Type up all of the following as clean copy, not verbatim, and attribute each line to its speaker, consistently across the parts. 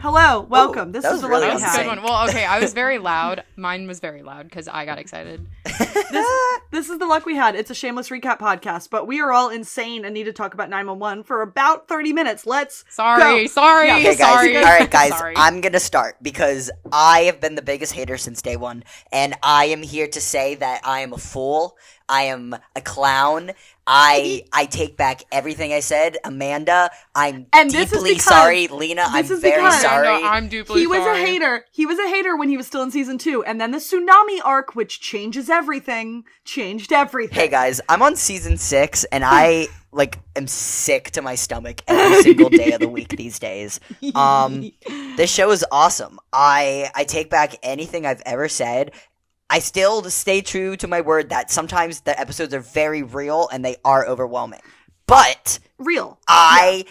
Speaker 1: Hello, welcome. This is the
Speaker 2: really
Speaker 1: Lucky
Speaker 3: That was a good
Speaker 1: Hat.
Speaker 3: one. Well, okay, I was very loud. Mine was very loud because I got excited.
Speaker 1: This is the Luck We Had. It's a shameless recap podcast, but we are all insane and need to talk about 911 for about 30 minutes. Let's
Speaker 3: Sorry.
Speaker 1: go.
Speaker 3: Yeah,
Speaker 2: Okay, guys.
Speaker 3: sorry.
Speaker 2: All right, guys.
Speaker 3: Sorry.
Speaker 2: I'm gonna start because I have been the biggest hater since day one, and I am here to say that I am a fool. I am a clown. I take back everything I said. Amanda, I'm deeply sorry. Lena, I'm very sorry.
Speaker 3: Amanda, I'm deeply
Speaker 1: He was
Speaker 3: sorry.
Speaker 1: a hater. He was a hater when he was still in season 2, and then the tsunami arc, which changes everything, changed everything.
Speaker 2: Hey guys, I'm on season 6, and I am sick to my stomach every single day of the week these days. This show is awesome. I take back anything I've ever said. I still stay true to my word that sometimes the episodes are very real and they are overwhelming. But
Speaker 1: Real.
Speaker 2: I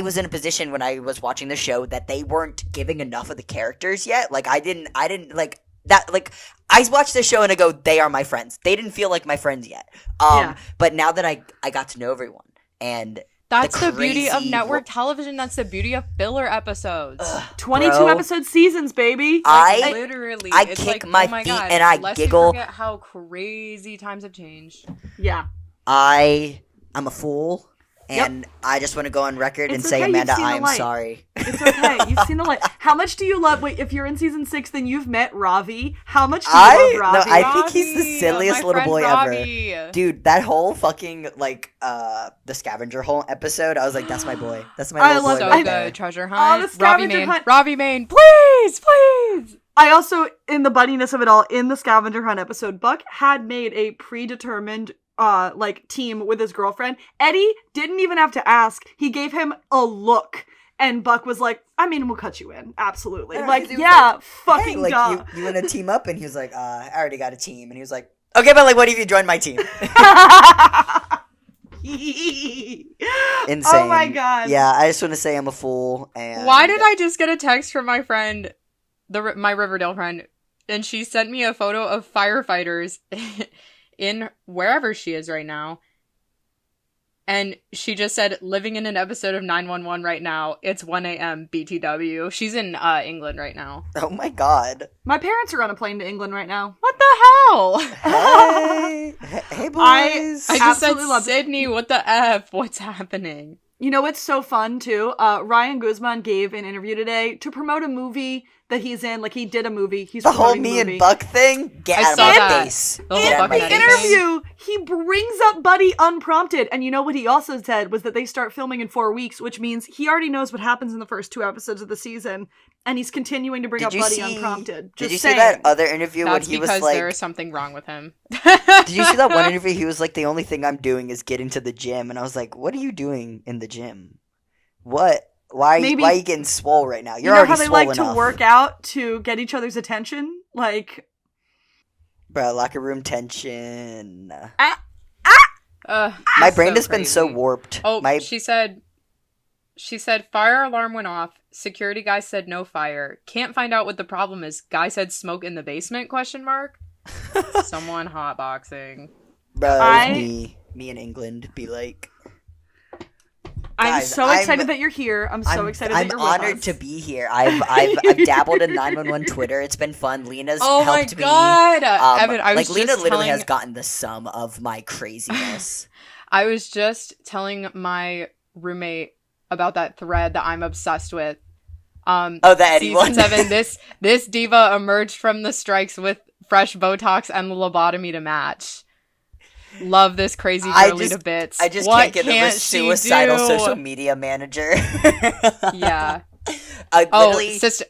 Speaker 2: was in a position when I was watching the show that they weren't giving enough of the characters yet. I didn't like that. Like, I watched the show and I go, they are my friends. They didn't feel like my friends yet. But now that I got to know everyone, and
Speaker 3: That's the beauty of network television. That's the beauty of filler episodes.
Speaker 1: 22 episode seasons, baby.
Speaker 3: Literally.
Speaker 2: I
Speaker 3: it's
Speaker 2: kick
Speaker 3: like,
Speaker 2: my
Speaker 3: oh my
Speaker 2: feet
Speaker 3: God,
Speaker 2: and I
Speaker 3: lest
Speaker 2: giggle.
Speaker 3: We forget how crazy times have changed.
Speaker 1: Yeah.
Speaker 2: I'm a fool. And I just want to go on record and say,
Speaker 1: okay,
Speaker 2: Amanda,
Speaker 1: you've seen
Speaker 2: I
Speaker 1: the
Speaker 2: am
Speaker 1: light.
Speaker 2: sorry.
Speaker 1: It's okay. You've seen the light. How much do you love? Wait, if you're in season 6, then you've met Ravi. How much do you love Ravi?
Speaker 2: No, I think he's the
Speaker 3: Ravi,
Speaker 2: silliest
Speaker 3: my
Speaker 2: little
Speaker 3: friend
Speaker 2: boy
Speaker 3: Ravi.
Speaker 2: ever. Dude, that whole fucking, the scavenger hole episode, I was like, that's my boy. That's my little boy
Speaker 3: So
Speaker 2: right
Speaker 3: good.
Speaker 2: there.
Speaker 3: Treasure
Speaker 1: the
Speaker 3: hunt. Ravi
Speaker 1: scavenger
Speaker 3: Main.
Speaker 1: hunt.
Speaker 3: Ravi Main. Please.
Speaker 1: I also, in the buddiness of it all, in the scavenger hunt episode, Buck had made a predetermined team with his girlfriend. Eddie didn't even have to ask. He gave him a look. And Buck was like, I mean, we'll cut you in. Absolutely. Fucking
Speaker 2: hey,
Speaker 1: duh.
Speaker 2: you want to team up? And he was like, I already got a team. And he was like, okay, but what if you join my team? Insane.
Speaker 1: Oh my God.
Speaker 2: Yeah, I just want to say I'm a fool. And
Speaker 3: Why did I just get a text from my friend, my Riverdale friend, and she sent me a photo of firefighters in wherever she is right now. And she just said, living in an episode of 911 right now. It's 1 a.m. BTW. She's in England right now.
Speaker 2: Oh my God.
Speaker 1: My parents are on a plane to England right now.
Speaker 3: What the hell?
Speaker 2: Hey boys.
Speaker 3: I just said,
Speaker 1: Absolutely love it.
Speaker 3: Sydney, what the F? What's happening?
Speaker 1: You know what's so fun, too? Ryan Guzman gave an interview today to promote a movie that he's in. Like, he did a movie. He's
Speaker 2: the whole
Speaker 1: promoting
Speaker 2: me
Speaker 1: the movie.
Speaker 2: and Buck thing? Get
Speaker 3: I
Speaker 2: out of
Speaker 3: saw
Speaker 2: my
Speaker 3: that.
Speaker 2: face.
Speaker 3: The whole
Speaker 2: Get out of
Speaker 3: Buck
Speaker 2: my
Speaker 3: and
Speaker 1: The
Speaker 3: Eddie
Speaker 2: face.
Speaker 3: thing.
Speaker 1: interview, he brings up Buddy unprompted. And you know what he also said was that they start filming in 4 weeks, which means he already knows what happens in the first 2 episodes of the season. And he's continuing to bring up Buddy unprompted.
Speaker 2: Did you
Speaker 1: saying.
Speaker 2: see that other interview
Speaker 3: That's
Speaker 2: when he was
Speaker 3: because
Speaker 2: like...
Speaker 3: there is something wrong with him.
Speaker 2: Did you see that one interview? He was like, the only thing I'm doing is getting to the gym. And I was like, what are you doing in the gym? What? Why are you getting swole right now? You're
Speaker 1: you know
Speaker 2: already
Speaker 1: how they
Speaker 2: swole
Speaker 1: like
Speaker 2: enough.
Speaker 1: to work out to get each other's attention? Like...
Speaker 2: Bro, locker room tension.
Speaker 3: My
Speaker 2: brain has been so warped.
Speaker 3: Oh, she said, fire alarm went off. Security guy said no fire. Can't find out what the problem is. Guy said smoke in the basement, ? Someone hotboxing.
Speaker 2: Bro, me in England be like...
Speaker 1: I'm
Speaker 2: Guys,
Speaker 1: so excited that you're here. I'm so excited that you're with us.
Speaker 2: I'm honored to be here. I've dabbled in 911 Twitter. It's been fun. Lena's helped me.
Speaker 3: Oh my God! Evan, I was
Speaker 2: Lena
Speaker 3: just
Speaker 2: literally has gotten the sum of my craziness.
Speaker 3: I was just telling my roommate about that thread that I'm obsessed with.
Speaker 2: The Eddie
Speaker 3: season
Speaker 2: one.
Speaker 3: 7. This diva emerged from the strikes with fresh Botox and lobotomy to match. Love this crazy girly to bits.
Speaker 2: I just
Speaker 3: what
Speaker 2: can't get over suicidal social media manager.
Speaker 3: Yeah.
Speaker 2: Literally...
Speaker 3: sister.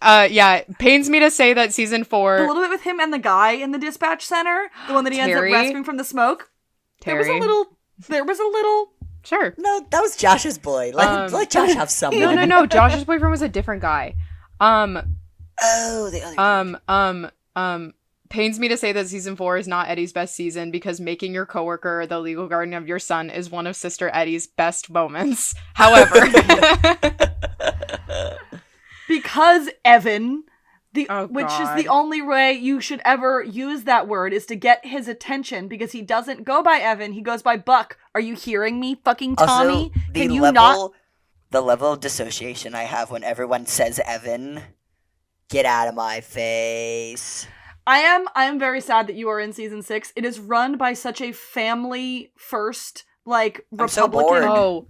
Speaker 3: Pains me to say that season 4.
Speaker 1: A little bit with him and the guy in the dispatch center, the one that he ends up rescuing from the smoke.
Speaker 3: Terry.
Speaker 1: There was a little.
Speaker 3: Sure.
Speaker 2: No, that was Josh's boy. Let Josh have someone.
Speaker 3: No. Josh's boyfriend was a different guy.
Speaker 2: Oh, the other.
Speaker 3: Pains me to say that season 4 is not Eddie's best season because making your coworker the legal guardian of your son is one of Sister Eddie's best moments. However,
Speaker 1: because Evan, which
Speaker 3: God.
Speaker 1: is the only way you should ever use that word, is to get his attention because he doesn't go by Evan, he goes by Buck. Are you hearing me, fucking Tommy?
Speaker 2: Also,
Speaker 1: Can you not?
Speaker 2: The level of dissociation I have when everyone says Evan. Get out of my face.
Speaker 1: I am very sad that you are in season 6. It is run by such a family first, like, Republican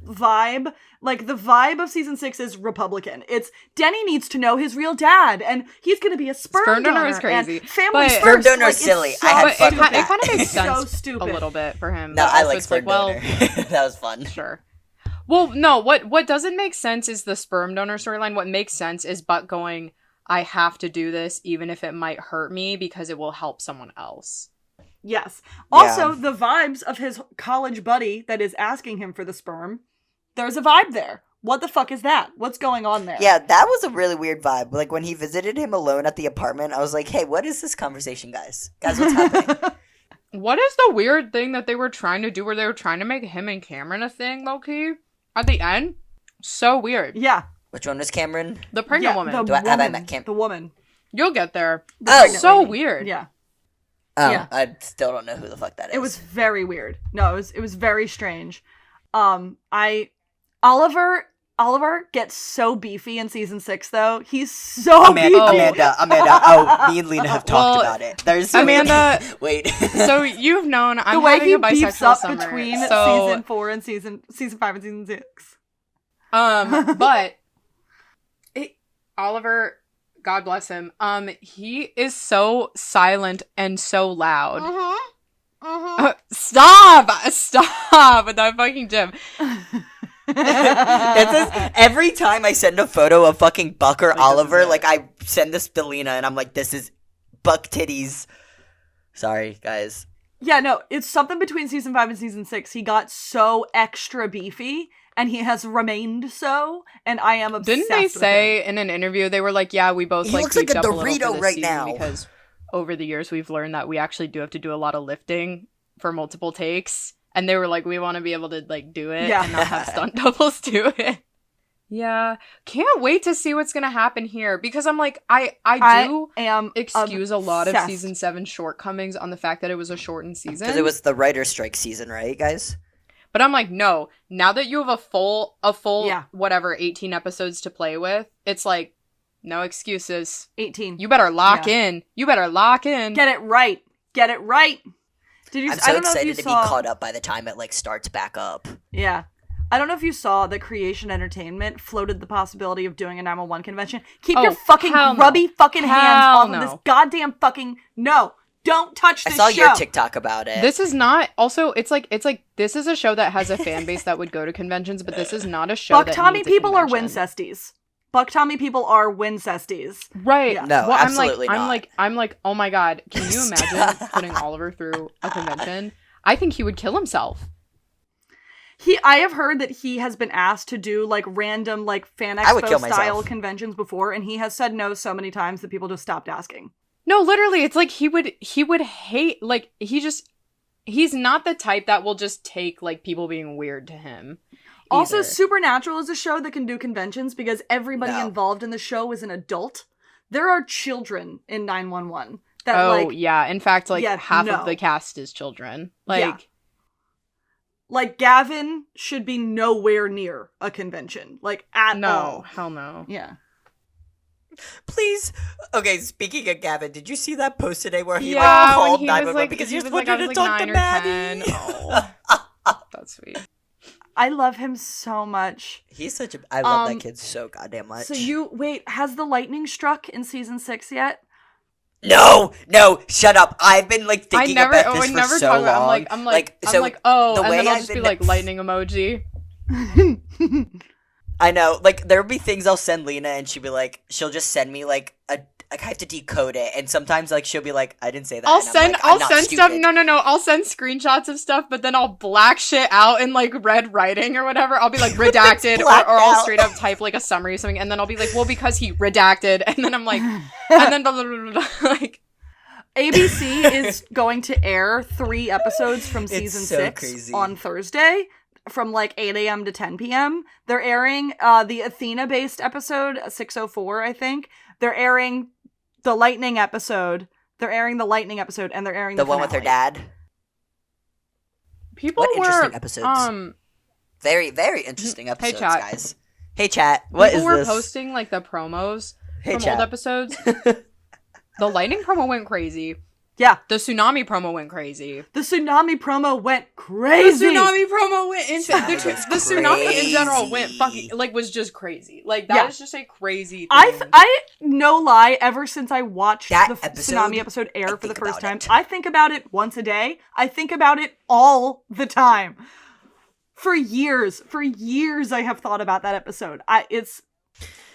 Speaker 1: vibe. Like, the vibe of season 6 is Republican. It's Denny needs to know his real dad, and he's gonna be a sperm donor.
Speaker 3: Is crazy.
Speaker 1: Family
Speaker 3: but
Speaker 1: first.
Speaker 2: Sperm donor is silly.
Speaker 1: So
Speaker 2: I had fun
Speaker 3: it
Speaker 2: with that.
Speaker 3: kind of makes sense
Speaker 1: so stupid.
Speaker 3: a little bit for him.
Speaker 2: No,
Speaker 3: but
Speaker 2: I
Speaker 3: also
Speaker 2: like
Speaker 3: it's
Speaker 2: sperm donor. That was fun.
Speaker 3: Sure. Well, no, what doesn't make sense is the sperm donor storyline. What makes sense is Buck going, I have to do this even if it might hurt me because it will help someone else.
Speaker 1: Yes. Also, the vibes of his college buddy that is asking him for the sperm, there's a vibe there. What the fuck is that? What's going on there?
Speaker 2: Yeah, that was a really weird vibe. Like, when he visited him alone at the apartment, I was like, hey, what is this conversation, guys? Guys, what's happening?
Speaker 3: What is the weird thing that they were trying to do where they were trying to make him and Cameron a thing, low-key? At the end? So weird.
Speaker 1: Yeah.
Speaker 2: Which one was Cameron?
Speaker 3: The pregnant woman.
Speaker 2: Have I met Cameron?
Speaker 1: The woman.
Speaker 3: You'll get there. So
Speaker 1: lady.
Speaker 3: weird.
Speaker 1: Yeah.
Speaker 2: Oh,
Speaker 1: Yeah.
Speaker 2: I still don't know who the fuck that is.
Speaker 1: It was very weird. No, it was very strange. Oliver gets so beefy in season 6 though. He's so beefy.
Speaker 2: Amanda. Oh, me and Lena have talked about it. There's
Speaker 3: Amanda.
Speaker 2: Wait.
Speaker 3: So you've known I'm
Speaker 1: the way
Speaker 3: having
Speaker 1: he
Speaker 3: a bisexual
Speaker 1: beefs up
Speaker 3: summer.
Speaker 1: between
Speaker 3: so,
Speaker 1: season 4 and season 5 and season 6.
Speaker 3: But Oliver, God bless him. He is so silent and so loud. Stop with that fucking gym.
Speaker 2: Every time I send a photo of fucking Buck or Oliver, like, I send this to Lena and I'm like, this is Buck titties. Sorry, guys.
Speaker 1: Yeah, no, it's something between season 5 and season 6. He got so extra beefy, and he has remained so, and I am obsessed
Speaker 3: Didn't they
Speaker 1: with
Speaker 3: say
Speaker 1: him.
Speaker 3: in an interview, they were like, yeah, we both
Speaker 2: He
Speaker 3: like
Speaker 2: looks like
Speaker 3: beefed
Speaker 2: a
Speaker 3: up a little
Speaker 2: Dorito
Speaker 3: for this
Speaker 2: right
Speaker 3: season
Speaker 2: now.
Speaker 3: because over the years we've learned that we actually do have to do a lot of lifting for multiple takes. And they were like, we want to be able to, like, do it and not have stunt doubles do it. Yeah. Can't wait to see what's going to happen here. Because I'm like, I
Speaker 1: am
Speaker 3: excuse a lot of
Speaker 1: obsessed.
Speaker 3: season 7 shortcomings on the fact that it was a shortened season.
Speaker 2: Because it was the writer's strike season, right, guys?
Speaker 3: But I'm like, no. Now that you have a full whatever, 18 episodes to play with, it's like, no excuses.
Speaker 1: 18.
Speaker 3: You better lock in. You better lock in.
Speaker 1: Get it right. Get it right. Did you?
Speaker 2: I'm so
Speaker 1: I don't know if you
Speaker 2: excited to
Speaker 1: saw,
Speaker 2: be caught up by the time it, like, starts back up.
Speaker 1: Yeah. I don't know if you saw that Creation Entertainment floated the possibility of doing a 911 convention. Keep your fucking grubby fucking hands off of this goddamn fucking... No. Don't touch this show.
Speaker 2: I saw your TikTok about it.
Speaker 3: This is not... Also, it's like this is a show that has a fan base that would go to conventions, but this is not a show that
Speaker 1: Tommy
Speaker 3: needs a
Speaker 1: people are
Speaker 3: convention.
Speaker 1: Wincesties. Buck Tommy people are Wincesties.
Speaker 3: Right.
Speaker 1: Yeah.
Speaker 2: No, absolutely not.
Speaker 3: I'm like, oh my god, can you imagine putting Oliver through a convention? I think he would kill himself.
Speaker 1: I have heard that he has been asked to do, like, random, like, fan expo style conventions before, and he has said no so many times that people just stopped asking.
Speaker 3: No, literally, it's like he would hate, like, he's not the type that will just take, like, people being weird to him.
Speaker 1: Also,
Speaker 3: either.
Speaker 1: Supernatural is a show that can do conventions because everybody involved in the show is an adult. There are children in 911 that,
Speaker 3: yeah. In fact, like, half of the cast is children. Like,
Speaker 1: like, Gavin should be nowhere near a convention. Like, at all.
Speaker 3: No, hell no.
Speaker 1: Yeah.
Speaker 2: Please. Okay, speaking of Gavin, did you see that post today where he
Speaker 3: when
Speaker 2: called
Speaker 3: he
Speaker 2: 911
Speaker 3: was like,
Speaker 2: because
Speaker 3: he
Speaker 2: he just
Speaker 3: was
Speaker 2: wanted to talk to
Speaker 3: 9 or
Speaker 2: Maddie?
Speaker 3: 10. Oh, that's sweet.
Speaker 1: I love him so much.
Speaker 2: He's such a... I love that kid so goddamn much.
Speaker 1: So wait, has the lightning struck in season 6 yet?
Speaker 2: No, shut up. I've been, like, thinking about this for so long.
Speaker 3: I'm like, oh, and then I'll just be like, lightning emoji.
Speaker 2: I know, like, there'll be things I'll send Lena, and she'll just send me, like, I have to decode it, and sometimes, like, she'll be like, I didn't say that.
Speaker 3: I'll send stuff, no, I'll send screenshots of stuff, but then I'll black shit out in, like, red writing or whatever. I'll be, like, redacted, or I'll straight up type, like, a summary or something, and then I'll be like, well, because he redacted, and then I'm like, and then blah, blah, blah, blah, like...
Speaker 1: ABC is going to air 3 episodes from season 6 on Thursday from like 8 a.m. to 10 p.m. They're airing the Athena-based episode, 604, I think. They're airing the Lightning episode. They're airing the Lightning episode, and they're airing the
Speaker 2: one with her dad.
Speaker 3: People
Speaker 2: interesting episodes. Very, very interesting episodes,
Speaker 3: hey, chat.
Speaker 2: guys. Hey chat, what
Speaker 3: People
Speaker 2: is
Speaker 3: were
Speaker 2: this?
Speaker 3: posting like the promos
Speaker 2: Hey
Speaker 3: from
Speaker 2: chat.
Speaker 3: old episodes. The lightning promo went crazy.
Speaker 1: Yeah.
Speaker 3: The tsunami promo went crazy.
Speaker 1: The tsunami promo went crazy.
Speaker 3: The tsunami promo went insane.
Speaker 2: That was
Speaker 3: The tsunami in general
Speaker 2: crazy.
Speaker 3: went fucking like was just crazy. Like that is just a crazy thing.
Speaker 1: I no lie, ever since I watched
Speaker 2: That
Speaker 1: the
Speaker 2: episode,
Speaker 1: tsunami episode air
Speaker 2: I
Speaker 1: for the
Speaker 2: think
Speaker 1: first
Speaker 2: about
Speaker 1: time,
Speaker 2: it.
Speaker 1: I think about it once a day. I think about it all the time. For years I have thought about that episode.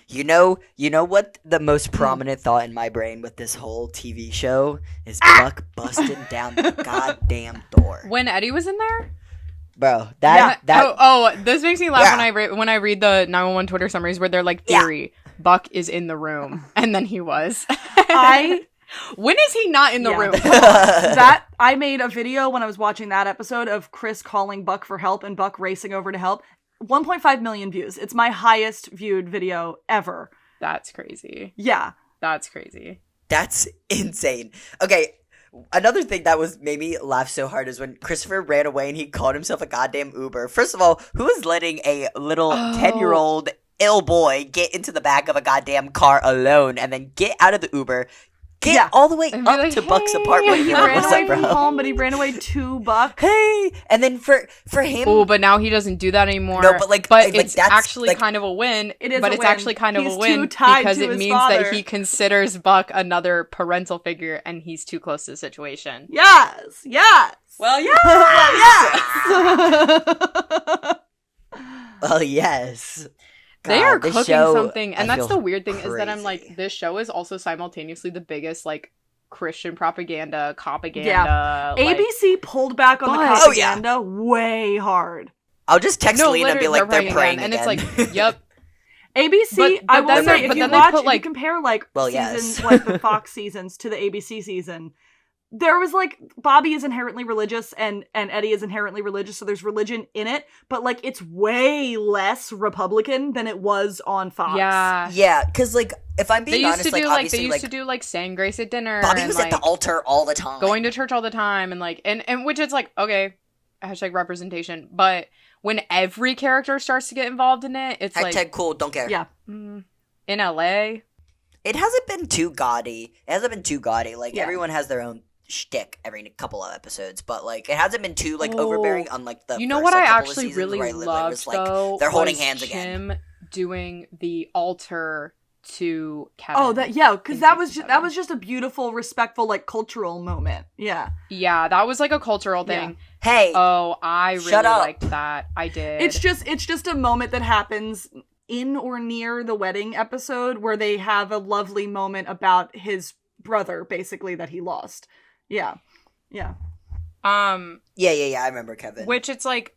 Speaker 2: You know what the most prominent thought in my brain with this whole TV show is Buck busting down the goddamn door.
Speaker 3: When Eddie was in there?
Speaker 2: Bro,
Speaker 3: This makes me laugh when I read the 911 Twitter summaries where they're like, theory, Buck is in the room. And then he was. When is he not in the room?
Speaker 1: That I made a video when I was watching that episode of Chris calling Buck for help and Buck racing over to help. 1.5 million views. It's my highest viewed video ever.
Speaker 3: That's crazy.
Speaker 1: Yeah.
Speaker 3: That's crazy.
Speaker 2: That's insane. Okay, another thing that made me laugh so hard is when Christopher ran away and he called himself a goddamn Uber. First of all, who is letting a little 10-year-old ill boy get into the back of a goddamn car alone and then get out of the Uber, get all the way
Speaker 3: And
Speaker 2: up
Speaker 3: be like,
Speaker 2: to Buck's
Speaker 3: "Hey."
Speaker 2: apartment?
Speaker 1: He
Speaker 2: and be like,
Speaker 1: ran
Speaker 2: "What's
Speaker 1: away
Speaker 2: up,
Speaker 1: from
Speaker 2: bro?"
Speaker 1: home, but he ran away to Buck.
Speaker 2: Hey, and then for him,
Speaker 3: Oh, but now he doesn't do that anymore.
Speaker 2: No, but, like,
Speaker 3: it's
Speaker 2: that's,
Speaker 3: actually
Speaker 2: like-
Speaker 3: kind of a win.
Speaker 1: It is
Speaker 3: but
Speaker 1: a
Speaker 3: it's
Speaker 1: win.
Speaker 3: actually kind of
Speaker 1: He's
Speaker 3: a win
Speaker 1: too tied
Speaker 3: because
Speaker 1: to
Speaker 3: it
Speaker 1: his
Speaker 3: means
Speaker 1: father.
Speaker 3: that he considers Buck another parental figure, and he's too close to the situation.
Speaker 1: Yes.
Speaker 3: Well, yeah.
Speaker 2: well, yes.
Speaker 3: They
Speaker 2: God,
Speaker 3: are
Speaker 2: this
Speaker 3: cooking
Speaker 2: show,
Speaker 3: something, and
Speaker 2: I
Speaker 3: that's
Speaker 2: feel
Speaker 3: the weird thing is that I'm
Speaker 2: crazy.
Speaker 3: like, this show is also simultaneously the biggest like Christian propaganda, copaganda. like-
Speaker 1: ABC pulled back on the
Speaker 3: But-
Speaker 1: propaganda way hard.
Speaker 2: I'll just text
Speaker 3: No,
Speaker 2: Lena and be
Speaker 3: literally,
Speaker 2: like, they're praying
Speaker 3: again,
Speaker 2: again.
Speaker 3: and it's like, yep.
Speaker 1: ABC,
Speaker 3: But
Speaker 1: I will
Speaker 3: then
Speaker 1: say,
Speaker 3: they-
Speaker 1: if
Speaker 3: but
Speaker 1: you
Speaker 3: then they
Speaker 1: watch,
Speaker 3: put,
Speaker 1: if you
Speaker 3: like-
Speaker 1: compare like
Speaker 2: Well,
Speaker 1: seasons,
Speaker 2: yes.
Speaker 1: like the Fox seasons to the ABC season, there was like Bobby is inherently religious and Eddie is inherently religious, so there's religion in it, but like it's way less Republican than it was on Fox.
Speaker 3: Yeah.
Speaker 2: Yeah, because, like, if I'm
Speaker 3: They
Speaker 2: being
Speaker 3: used
Speaker 2: honest,
Speaker 3: to
Speaker 2: like,
Speaker 3: do like
Speaker 2: obviously,
Speaker 3: they used
Speaker 2: like,
Speaker 3: to do like saying grace at dinner.
Speaker 2: Bobby
Speaker 3: and,
Speaker 2: was
Speaker 3: like,
Speaker 2: at the altar all the time.
Speaker 3: going to church all the time, and like and which it's like, okay, hashtag representation. But when every character starts to get involved in it, it's like
Speaker 2: Hashtag cool, don't care.
Speaker 1: Yeah.
Speaker 3: in LA.
Speaker 2: It hasn't been too gaudy. Like,
Speaker 1: Yeah.
Speaker 2: everyone has their own shtick every couple of episodes, but, like, it hasn't been too, like, overbearing on, like, the
Speaker 3: You know
Speaker 2: first,
Speaker 3: what
Speaker 2: like,
Speaker 3: I
Speaker 2: couple of
Speaker 3: actually
Speaker 2: seasons
Speaker 3: really
Speaker 2: where I lived,
Speaker 3: loved
Speaker 2: it was, like,
Speaker 3: though?
Speaker 2: they're holding
Speaker 3: was
Speaker 2: hands again.
Speaker 3: Him doing the altar to Kevin.
Speaker 1: Oh, because
Speaker 3: in
Speaker 1: that was
Speaker 3: season
Speaker 1: that
Speaker 3: 7.
Speaker 1: was just a beautiful, respectful, like cultural moment. Yeah.
Speaker 3: Yeah, that was like a cultural thing.
Speaker 2: Hey,
Speaker 3: Oh, I really
Speaker 2: Shut up.
Speaker 3: liked that. I did.
Speaker 1: It's just a moment that happens in or near the wedding episode where they have a lovely moment about his brother, basically, that he lost. Yeah.
Speaker 2: yeah, I remember Kevin.
Speaker 3: Which it's like,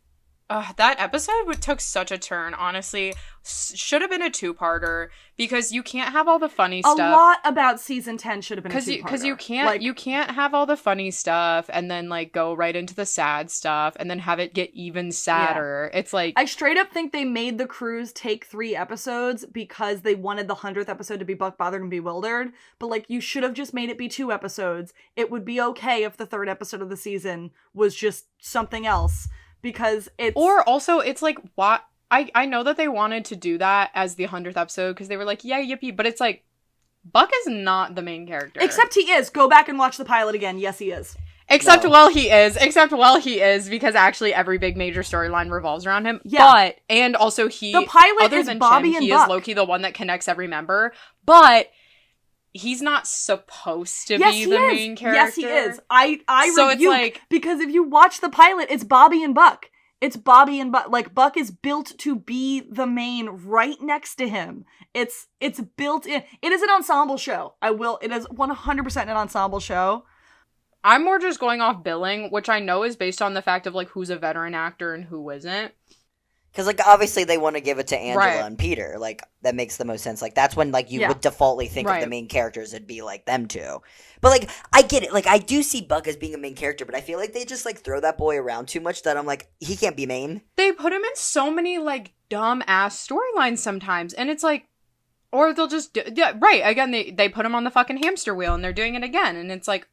Speaker 3: that episode took such a turn, honestly. Should have been a two-parter, because you can't have all the funny
Speaker 1: A
Speaker 3: stuff.
Speaker 1: lot about season 10 should have been a two-parter.
Speaker 3: Because you can't
Speaker 1: Like,
Speaker 3: you can't have all the funny stuff and then like go right into the sad stuff and then have it get even sadder. It's like
Speaker 1: I straight up think they made the cruise take 3 episodes because they wanted the 100th episode to be Buck Bothered and Bewildered. But like, you should have just made it be 2 episodes. It would be okay if the 3rd episode of the season was just something else. Because it's...
Speaker 3: or also it's like, what I know that they wanted to do that as the 100th episode because they were like, yeah, yippee, but it's like Buck is not the main character.
Speaker 1: Except he is. Go back and watch the pilot again. Yes, he is.
Speaker 3: Except
Speaker 2: No.
Speaker 3: while he is, because actually every big major storyline revolves around him.
Speaker 1: Yeah.
Speaker 3: But, and also
Speaker 1: The pilot
Speaker 3: other
Speaker 1: is
Speaker 3: than
Speaker 1: Bobby
Speaker 3: Jim,
Speaker 1: and
Speaker 3: he
Speaker 1: Buck.
Speaker 3: is low-key the one that connects every member. But he's not supposed to
Speaker 1: Yes,
Speaker 3: be
Speaker 1: he
Speaker 3: the
Speaker 1: is.
Speaker 3: main character.
Speaker 1: Yes, he is. I
Speaker 3: So it's
Speaker 1: rebuke,
Speaker 3: like-
Speaker 1: because if you watch the pilot, it's Bobby and Buck. It's Bobby and Buck. Like, Buck is built to be the main right next to him. It's built in. It is an ensemble show. It is 100% an ensemble show.
Speaker 3: I'm more just going off billing, which I know is based on the fact of like who's a veteran actor and who isn't.
Speaker 2: Because, like, obviously they want to give it to Angela
Speaker 3: Right.
Speaker 2: and Peter. Like, that makes the most sense. Like, that's when, like, you
Speaker 1: Yeah.
Speaker 2: would defaultly think of
Speaker 3: Right.
Speaker 2: the main characters, it'd be, like, them two. But, like, I get it. Like, I do see Buck as being a main character, but I feel like they just, like, throw that boy around too much that I'm like, he can't be main.
Speaker 3: They put him in so many like dumb ass storylines sometimes, and it's like, or they'll just right again. They put him on the fucking hamster wheel, and they're doing it again, and it's like,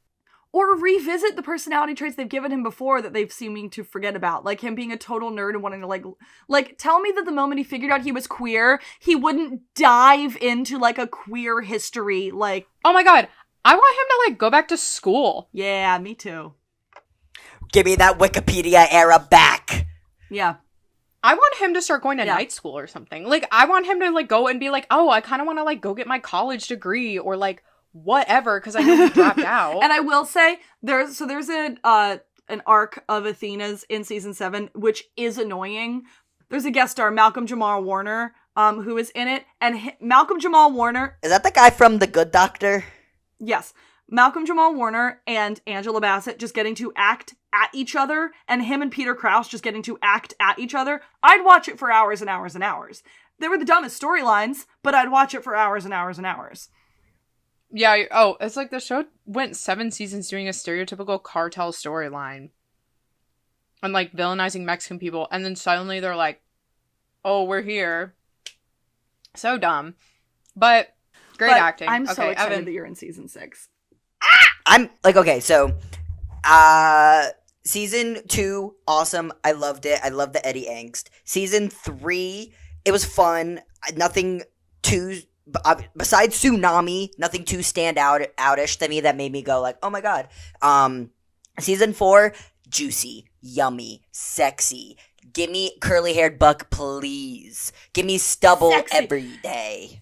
Speaker 1: Or revisit the personality traits they've given him before that they've seeming to forget about. Like him being a total nerd and wanting to like tell me that the moment he figured out he was queer, he wouldn't dive into like a queer history. Like,
Speaker 3: oh my God, I want him to like go back to school.
Speaker 1: Yeah, me too.
Speaker 2: Give me that Wikipedia era back.
Speaker 1: Yeah.
Speaker 3: I want him to start going to night school or something. Like, I want him to like go and be like, oh, I kind of want to like go get my college degree or like whatever, because I know he dropped out.
Speaker 1: And I will say there's an arc of Athena's in season 7, which is annoying. There's a guest star, Malcolm Jamal Warner, who is in it, and Malcolm Jamal Warner,
Speaker 2: is that the guy from The Good Doctor?
Speaker 1: Yes, Malcolm Jamal Warner and Angela Bassett just getting to act at each other, and him and Peter Krause just getting to act at each other. I'd watch it for hours and hours and hours. They were the dumbest storylines, but I'd watch it for hours and hours and hours.
Speaker 3: Yeah, it's like the show went 7 seasons doing a stereotypical cartel storyline. And, like, villainizing Mexican people. And then suddenly they're like, oh, we're here. So dumb. But, great acting.
Speaker 1: I'm so excited
Speaker 3: Evan.
Speaker 1: that you're in season 6.
Speaker 2: I'm, like, okay, so, season 2, awesome. I loved it. I love the Eddie angst. Season 3, it was fun. Nothing too... besides Tsunami, nothing too outish to me that made me go like, oh my god. Season 4, juicy, yummy, sexy. Give me curly-haired Buck, please. Give me stubble every day.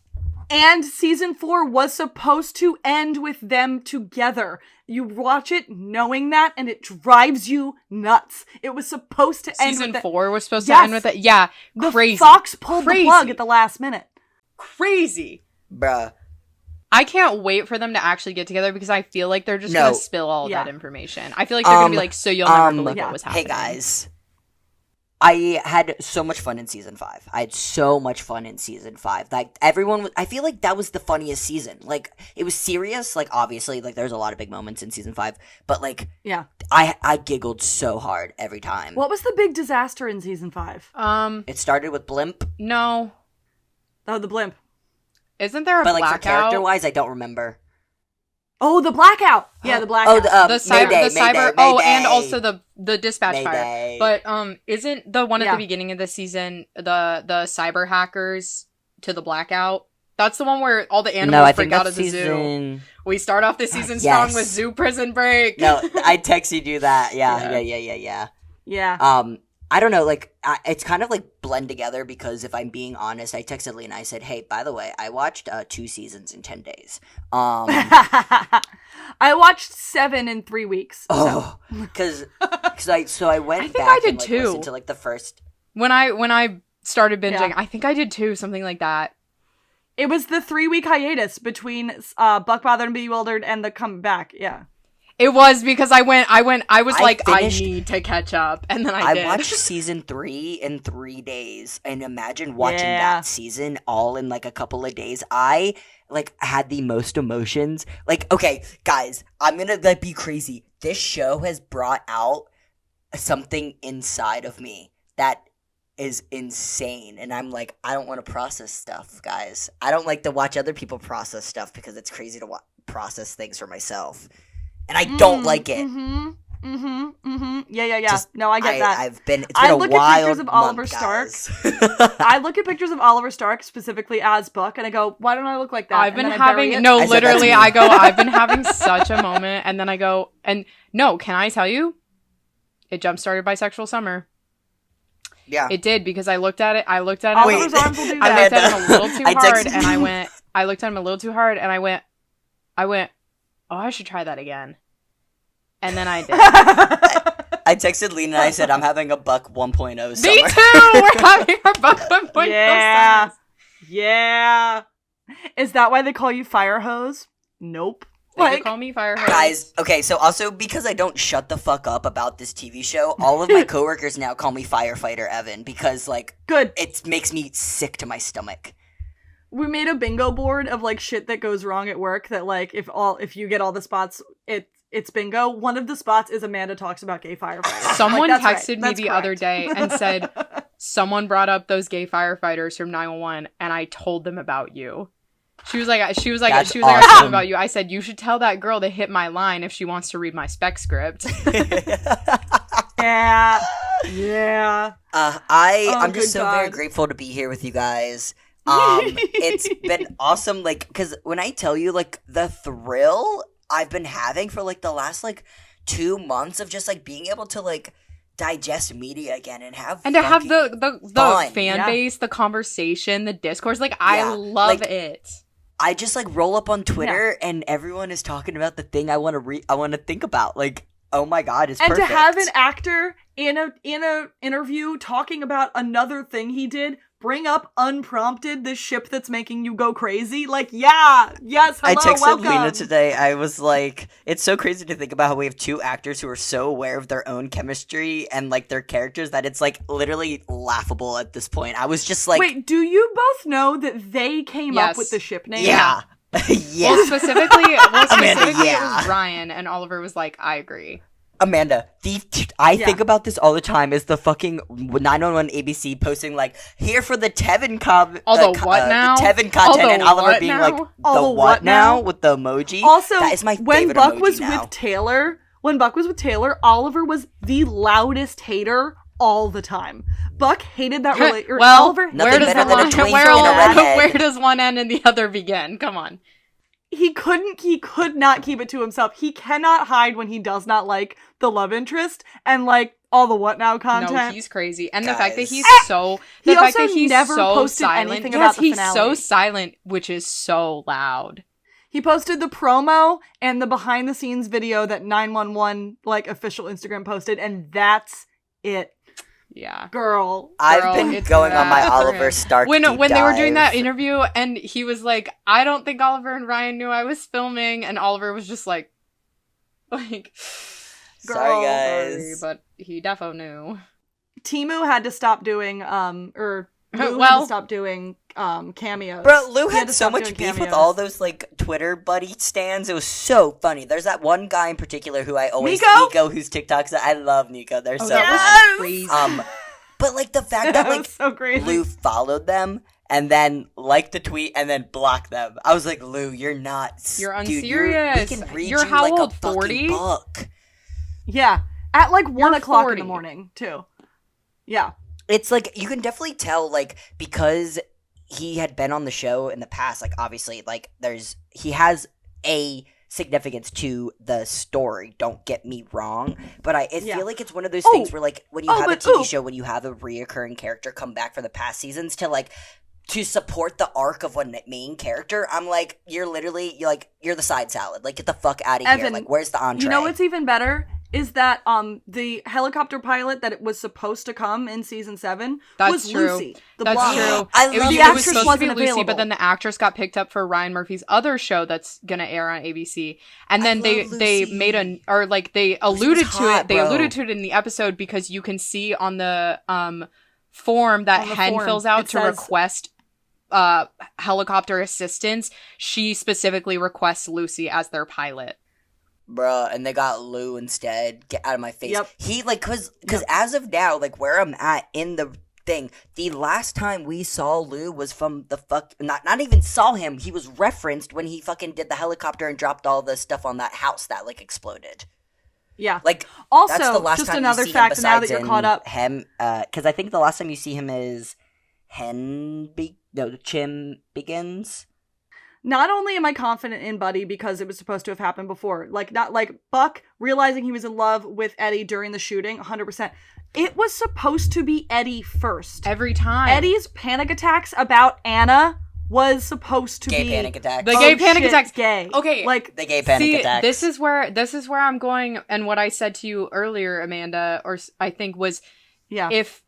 Speaker 1: And season 4 was supposed to end with them together. You watch it knowing that, and it drives you nuts. It was supposed to end with
Speaker 3: Season 4 was supposed to end with it? Yeah, crazy.
Speaker 1: The Fox pulled the plug at the last minute.
Speaker 3: Crazy.
Speaker 2: Bruh.
Speaker 3: I can't wait for them to actually get together because I feel like they're just going to spill all of that information. I feel like they're going to be like, so you'll never believe what was happening.
Speaker 2: Hey guys. I had so much fun in season 5. I had so much fun in season 5. Like, I feel like that was the funniest season. Like, it was serious. Like, obviously, like, there's a lot of big moments in season 5. But, like,
Speaker 1: yeah,
Speaker 2: I giggled so hard every time.
Speaker 1: What was the big disaster in season 5?
Speaker 2: It started with Blimp.
Speaker 3: No.
Speaker 1: Oh, the blimp.
Speaker 3: Isn't there a
Speaker 2: blackout?
Speaker 3: blackout?
Speaker 2: But, like, for character-wise, I don't remember.
Speaker 1: Oh, the blackout. Yeah, the blackout.
Speaker 3: Oh, the cyber.
Speaker 2: Mayday,
Speaker 3: the cyber.
Speaker 2: Mayday,
Speaker 3: oh,
Speaker 2: Mayday.
Speaker 3: and also the dispatch
Speaker 2: Mayday.
Speaker 3: fire. But isn't the one at the beginning of the season the cyber hackers to the blackout? That's the one where all the animals break out of the zoo. We start off the season strong with Zoo Prison Break.
Speaker 2: No, I texted you that. Yeah.
Speaker 1: Yeah.
Speaker 2: I don't know, like, it's kind of, like, blend together because if I'm being honest, I texted Lena, I said, hey, by the way, I watched 2 seasons in 10 days.
Speaker 1: I watched 7 in 3 weeks.
Speaker 2: Oh, because I went
Speaker 3: I think
Speaker 2: back
Speaker 3: I did
Speaker 2: and, like,
Speaker 3: too.
Speaker 2: listened to, like, the first...
Speaker 3: When I started binging, I think I did too, something like that.
Speaker 1: It was the 3-week hiatus between Buck, Bothered, and Bewildered and the comeback, yeah.
Speaker 3: It was because I was like,
Speaker 2: finished,
Speaker 3: I need to catch up, and then I did.
Speaker 2: I watched season 3 in 3 days, and imagine watching that season all in, like, a couple of days. I, like, had the most emotions. Like, okay, guys, I'm gonna, like, be crazy. This show has brought out something inside of me that is insane, and I'm like, I don't want to process stuff, guys. I don't like to watch other people process stuff because it's crazy to process things for myself. And I don't like it.
Speaker 1: Yeah. No, I get that.
Speaker 2: It's been a wild
Speaker 1: at pictures of
Speaker 2: month,
Speaker 1: Oliver
Speaker 2: guys.
Speaker 1: Stark. I look at pictures of Oliver Stark specifically as Buck, and I go, why don't I look like that?
Speaker 3: I've been I've been having such a moment, and then I go, and no, can I tell you? It jump-started Bisexual Summer.
Speaker 2: Yeah.
Speaker 3: It did, because I looked at it.
Speaker 1: Oliver's arms will do that.
Speaker 3: I looked at him a little too hard, and I looked at him a little too hard, and I went, oh, I should try that again. And then I did.
Speaker 2: I texted Lena and I said, I'm having a Buck 1.0 summer.
Speaker 3: Me too! We're having our Buck 1.0
Speaker 1: Yeah. Yeah. Is that why they call you Fire Hose? Nope.
Speaker 3: They call me Fire Hose.
Speaker 2: Guys, okay, so also because I don't shut the fuck up about this TV show, all of my coworkers now call me Firefighter Evan because, like,
Speaker 1: good.
Speaker 2: It makes me sick to my stomach.
Speaker 1: We made a bingo board of, like, shit that goes wrong at work that, like, if you get all the spots, it's bingo. One of the spots is Amanda talks about gay firefighters.
Speaker 3: Someone texted me the other day and said, someone brought up those gay firefighters from 911, and I told them about you. She was like,
Speaker 2: That's
Speaker 3: I was
Speaker 2: awesome.
Speaker 3: talking about you. I said, you should tell that girl to hit my line if she wants to read my spec script.
Speaker 1: Yeah. Yeah.
Speaker 2: I'm
Speaker 1: good
Speaker 2: just so very
Speaker 1: God.
Speaker 2: grateful to be here with you guys. It's been awesome, like, because when I tell you, like, the thrill I've been having for, like, the last, like, 2 months of just, like, being able to, like, digest media again and have
Speaker 3: And to have
Speaker 2: fucking
Speaker 3: the
Speaker 2: fun.
Speaker 3: fan
Speaker 1: Yeah.
Speaker 3: base, the conversation, the discourse, like, I
Speaker 2: Yeah,
Speaker 3: love
Speaker 2: like,
Speaker 3: it.
Speaker 2: I just, like, roll up on Twitter and everyone is talking about the thing I want to think about. Like, oh my god, it's
Speaker 1: And
Speaker 2: perfect.
Speaker 1: to have an actor in a interview talking about another thing he did, bring up unprompted this ship that's making you go crazy. Like, yeah, yes, hello,
Speaker 2: I texted
Speaker 1: welcome.
Speaker 2: Lena today. I was like, it's so crazy to think about how we have 2 actors who are so aware of their own chemistry and, like, their characters that it's, like, literally laughable at this point. I was just like,
Speaker 1: Wait, do you both know that they came up
Speaker 3: Yes.
Speaker 1: with the ship name?
Speaker 2: yeah. Yeah.
Speaker 3: Well, specifically,
Speaker 2: Amanda,
Speaker 3: it
Speaker 2: yeah.
Speaker 3: was Ryan, and Oliver was like, I agree.
Speaker 2: Amanda, I
Speaker 1: Yeah.
Speaker 2: think about this all the time is the fucking 911 ABC posting, like, here for the Tevin
Speaker 3: now?
Speaker 2: the Tevin content,
Speaker 3: All the
Speaker 2: and Oliver
Speaker 3: what
Speaker 2: being
Speaker 3: now?
Speaker 2: like,
Speaker 1: All
Speaker 2: the
Speaker 1: the
Speaker 2: what
Speaker 1: what
Speaker 2: now?
Speaker 1: now?
Speaker 2: With the emoji.
Speaker 1: Also,
Speaker 2: that is my
Speaker 1: when
Speaker 2: favorite
Speaker 1: Buck
Speaker 2: emoji
Speaker 1: was
Speaker 2: now.
Speaker 1: with Taylor, Oliver was the loudest hater all the time. Buck hated that relationship.
Speaker 3: Well,
Speaker 1: Oliver,
Speaker 2: Nothing
Speaker 3: where does
Speaker 2: better
Speaker 3: the
Speaker 2: than a
Speaker 3: line,
Speaker 2: twinkle
Speaker 3: where,
Speaker 2: in a redhead.
Speaker 3: where does one end and the other begin? Come on.
Speaker 1: he could not keep it to himself. He cannot hide when he does not like the love interest and like all the what now content.
Speaker 3: No, he's crazy, and the fact that
Speaker 2: Guys.
Speaker 3: he's
Speaker 1: He
Speaker 3: the fact
Speaker 1: also
Speaker 3: that he's
Speaker 1: never
Speaker 3: so
Speaker 1: posted
Speaker 3: silent.
Speaker 1: anything
Speaker 3: Yes,
Speaker 1: about the
Speaker 3: he's
Speaker 1: finale.
Speaker 3: so silent, which is so loud.
Speaker 1: He posted the promo and the behind the scenes video that 911 like official Instagram posted, and that's it.
Speaker 3: Yeah.
Speaker 1: Girl.
Speaker 2: I've been
Speaker 3: it's
Speaker 2: going on my
Speaker 3: bad.
Speaker 2: Oliver Stark
Speaker 3: When
Speaker 2: deep
Speaker 3: they were doing that
Speaker 2: dive.
Speaker 3: interview, and he was like, I don't think Oliver and Ryan knew I was filming, and Oliver was just like,
Speaker 2: Sorry,
Speaker 1: Girl.
Speaker 2: guys.
Speaker 3: but he defo knew.
Speaker 1: Timu had to stop doing Lou had
Speaker 3: Well-
Speaker 1: to stop doing cameos.
Speaker 2: Bro, Lou
Speaker 1: He
Speaker 2: had
Speaker 1: to
Speaker 2: so
Speaker 1: stop
Speaker 2: much
Speaker 1: doing
Speaker 2: beef with
Speaker 1: cameos.
Speaker 2: all those, like, Twitter buddy stands. It was so funny. There's that one guy in particular who I always...
Speaker 1: Nico?
Speaker 2: whose TikToks... I love Nico. They're so
Speaker 1: that
Speaker 2: funny.
Speaker 1: was
Speaker 3: crazy.
Speaker 2: But, like, the fact that,
Speaker 1: That
Speaker 2: like,
Speaker 1: was so crazy.
Speaker 2: Lou followed them and then liked the tweet and then blocked them. I was like, Lou, you're not...
Speaker 3: You're
Speaker 2: dude,
Speaker 3: unserious.
Speaker 2: we can read
Speaker 3: You're
Speaker 2: you
Speaker 3: how
Speaker 2: like
Speaker 3: old,
Speaker 2: a fucking
Speaker 3: 40?
Speaker 2: book.
Speaker 1: Yeah. At like 1 o'clock in
Speaker 3: 40.
Speaker 1: the morning, too. Yeah.
Speaker 2: It's like, you can definitely tell, like, because he had been on the show in the past, like, obviously, like, he has a significance to the story, don't get me wrong, but I
Speaker 1: Yeah.
Speaker 2: feel like it's one of those
Speaker 1: Oh.
Speaker 2: things where, like, when you have a
Speaker 1: but
Speaker 2: TV
Speaker 1: ooh.
Speaker 2: show, when you have a reoccurring character come back for the past seasons to support the arc of one main character, I'm like, you're the side salad. Like, get the fuck out of here.
Speaker 1: Evan,
Speaker 2: Like, where's the entree?
Speaker 1: You know what's even better? Is that the helicopter pilot that it was supposed to come in season 7
Speaker 3: That's
Speaker 1: was
Speaker 3: true.
Speaker 1: Lucy. The
Speaker 3: That's
Speaker 1: blonde.
Speaker 3: true.
Speaker 2: I
Speaker 3: It
Speaker 2: love
Speaker 3: was,
Speaker 1: the
Speaker 3: it was
Speaker 1: actress
Speaker 3: supposed to be
Speaker 1: wasn't
Speaker 3: Lucy,
Speaker 1: available.
Speaker 3: but then the actress got picked up for Ryan Murphy's other show that's gonna air on ABC, and then they
Speaker 2: love
Speaker 3: made
Speaker 2: Lucy.
Speaker 3: they alluded to
Speaker 2: hot,
Speaker 3: it. They
Speaker 2: bro.
Speaker 3: alluded to it in the episode because you can see on the form that
Speaker 1: On the
Speaker 3: Hen
Speaker 1: form,
Speaker 3: fills out
Speaker 1: it
Speaker 3: to
Speaker 1: says-
Speaker 3: request helicopter assistance. She specifically requests Lucy as their pilot.
Speaker 2: Bruh, and they got Lou instead. Get out of my face.
Speaker 1: Yep.
Speaker 2: He, like, cause as of now, like, where I'm at in the thing, the last time we saw Lou was from the not even saw him, he was referenced when he fucking did the helicopter and dropped all the stuff on that house that, like, exploded.
Speaker 1: Yeah.
Speaker 2: Like,
Speaker 1: Also,
Speaker 2: that's the last
Speaker 1: just
Speaker 2: time
Speaker 1: another
Speaker 2: you see
Speaker 1: fact
Speaker 2: him
Speaker 1: now that
Speaker 2: besides
Speaker 1: you're
Speaker 2: in
Speaker 1: caught up.
Speaker 2: because I think the last time you see him is Chim Begins.
Speaker 1: Not only am I confident in Buddy because it was supposed to have happened before, like not like Buck realizing he was in love with Eddie during the shooting, 100%. It was supposed to be Eddie first.
Speaker 3: Every time.
Speaker 1: Eddie's panic attacks about Anna was supposed to
Speaker 2: Gay
Speaker 1: be
Speaker 2: panic attacks.
Speaker 3: The gay panic
Speaker 1: shit,
Speaker 3: attacks.
Speaker 1: Gay.
Speaker 3: Okay.
Speaker 1: Like
Speaker 2: The gay panic
Speaker 3: See,
Speaker 2: attacks.
Speaker 3: this is where I'm going, and what I said to you earlier, Amanda, or I think was,
Speaker 1: yeah.
Speaker 3: if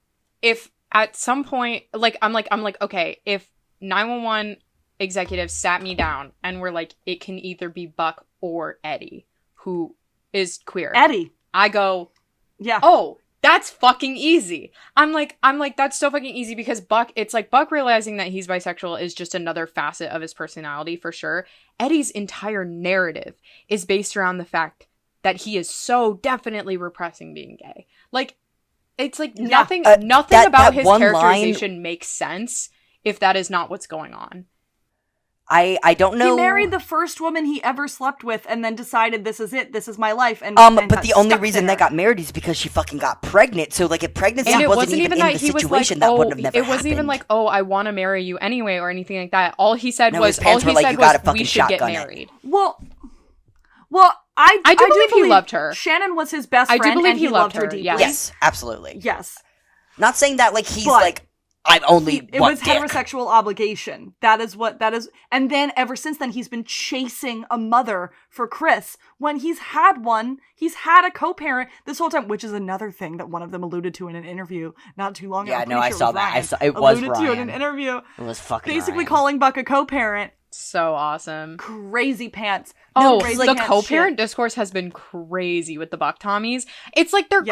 Speaker 3: at some point, I'm like, okay, if 911 executives sat me down and were like, it can either be Buck or Eddie, who is queer.
Speaker 1: Eddie.
Speaker 3: I go,
Speaker 1: Yeah.
Speaker 3: oh, that's fucking easy. I'm like, that's so fucking easy because Buck, it's like Buck realizing that he's bisexual is just another facet of his personality for sure. Eddie's entire narrative is based around the fact that he is so definitely repressing being gay. Like, it's like
Speaker 1: Yeah.
Speaker 3: nothing
Speaker 2: that
Speaker 3: about his
Speaker 2: one
Speaker 3: characterization makes sense if that is not what's going on.
Speaker 2: I don't know.
Speaker 1: He married the first woman he ever slept with and then decided this is it, this is my life. And
Speaker 2: but the only reason they got married is because she fucking got pregnant. So like if pregnancy wasn't even in the situation, that wouldn't have never happened.
Speaker 3: It wasn't even like, oh, I want to marry you anyway or anything like that. All he said was we should get married.
Speaker 1: Well, I
Speaker 3: do believe he loved her.
Speaker 1: Shannon was his best friend.
Speaker 3: I do believe
Speaker 1: and
Speaker 3: he loved her
Speaker 1: deeply.
Speaker 2: Yes, absolutely.
Speaker 1: Yes.
Speaker 2: Not saying that like he's like, I'm only
Speaker 1: it was heterosexual obligation. That is. And then ever since then, he's been chasing a mother for Chris. When he's had a co-parent this whole time, which is another thing that one of them alluded to in an interview not too long ago.
Speaker 2: Yeah, no, I saw that. It was Ryan.
Speaker 1: To in an interview.
Speaker 2: It was fucking
Speaker 1: basically
Speaker 2: Ryan.
Speaker 1: calling Buck a co-parent.
Speaker 3: So awesome.
Speaker 1: Crazy pants.
Speaker 3: The co-parent discourse has been crazy with the Buck Tommies. It's like they're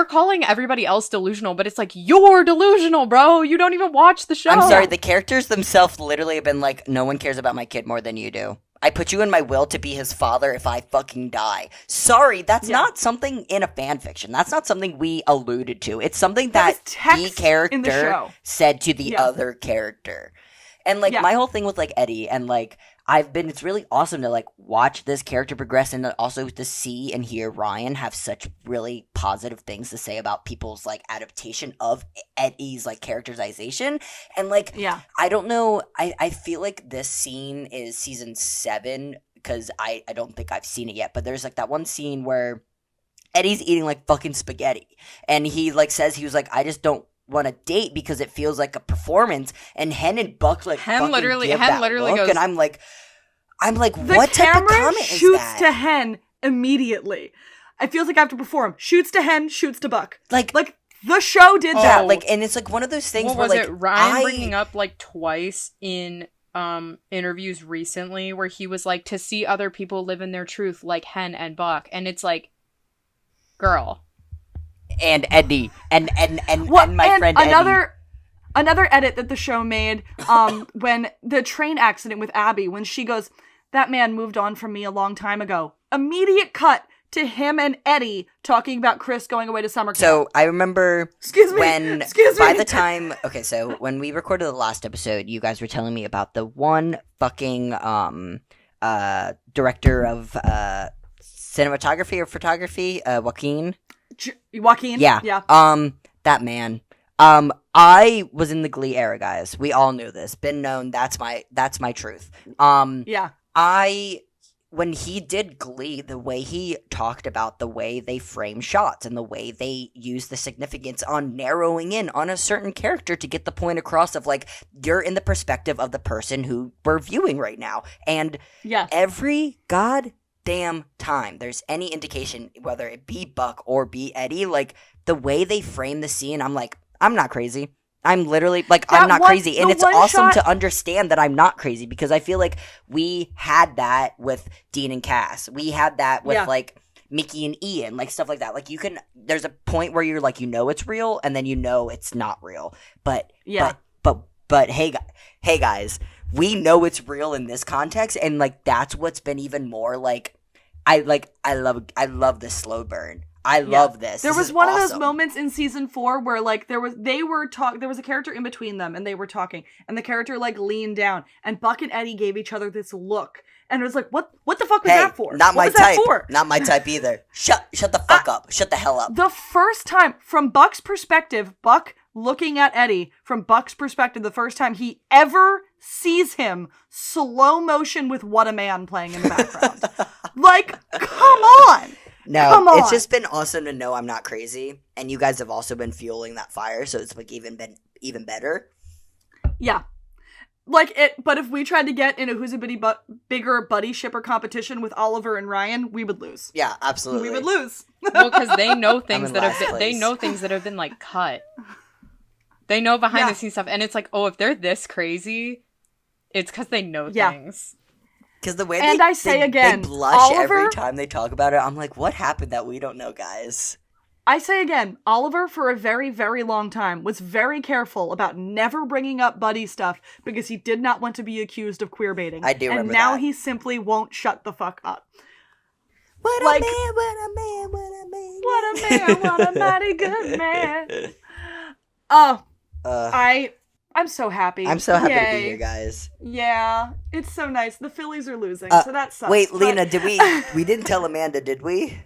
Speaker 3: calling everybody else delusional, but it's like, you're delusional, bro. You don't even watch the show.
Speaker 2: I'm sorry, the characters themselves literally have been like, no one cares about my kid more than you do. I put you in my will to be his father if I fucking die. Sorry, that's not something in a fan fiction. That's not something we alluded to. It's something that the character said to the other character. And, like, my whole thing with, like, Eddie and, like, it's really awesome to, like, watch this character progress and also to see and hear Ryan have such really positive things to say about people's, like, adaptation of Eddie's, like, characterization. And, like, I don't know, I feel like this scene is season 7 because I don't think I've seen it yet, but there's, like, that one scene where Eddie's eating, like, fucking spaghetti. And he, like, says, he was like, I just don't want to date because it feels like a performance, and Hen and Buck like Hen literally goes, and I'm like what type of comment is that?
Speaker 1: Shoots to Hen immediately. It feels like I have to perform. Shoots to Hen, shoots to Buck. Like the show did that.
Speaker 2: Like, and it's like one of those things
Speaker 3: what
Speaker 2: where
Speaker 3: was
Speaker 2: like
Speaker 3: it? Ryan bringing up like twice in interviews recently where he was like, to see other people live in their truth like Hen and Buck, and it's like, girl.
Speaker 2: And Eddie and my friend Eddie.
Speaker 1: Another edit that the show made when the train accident with Abby, when she goes, that man moved on from me a long time ago. Immediate cut to him and Eddie talking about Chris going away to summer camp.
Speaker 2: So I remember by the time so when we recorded the last episode, you guys were telling me about the one fucking director of cinematography or photography, Joaquin. Yeah. That man. I was in the Glee era, guys. We all knew this. Been known. That's my truth. When he did Glee, the way he talked about the way they frame shots and the way they use the significance on narrowing in on a certain character to get the point across of like, you're in the perspective of the person who we're viewing right now. And every goddamn time there's any indication, whether it be Buck or be Eddie, like the way they frame the scene, I'm like, I'm not crazy. I'm literally like, I'm not crazy. And it's awesome to understand that I'm not crazy because I feel like we had that with Dean and Cass. We had that with like Mickey and Ian, like stuff like that. Like there's a point where you're like, it's real, and then it's not real. But hey guys, we know it's real in this context, and like that's what's been even more like, I love this slow burn. I love this.
Speaker 1: There was one of those moments in season 4 where like there was a character in between them and they were talking and the character like leaned down and Buck and Eddie gave each other this look and it was like, what the fuck was that for?
Speaker 2: Not my type. Not my type either. Shut the fuck up. Shut the hell up.
Speaker 1: The first time, from Buck's perspective, Buck looking at Eddie, from Buck's perspective, the first time he ever sees him, slow motion with What a Man playing in the background. Like, come on.
Speaker 2: No, it's just been awesome to know I'm not crazy, and you guys have also been fueling that fire, so it's like even better.
Speaker 1: Yeah, like it. But if we tried to get in a who's a bigger buddy shipper competition with Oliver and Ryan, we would lose.
Speaker 2: Yeah, absolutely,
Speaker 1: we would lose.
Speaker 3: Well, because they know things that have been like cut. They know behind the scenes stuff, and it's like, oh, if they're this crazy, it's because they know things.
Speaker 2: Because the way
Speaker 1: they
Speaker 2: blush
Speaker 1: Oliver,
Speaker 2: every time they talk about it, I'm like, what happened that we don't know, guys?
Speaker 1: I say again, Oliver, for a very, very long time, was very careful about never bringing up buddy stuff because he did not want to be accused of queerbaiting.
Speaker 2: I do remember that.
Speaker 1: And now he simply won't shut the fuck up.
Speaker 2: What a man, what a man, what a man.
Speaker 1: What a man, what a mighty good man. Oh, I'm so happy.
Speaker 2: I'm so happy to be
Speaker 1: Yay.
Speaker 2: here, guys.
Speaker 1: Yeah, it's so nice. The Phillies are losing, so that sucks.
Speaker 2: Wait,
Speaker 1: but-
Speaker 2: Lena, did we didn't tell Amanda, did we?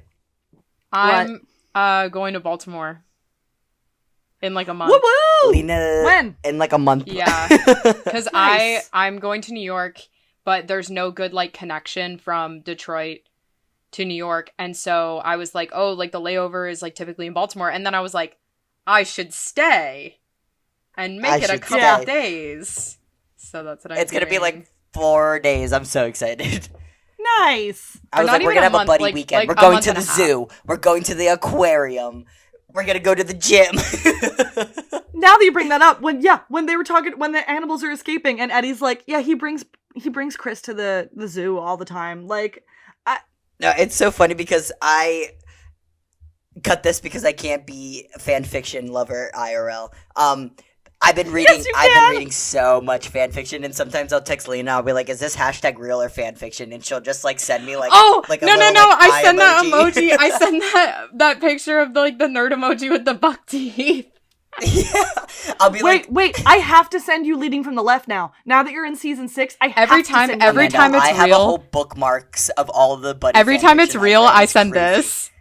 Speaker 3: I'm going to Baltimore in like a month.
Speaker 1: Woo woo!
Speaker 2: Lena,
Speaker 1: When?
Speaker 2: in like a month.
Speaker 3: Yeah, because
Speaker 1: Nice.
Speaker 3: I'm going to New York, but there's no good like connection from Detroit to New York, and so I was like, oh, like the layover is like typically in Baltimore, and then I was like, I should stay and make it a couple
Speaker 1: stay.
Speaker 3: of days. So that's what I'm
Speaker 2: It's gonna be
Speaker 3: doing.
Speaker 2: like 4 days. I'm so excited.
Speaker 1: Nice.
Speaker 2: I was
Speaker 3: not
Speaker 2: like, we're
Speaker 3: even
Speaker 2: gonna
Speaker 3: a
Speaker 2: have a
Speaker 3: month,
Speaker 2: buddy
Speaker 3: like-
Speaker 2: weekend.
Speaker 3: like
Speaker 2: We're
Speaker 3: a
Speaker 2: going
Speaker 3: month
Speaker 2: to
Speaker 3: and
Speaker 2: the
Speaker 3: a half.
Speaker 2: zoo. We're going to the aquarium. We're gonna go to the gym.
Speaker 1: Now that you bring that up, when they were talking, when the animals are escaping, and Eddie's like, yeah, he brings Chris to the zoo all the time. Like,
Speaker 2: No, it's so funny because I cut this because I can't be a fan fiction lover IRL. I've been reading.
Speaker 1: Yes, you
Speaker 2: I've
Speaker 1: can.
Speaker 2: been reading so much fan fiction, and sometimes I'll text Lena. I'll be like, "Is this hashtag real or fan fiction?" And she'll just like send me like,
Speaker 3: Oh,
Speaker 2: like a
Speaker 3: no,
Speaker 2: little,
Speaker 3: no!
Speaker 2: like,
Speaker 3: I
Speaker 2: eye
Speaker 3: send that emoji. I send that picture of the nerd emoji with the buck teeth.
Speaker 2: Yeah. I'll be like,
Speaker 1: wait, I have to send you Leading from the Left now. Now that you're in season 6, I have
Speaker 3: Every
Speaker 1: to
Speaker 3: time-
Speaker 1: send you
Speaker 3: every
Speaker 1: that.
Speaker 3: time it's
Speaker 2: I have
Speaker 3: real-
Speaker 2: a whole bookmarks of all the buddy.
Speaker 3: Every
Speaker 2: fan
Speaker 3: time it's
Speaker 2: fiction
Speaker 3: real,
Speaker 2: I've read.
Speaker 3: I
Speaker 2: It's
Speaker 3: send
Speaker 2: crazy.
Speaker 3: this.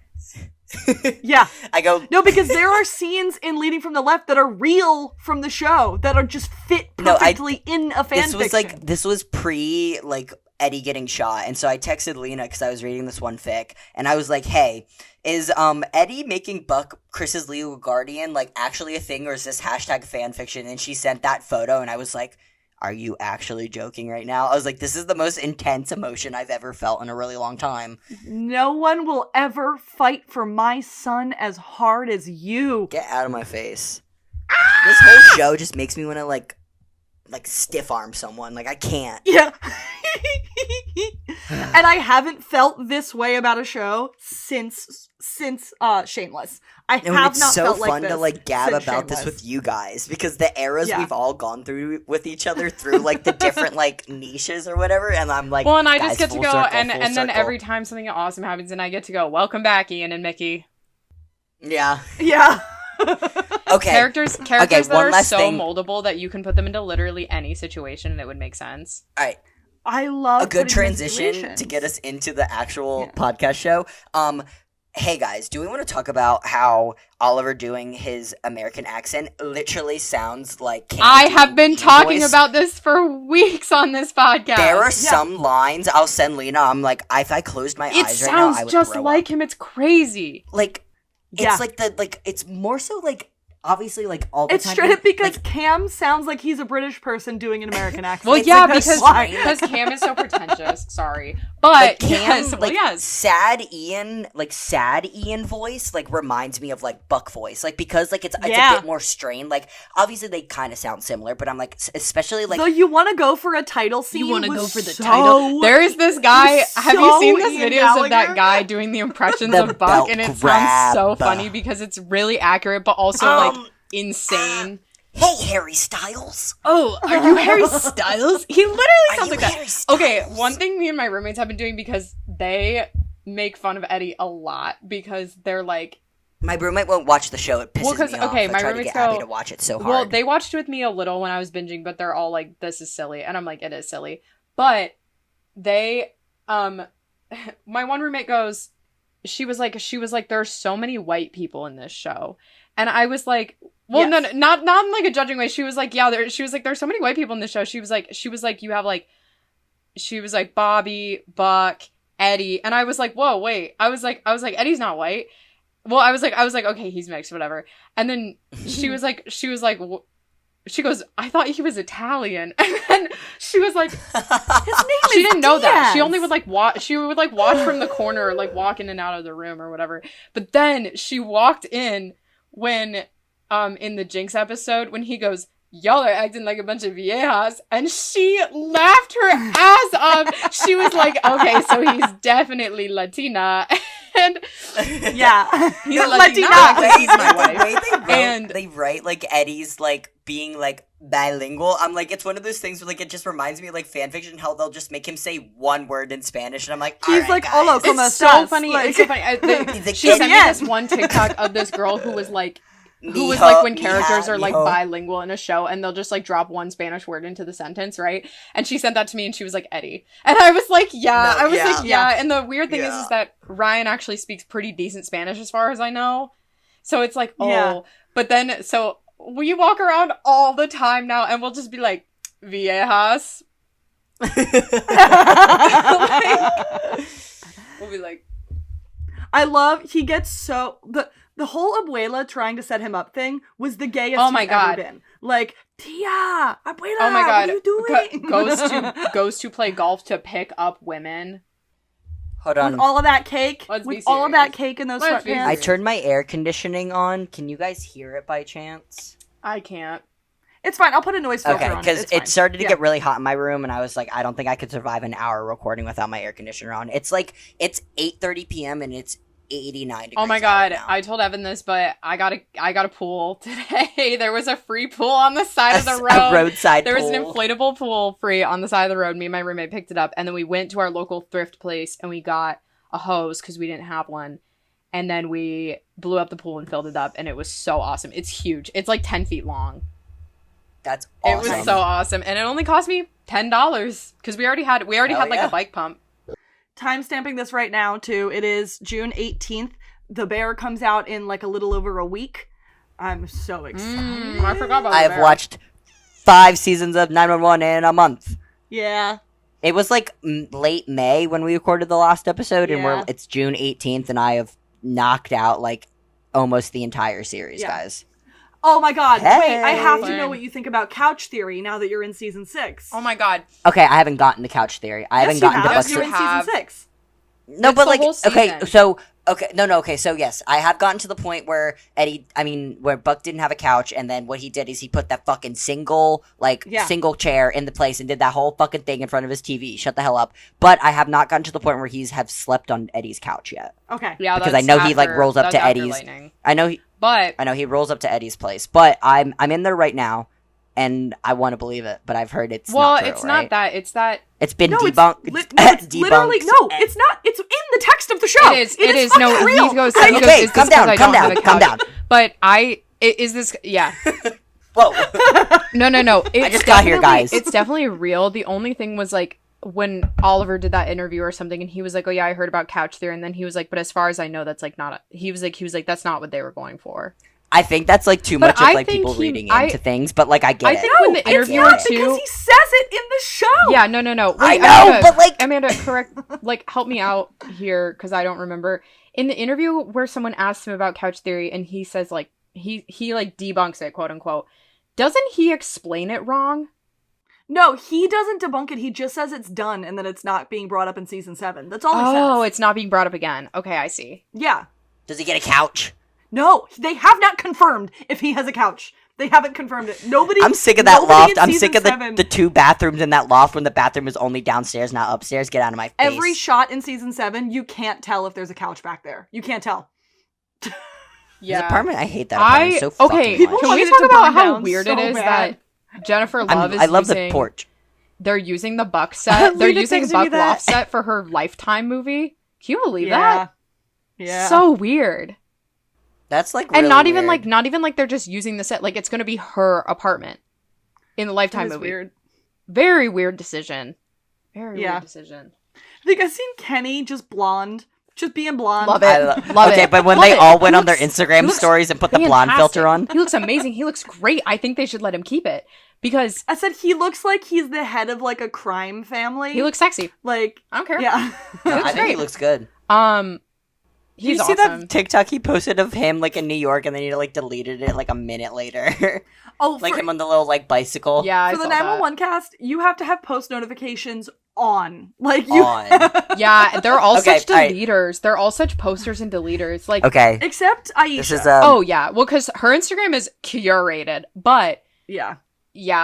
Speaker 1: Yeah.
Speaker 2: I go.
Speaker 1: No, because there are scenes in Leading from the Left that are real from the show that are just fit
Speaker 2: No, I-
Speaker 1: perfectly in a fan
Speaker 2: This was
Speaker 1: fiction.
Speaker 2: like this was pre like Eddie getting shot, and so I texted Lena because I was reading this one fic, and I was like, "Hey, is Eddie making Buck Chris's legal guardian like actually a thing, or is this hashtag fan fiction?" And she sent that photo, and I was like, "Are you actually joking right now?" I was like, "This is the most intense emotion I've ever felt in a really long time."
Speaker 1: No one will ever fight for my son as hard as you.
Speaker 2: Get out of my face! This whole show just makes me want to like stiff arm someone. Like I can't.
Speaker 1: Yeah. And I haven't felt this way about a show since Shameless. I
Speaker 2: No, and
Speaker 1: have
Speaker 2: it's
Speaker 1: not
Speaker 2: so
Speaker 1: felt like
Speaker 2: fun
Speaker 1: this
Speaker 2: to like gab
Speaker 1: since
Speaker 2: about this
Speaker 1: Shameless.
Speaker 2: with you guys because the eras
Speaker 1: Yeah.
Speaker 2: we've all gone through with each other through like the different like niches or whatever, and I'm like,
Speaker 3: Well, and I
Speaker 2: guys,
Speaker 3: just get to
Speaker 2: full
Speaker 3: go,
Speaker 2: circle,
Speaker 3: and
Speaker 2: full
Speaker 3: then
Speaker 2: circle.
Speaker 3: every time something awesome happens, and I get to go, welcome back, Ian and Mickey.
Speaker 2: Yeah.
Speaker 1: Yeah.
Speaker 2: Okay.
Speaker 3: Characters that
Speaker 2: one
Speaker 3: are
Speaker 2: last
Speaker 3: so
Speaker 2: thing.
Speaker 3: moldable that you can put them into literally any situation and it would make sense.
Speaker 2: All right.
Speaker 1: I love
Speaker 2: A good
Speaker 1: putting them in
Speaker 2: transition
Speaker 1: situations.
Speaker 2: to get us into the actual
Speaker 1: Yeah.
Speaker 2: podcast show. Hey guys, do we want to talk about how Oliver doing his American accent literally sounds like
Speaker 3: I have been
Speaker 2: Canadian
Speaker 3: talking
Speaker 2: voice?
Speaker 3: about this for weeks on this podcast.
Speaker 2: There are some lines I'll send Lena. I'm like, if I closed my
Speaker 3: It
Speaker 2: eyes right now, I
Speaker 3: sounds
Speaker 2: would
Speaker 3: just
Speaker 2: throw
Speaker 3: like
Speaker 2: up.
Speaker 3: him. It's crazy.
Speaker 2: Like,
Speaker 1: Yeah.
Speaker 2: it's it's more so like obviously like all the
Speaker 1: It's
Speaker 2: time.
Speaker 1: straight up because
Speaker 2: like,
Speaker 1: Cam sounds like he's a British person doing an American accent.
Speaker 3: Well,
Speaker 2: It's
Speaker 3: yeah,
Speaker 2: like that's
Speaker 3: because
Speaker 2: why.
Speaker 3: Cam is so pretentious. Sorry, but
Speaker 2: like Cam,
Speaker 3: yes, well,
Speaker 2: like
Speaker 3: yes.
Speaker 2: sad Ian voice like reminds me of like Buck voice, like because like it's
Speaker 1: Yeah.
Speaker 2: a bit more strained. Like obviously they kind of sound similar, but I'm like especially like
Speaker 1: Though you want to go for a title scene.
Speaker 3: wanna
Speaker 1: was
Speaker 3: go for the
Speaker 1: so-
Speaker 3: title. There is this guy.
Speaker 1: was
Speaker 3: Have you
Speaker 1: so
Speaker 3: seen this
Speaker 1: Ian
Speaker 3: videos of that
Speaker 1: Gallagher.
Speaker 3: guy doing the impressions
Speaker 2: The
Speaker 3: of Buck,
Speaker 2: belt
Speaker 3: and it
Speaker 2: grab.
Speaker 3: sounds so funny because it's really accurate, but also like insane.
Speaker 2: hey Harry Styles,
Speaker 3: Oh, are you Harry Styles? He literally
Speaker 2: are
Speaker 3: sounds
Speaker 2: you
Speaker 3: like that.
Speaker 2: Harry Styles?
Speaker 3: Okay, one thing me and my roommates have been doing because they make fun of Eddie a lot because they're like,
Speaker 2: My roommate won't watch the show. It pisses
Speaker 3: Well, 'cause,
Speaker 2: me off.
Speaker 3: okay,
Speaker 2: I
Speaker 3: my
Speaker 2: tried to
Speaker 3: roommates
Speaker 2: get Abby
Speaker 3: go-
Speaker 2: to watch it so hard.
Speaker 3: well, they watched with me a little when I was binging, but they're all like, this is silly. And I'm like, it is silly. But they, my one roommate goes, she was like, there's so many white people in this show. And I was like, well,
Speaker 1: Yes.
Speaker 3: no, not in like a judging way. She was like, yeah, there's so many white people in this show. She was like, you have like, she was like, Bobby, Buck, Eddie. And I was like, whoa, wait. I was like, Eddie's not white. Well, I was like, okay, he's mixed, whatever. And then she was like, she goes, I thought he was Italian. And then she was like,
Speaker 1: His name
Speaker 3: she
Speaker 1: is
Speaker 3: didn't know that.
Speaker 1: Diaz.
Speaker 3: She only would like watch. She would like watch from the corner, like walk in and out of the room or whatever. But then she walked in when, in the Jinx episode, when he goes, y'all are acting like a bunch of viejas, and she laughed her ass off. She was like, okay, so he's definitely Latina. And
Speaker 1: Yeah.
Speaker 3: he's
Speaker 1: You're
Speaker 3: Latina
Speaker 1: Latina.
Speaker 3: because he's my
Speaker 2: the
Speaker 3: wife.
Speaker 2: way
Speaker 3: And-
Speaker 2: they write like Eddie's like being like bilingual. I'm like, it's one of those things where like it just reminds me of like fan fiction how they'll just make him say one word in Spanish, and I'm like,
Speaker 1: He's
Speaker 2: "All right,
Speaker 1: like,
Speaker 2: guys."
Speaker 1: "Hola, ¿cómo
Speaker 3: It's so
Speaker 1: estás?"
Speaker 3: funny.
Speaker 1: Like-
Speaker 3: It's so funny.
Speaker 2: He's like,
Speaker 3: She sent me
Speaker 1: "Yes."
Speaker 3: this one TikTok of this girl who was like, who was like when characters are like bilingual in a show and they'll just like drop one Spanish word into the sentence, right? And she sent that to me and she was like, Eddie. And I was like, yeah. No, I was like, yeah. And the weird thing is that Ryan actually speaks pretty decent Spanish as far as I know. So it's like, But then, so we walk around all the time now and we'll just be like, viejas. Like, we'll be like,
Speaker 1: I love, he gets so, the whole abuela trying to set him up thing was the gayest he's ever been. Like, tia, abuela,
Speaker 3: oh my God.
Speaker 1: What are you doing?
Speaker 3: Goes to play golf to pick up women.
Speaker 2: Hold on.
Speaker 1: With all of that cake? With all of that cake in those sweatpants?
Speaker 2: I turned my air conditioning on. Can you guys hear it by chance?
Speaker 3: I can't.
Speaker 1: It's fine. I'll put a noise filter on.
Speaker 2: Okay, because it started to get really hot in my room, and I was like, I don't think I could survive an hour recording without my air conditioner on. It's like, it's 8:30 p.m. and it's 89 degrees.
Speaker 3: Oh my God.
Speaker 2: Right,
Speaker 3: I told Evan this, but I got a pool today. There was a free pool on the side of the road.
Speaker 2: A roadside
Speaker 3: There
Speaker 2: pool.
Speaker 3: was an inflatable pool free on the side of the road. Me and my roommate picked it up, and then we went to our local thrift place and we got a hose because we didn't have one. And then we blew up the pool and filled it up, and it was so awesome. It's huge. It's like 10 feet long.
Speaker 2: That's awesome.
Speaker 3: It was so awesome. And it only cost me $10 because we already had like a bike pump.
Speaker 1: Timestamping this right now, too. It is June 18th. The bear comes out in like a little over a week. I'm so excited.
Speaker 3: I forgot about
Speaker 2: I have watched 5 seasons of 911 in a month.
Speaker 1: Yeah.
Speaker 2: It was like late May when we recorded the last episode, and it's June 18th, and I have knocked out like almost the entire series, guys.
Speaker 1: Oh my God.
Speaker 2: Hey.
Speaker 1: Wait, I have to know what you think about Couch Theory now that you're in season 6.
Speaker 3: Oh my God.
Speaker 2: Okay, I haven't gotten to Couch Theory. I haven't gotten to
Speaker 1: Yes,
Speaker 2: Buck's.
Speaker 1: you're in season 6.
Speaker 2: No,
Speaker 3: It's
Speaker 2: but
Speaker 3: the
Speaker 2: like,
Speaker 3: whole
Speaker 2: okay,
Speaker 3: season.
Speaker 2: so, so yes, I have gotten to the point where where Buck didn't have a couch, and then what he did is he put that fucking single single chair in the place and did that whole fucking thing in front of his TV. Shut the hell up. But I have not gotten to the point where have slept on Eddie's couch yet.
Speaker 1: Okay.
Speaker 3: Yeah,
Speaker 2: because I know he like rolls up to Eddie's.
Speaker 3: Lightning.
Speaker 2: I know he rolls up to Eddie's place, but I'm in there right now, and I want to believe it, but I've heard it's not true,
Speaker 3: it's not that. It's that
Speaker 2: it's been
Speaker 1: It's
Speaker 2: debunked.
Speaker 1: literally it's not. It's in the text of the show.
Speaker 3: It is. No,
Speaker 1: real.
Speaker 3: he goes.
Speaker 2: Okay, calm down.
Speaker 3: But is this? Yeah.
Speaker 2: Whoa.
Speaker 3: No.
Speaker 2: I just got here, guys.
Speaker 3: It's definitely real. The only thing was like when Oliver did that interview or something, and he was like, "Oh yeah, I heard about Couch Theory," and then he was like, "But as far as I know, that's like not." He was like, "That's not what they were going for."
Speaker 2: I think that's like too much of like people reading into things, but like I get it.
Speaker 3: I think when the interviewer
Speaker 1: it's not because he says it in the show.
Speaker 3: Yeah, no. Wait,
Speaker 2: I know, but like
Speaker 3: Amanda, correct? Like, help me out here because I don't remember in the interview where someone asked him about Couch Theory, and he says like he like debunks it, quote unquote. Doesn't he explain it wrong?
Speaker 1: No, he doesn't debunk it. He just says it's done and that it's not being brought up in season 7. That's all he says.
Speaker 3: Oh, it's not being brought up again. Okay, I see.
Speaker 1: Yeah.
Speaker 2: Does he get a couch?
Speaker 1: No, they have not confirmed if he has a couch. They haven't confirmed it.
Speaker 2: I'm sick of that loft. I'm sick of the 2 bathrooms in that loft when the bathroom is only downstairs, not upstairs. Get out of my face.
Speaker 1: Every shot in season 7, you can't tell if there's a couch back there. You can't tell.
Speaker 3: Yeah.
Speaker 2: His apartment, I hate that apartment so fucking much.
Speaker 3: Can we talk about how weird it is that Jennifer Love is
Speaker 2: I love
Speaker 3: using,
Speaker 2: the porch.
Speaker 3: They're using the Buck set. They're using Buck Loft set for her Lifetime movie. Can you believe that?
Speaker 1: Yeah.
Speaker 3: So weird.
Speaker 2: That's like really
Speaker 3: and not even
Speaker 2: weird.
Speaker 3: like they're just using the set. Like it's going to be her apartment in the Lifetime movie.
Speaker 1: Weird.
Speaker 3: Very weird decision. Very weird decision.
Speaker 1: I think I've seen Kenny just blonde. Just being blonde.
Speaker 3: Love it. Love
Speaker 2: okay,
Speaker 3: it.
Speaker 2: but when
Speaker 3: Love
Speaker 2: they
Speaker 3: it.
Speaker 2: all went on their Instagram stories and put the blonde filter on.
Speaker 3: He looks amazing. He looks great. I think they should let him keep it. Because
Speaker 1: I said he looks like he's the head of like a crime family.
Speaker 3: He looks sexy.
Speaker 1: Like
Speaker 3: I don't care.
Speaker 1: Yeah.
Speaker 2: I think he looks good.
Speaker 3: He's
Speaker 2: Did you see
Speaker 3: awesome.
Speaker 2: that TikTok he posted of him like in New York and then he like deleted it like a minute later?
Speaker 1: Oh,
Speaker 2: like him on the little like bicycle.
Speaker 3: Yeah,
Speaker 1: for the 911 cast, you have to have post notifications on. Like you
Speaker 3: Yeah, they're all
Speaker 2: Okay,
Speaker 3: such deleters. They're all such posters and deleters. Like
Speaker 2: okay.
Speaker 1: Except Aisha.
Speaker 2: This is
Speaker 3: oh yeah. Well, because her Instagram is curated, but
Speaker 1: yeah,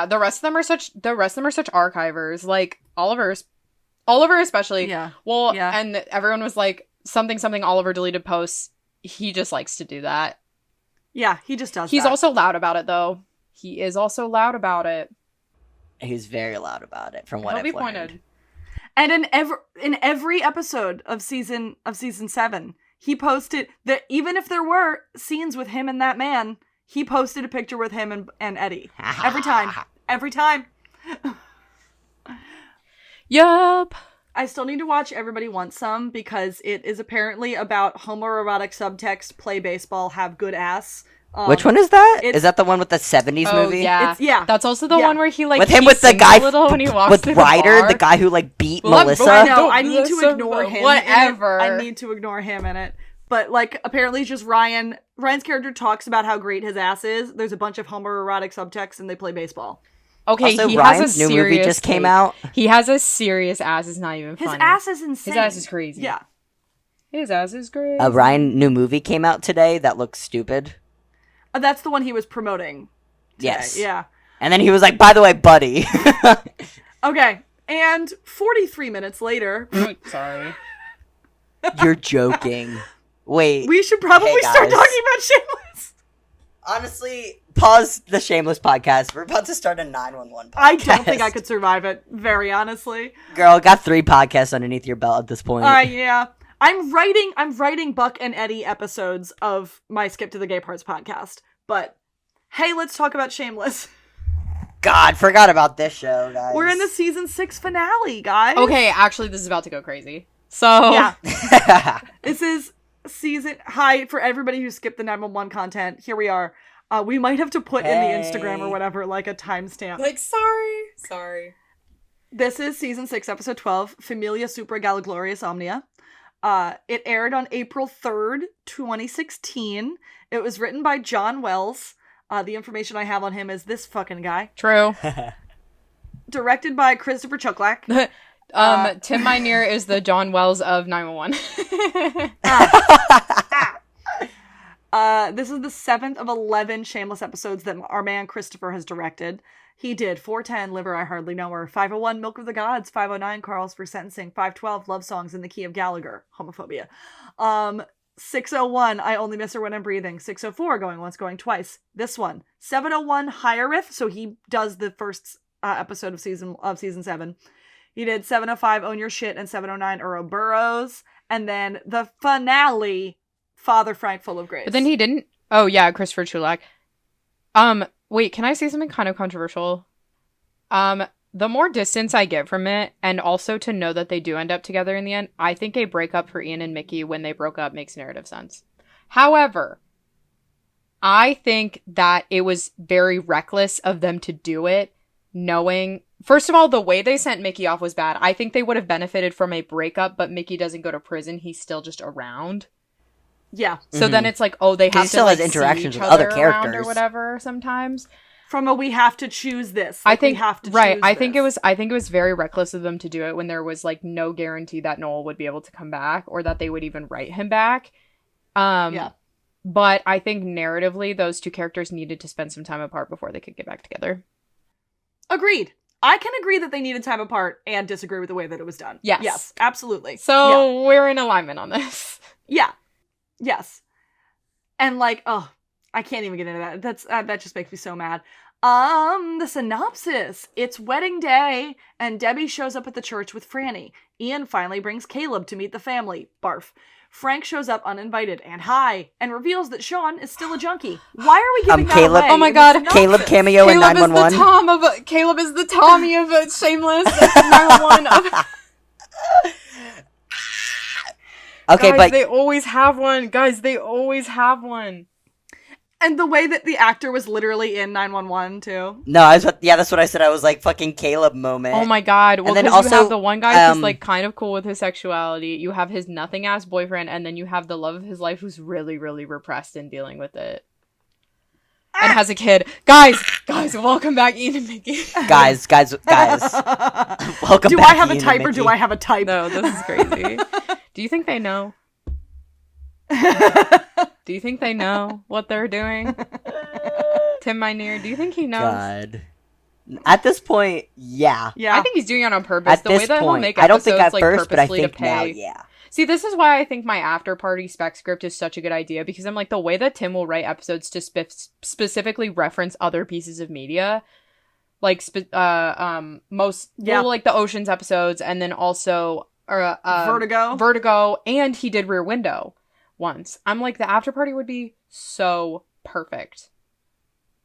Speaker 3: the rest of them are such archivers. Like Oliver especially.
Speaker 1: Yeah.
Speaker 3: Well,
Speaker 1: yeah.
Speaker 3: and everyone was like something Oliver deleted posts. He just likes to do that.
Speaker 1: Yeah, he just does.
Speaker 3: He's
Speaker 1: that.
Speaker 3: also loud about it though. He is also loud about it.
Speaker 2: He's very loud about it, from what I've learned.
Speaker 1: And in every episode of season 7, he posted that even if there were scenes with him and that man, he posted a picture with him and Eddie. Every time. Every time.
Speaker 3: Yup.
Speaker 1: I still need to watch Everybody Wants Some because it is apparently about homoerotic subtext, play baseball, have good ass.
Speaker 2: Which one is that? Is that the one with the 70s movie?
Speaker 3: Yeah.
Speaker 1: Yeah.
Speaker 3: That's also the one where he like
Speaker 2: with him with the guy
Speaker 3: when he walks
Speaker 2: with
Speaker 3: through
Speaker 2: Ryder,
Speaker 3: the
Speaker 2: the guy who like beat Melissa.
Speaker 1: I know. I need to ignore him.
Speaker 3: Whatever.
Speaker 1: I need to ignore him in it. But like, apparently, it's just Ryan's character talks about how great his ass is. There's a bunch of homoerotic subtext, and they play baseball.
Speaker 3: Okay,
Speaker 2: also,
Speaker 3: he
Speaker 2: Ryan's
Speaker 3: has a
Speaker 2: new movie just came out.
Speaker 3: He has a serious ass. It's not even funny.
Speaker 1: His ass is insane.
Speaker 3: His ass is crazy.
Speaker 1: Yeah.
Speaker 3: His ass is great.
Speaker 2: A Ryan new movie came out today that looks stupid.
Speaker 1: That's the one he was promoting today.
Speaker 2: Yes.
Speaker 1: Yeah.
Speaker 2: And then he was like, by the way, buddy.
Speaker 1: Okay. And 43 minutes later.
Speaker 3: Sorry.
Speaker 2: You're joking. Wait.
Speaker 1: We should probably start talking about Shameless.
Speaker 2: Honestly, pause the Shameless podcast. We're about to start a 911 podcast.
Speaker 1: I don't think I could survive it, very honestly.
Speaker 2: Girl, got 3 podcasts underneath your belt at this point.
Speaker 1: Yeah. I'm writing Buck and Eddie episodes of my Skip to the Gay Parts podcast. But hey, let's talk about Shameless.
Speaker 2: God, forgot about this show, guys.
Speaker 1: We're in the season 6 finale, guys.
Speaker 3: Okay, actually, this is about to go crazy. So
Speaker 1: yeah, this is season. Hi for everybody who skipped the 911 content. Here we are. We might have to put in the Instagram or whatever like a timestamp.
Speaker 3: like, sorry.
Speaker 1: This is season 6, episode 12, Familia, Supra, Gallegorious, Omnia. It aired on April 3rd, 2016. It was written by John Wells. The information I have on him is this fucking guy.
Speaker 3: True.
Speaker 1: Directed by Christopher Chucklack.
Speaker 3: Tim Minear is the John Wells of 911.
Speaker 1: This is the 7th of 11 Shameless episodes that our man Christopher has directed. He did 410, Liver, I Hardly Know Her, 501, Milk of the Gods, 509, Carl's for Sentencing, 512, Love Songs in the Key of Gallagher, homophobia. 601, I Only Miss Her When I'm Breathing, 604, Going Once, Going Twice, this one, 701, Hiereth, so he does the first episode of season 7. He did 705, Own Your Shit, and 709, Ouroboros, and then the finale, Father Frank Full of Grace.
Speaker 3: But then he didn't. Oh yeah, Christopher Chulak. Wait, can I say something kind of controversial? The more distance I get from it, and also to know that they do end up together in the end, I think a breakup for Ian and Mickey when they broke up makes narrative sense. However, I think that it was very reckless of them to do it, knowing... First of all, the way they sent Mickey off was bad. I think they would have benefited from a breakup, but Mickey doesn't go to prison. He's still just around.
Speaker 1: Yeah.
Speaker 3: So then it's like, oh, they have to
Speaker 2: still
Speaker 3: like
Speaker 2: has interactions
Speaker 3: see each
Speaker 2: with other
Speaker 3: other around
Speaker 2: characters
Speaker 3: or whatever sometimes.
Speaker 1: From a we have to choose this.
Speaker 3: I
Speaker 1: Like,
Speaker 3: think
Speaker 1: we have to
Speaker 3: right.
Speaker 1: choose
Speaker 3: I think
Speaker 1: this.
Speaker 3: it was very reckless of them to do it when there was like no guarantee that Noel would be able to come back or that they would even write him back.
Speaker 1: Yeah.
Speaker 3: But I think narratively those two characters needed to spend some time apart before they could get back together.
Speaker 1: Agreed. I can agree that they needed time apart and disagree with the way that it was done.
Speaker 3: Yes.
Speaker 1: Yes, absolutely.
Speaker 3: So we're in alignment on this.
Speaker 1: Yeah. Yes. And like, oh, I can't even get into that. That just makes me so mad. The synopsis. It's wedding day, and Debbie shows up at the church with Franny. Ian finally brings Caleb to meet the family. Barf. Frank shows up uninvited and high, and reveals that Sean is still a junkie. Why are we giving that
Speaker 2: Caleb-
Speaker 1: away?
Speaker 3: Oh my
Speaker 1: in the
Speaker 3: God.
Speaker 1: synopsis?
Speaker 2: Caleb cameo in 911.
Speaker 3: Caleb is the Tommy of Shameless 911.
Speaker 2: Okay,
Speaker 3: Guys,
Speaker 2: but
Speaker 3: they always have one. Guys, they always have one.
Speaker 1: And the way that the actor was literally in 911 too.
Speaker 2: no, that's what I said. I was like fucking Caleb moment.
Speaker 3: Oh my God. Well,
Speaker 2: then
Speaker 3: because you
Speaker 2: also,
Speaker 3: have the one guy who's
Speaker 2: um,
Speaker 3: like kind of cool with his sexuality. You have his nothing ass boyfriend, and then you have the love of his life who's really, really repressed and dealing with it. And has a kid. Guys, welcome back, Ian and Mickey.
Speaker 2: guys. Welcome back.
Speaker 1: Do I have a
Speaker 2: Ian and
Speaker 1: type or
Speaker 2: Mickey.
Speaker 1: do I have a type?
Speaker 3: No, this is crazy. Do you think they know? Do you think they know what they're doing? Tim Minear, do you think he knows?
Speaker 2: God. At this point, yeah.
Speaker 1: Yeah.
Speaker 3: I think he's doing it on purpose.
Speaker 2: At
Speaker 3: The way
Speaker 2: this
Speaker 3: that he'll
Speaker 2: point,
Speaker 3: make
Speaker 2: I don't think
Speaker 3: episodes,
Speaker 2: at
Speaker 3: like,
Speaker 2: first, but I
Speaker 3: purposely
Speaker 2: think
Speaker 3: to
Speaker 2: now,
Speaker 3: pay.
Speaker 2: yeah.
Speaker 3: See, this is why I think my after party spec script is such a good idea, because I'm like, the way that Tim will write episodes to specifically reference other pieces of media, like like the Oceans episodes, and then also Vertigo, and he did Rear Window once. I'm like, the after party would be so perfect.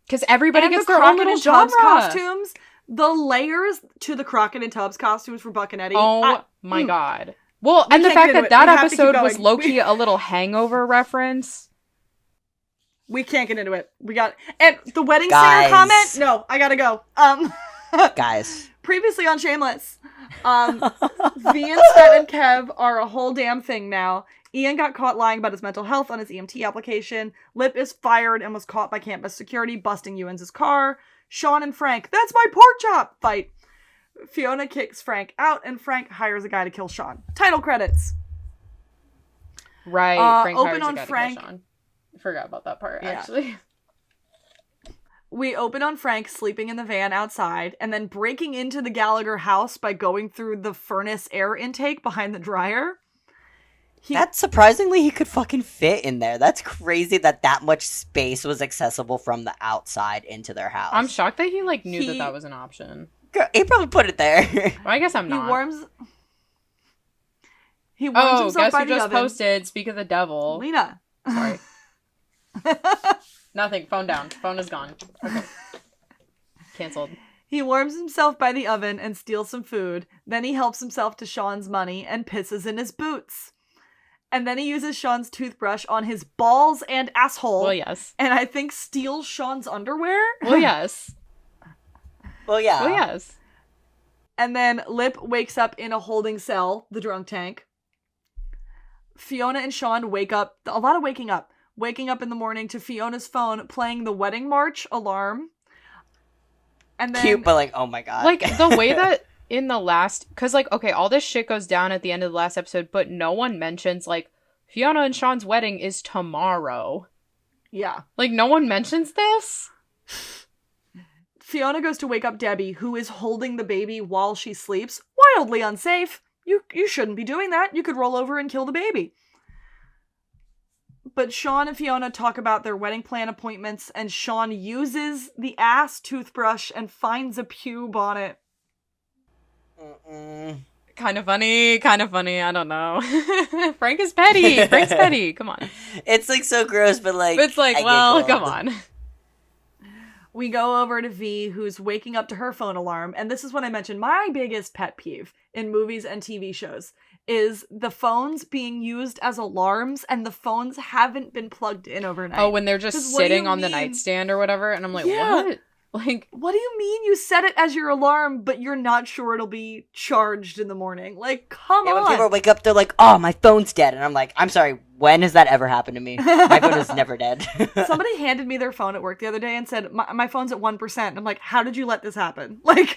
Speaker 3: Because everybody
Speaker 1: And
Speaker 3: gets
Speaker 1: the
Speaker 3: their own
Speaker 1: Crockett
Speaker 3: little
Speaker 1: and Tubbs
Speaker 3: genre.
Speaker 1: costumes, the layers to the Crockett and Tubbs costumes for Buck and Eddie.
Speaker 3: Oh my god. Well, and the
Speaker 1: can't
Speaker 3: fact
Speaker 1: get into
Speaker 3: that
Speaker 1: it.
Speaker 3: that
Speaker 1: We have to keep
Speaker 3: episode was
Speaker 1: going.
Speaker 3: low-key a little Hangover reference.
Speaker 1: We can't get into it. And the wedding
Speaker 2: Guys.
Speaker 1: singer comment? No, I gotta go.
Speaker 2: Guys.
Speaker 1: Previously on Shameless, V and Svet and Kev are a whole damn thing now. Ian got caught lying about his mental health on his EMT application. Lip is fired and was caught by campus security busting Ewan's car. Sean and Frank, that's my pork chop, fight. Fiona kicks Frank out and Frank hires a guy to kill Sean. Title credits.
Speaker 3: Right. Frank
Speaker 1: open
Speaker 3: hires a
Speaker 1: on
Speaker 3: guy to
Speaker 1: Frank.
Speaker 3: kill Sean. I forgot about that part,
Speaker 1: Yeah.
Speaker 3: actually.
Speaker 1: We open on Frank sleeping in the van outside and then breaking into the Gallagher house by going through the furnace air intake behind the dryer.
Speaker 2: That's surprisingly he could fucking fit in there. That's crazy that much space was accessible from the outside into their house.
Speaker 3: I'm shocked that he, knew that was an option.
Speaker 2: Girl, he probably put it there.
Speaker 3: Well, I guess I'm not.
Speaker 1: He warms himself
Speaker 3: guess
Speaker 1: by
Speaker 3: who
Speaker 1: the
Speaker 3: just
Speaker 1: oven.
Speaker 3: posted, speak of the devil.
Speaker 1: Lena.
Speaker 3: Sorry. Nothing. Phone down. Phone is gone. Okay. Canceled.
Speaker 1: He warms himself by the oven and steals some food. Then he helps himself to Sean's money and pisses in his boots. And then he uses Sean's toothbrush on his balls and asshole.
Speaker 3: Well, yes.
Speaker 1: And I think steals Sean's underwear.
Speaker 3: Well, yes.
Speaker 2: Well, yeah.
Speaker 3: Well, yes.
Speaker 1: And then Lip wakes up in a holding cell, the drunk tank. Fiona and Sean wake up. A lot of waking up. Waking up in the morning to Fiona's phone playing the wedding march alarm. And then,
Speaker 2: Cute, but oh my god.
Speaker 3: The way that in the last... Because, okay, all this shit goes down at the end of the last episode, but no one mentions, Fiona and Sean's wedding is tomorrow.
Speaker 1: Yeah.
Speaker 3: No one mentions this?
Speaker 1: Fiona goes to wake up Debbie, who is holding the baby while she sleeps. Wildly unsafe. You shouldn't be doing that. You could roll over and kill the baby. But Sean and Fiona talk about their wedding plan appointments, and Sean uses the ass toothbrush and finds a pube on it.
Speaker 3: Kind of funny. I don't know. Frank is petty. Frank's petty. Come on.
Speaker 2: It's so gross, but
Speaker 3: It's come on.
Speaker 1: We go over to V, who's waking up to her phone alarm, and this is when I mentioned my biggest pet peeve in movies and TV shows is the phones being used as alarms, and the phones haven't been plugged in overnight.
Speaker 3: Oh, when they're just sitting on the nightstand or whatever, and I'm like, what?
Speaker 1: What do you mean you set it as your alarm, but you're not sure it'll be charged in the morning? Come on.
Speaker 2: When people wake up, they're like, oh, my phone's dead. And I'm like, I'm sorry, when has that ever happened to me? My phone is never dead.
Speaker 1: Somebody handed me their phone at work the other day and said, my phone's at 1%. And I'm like, how did you let this happen?
Speaker 2: The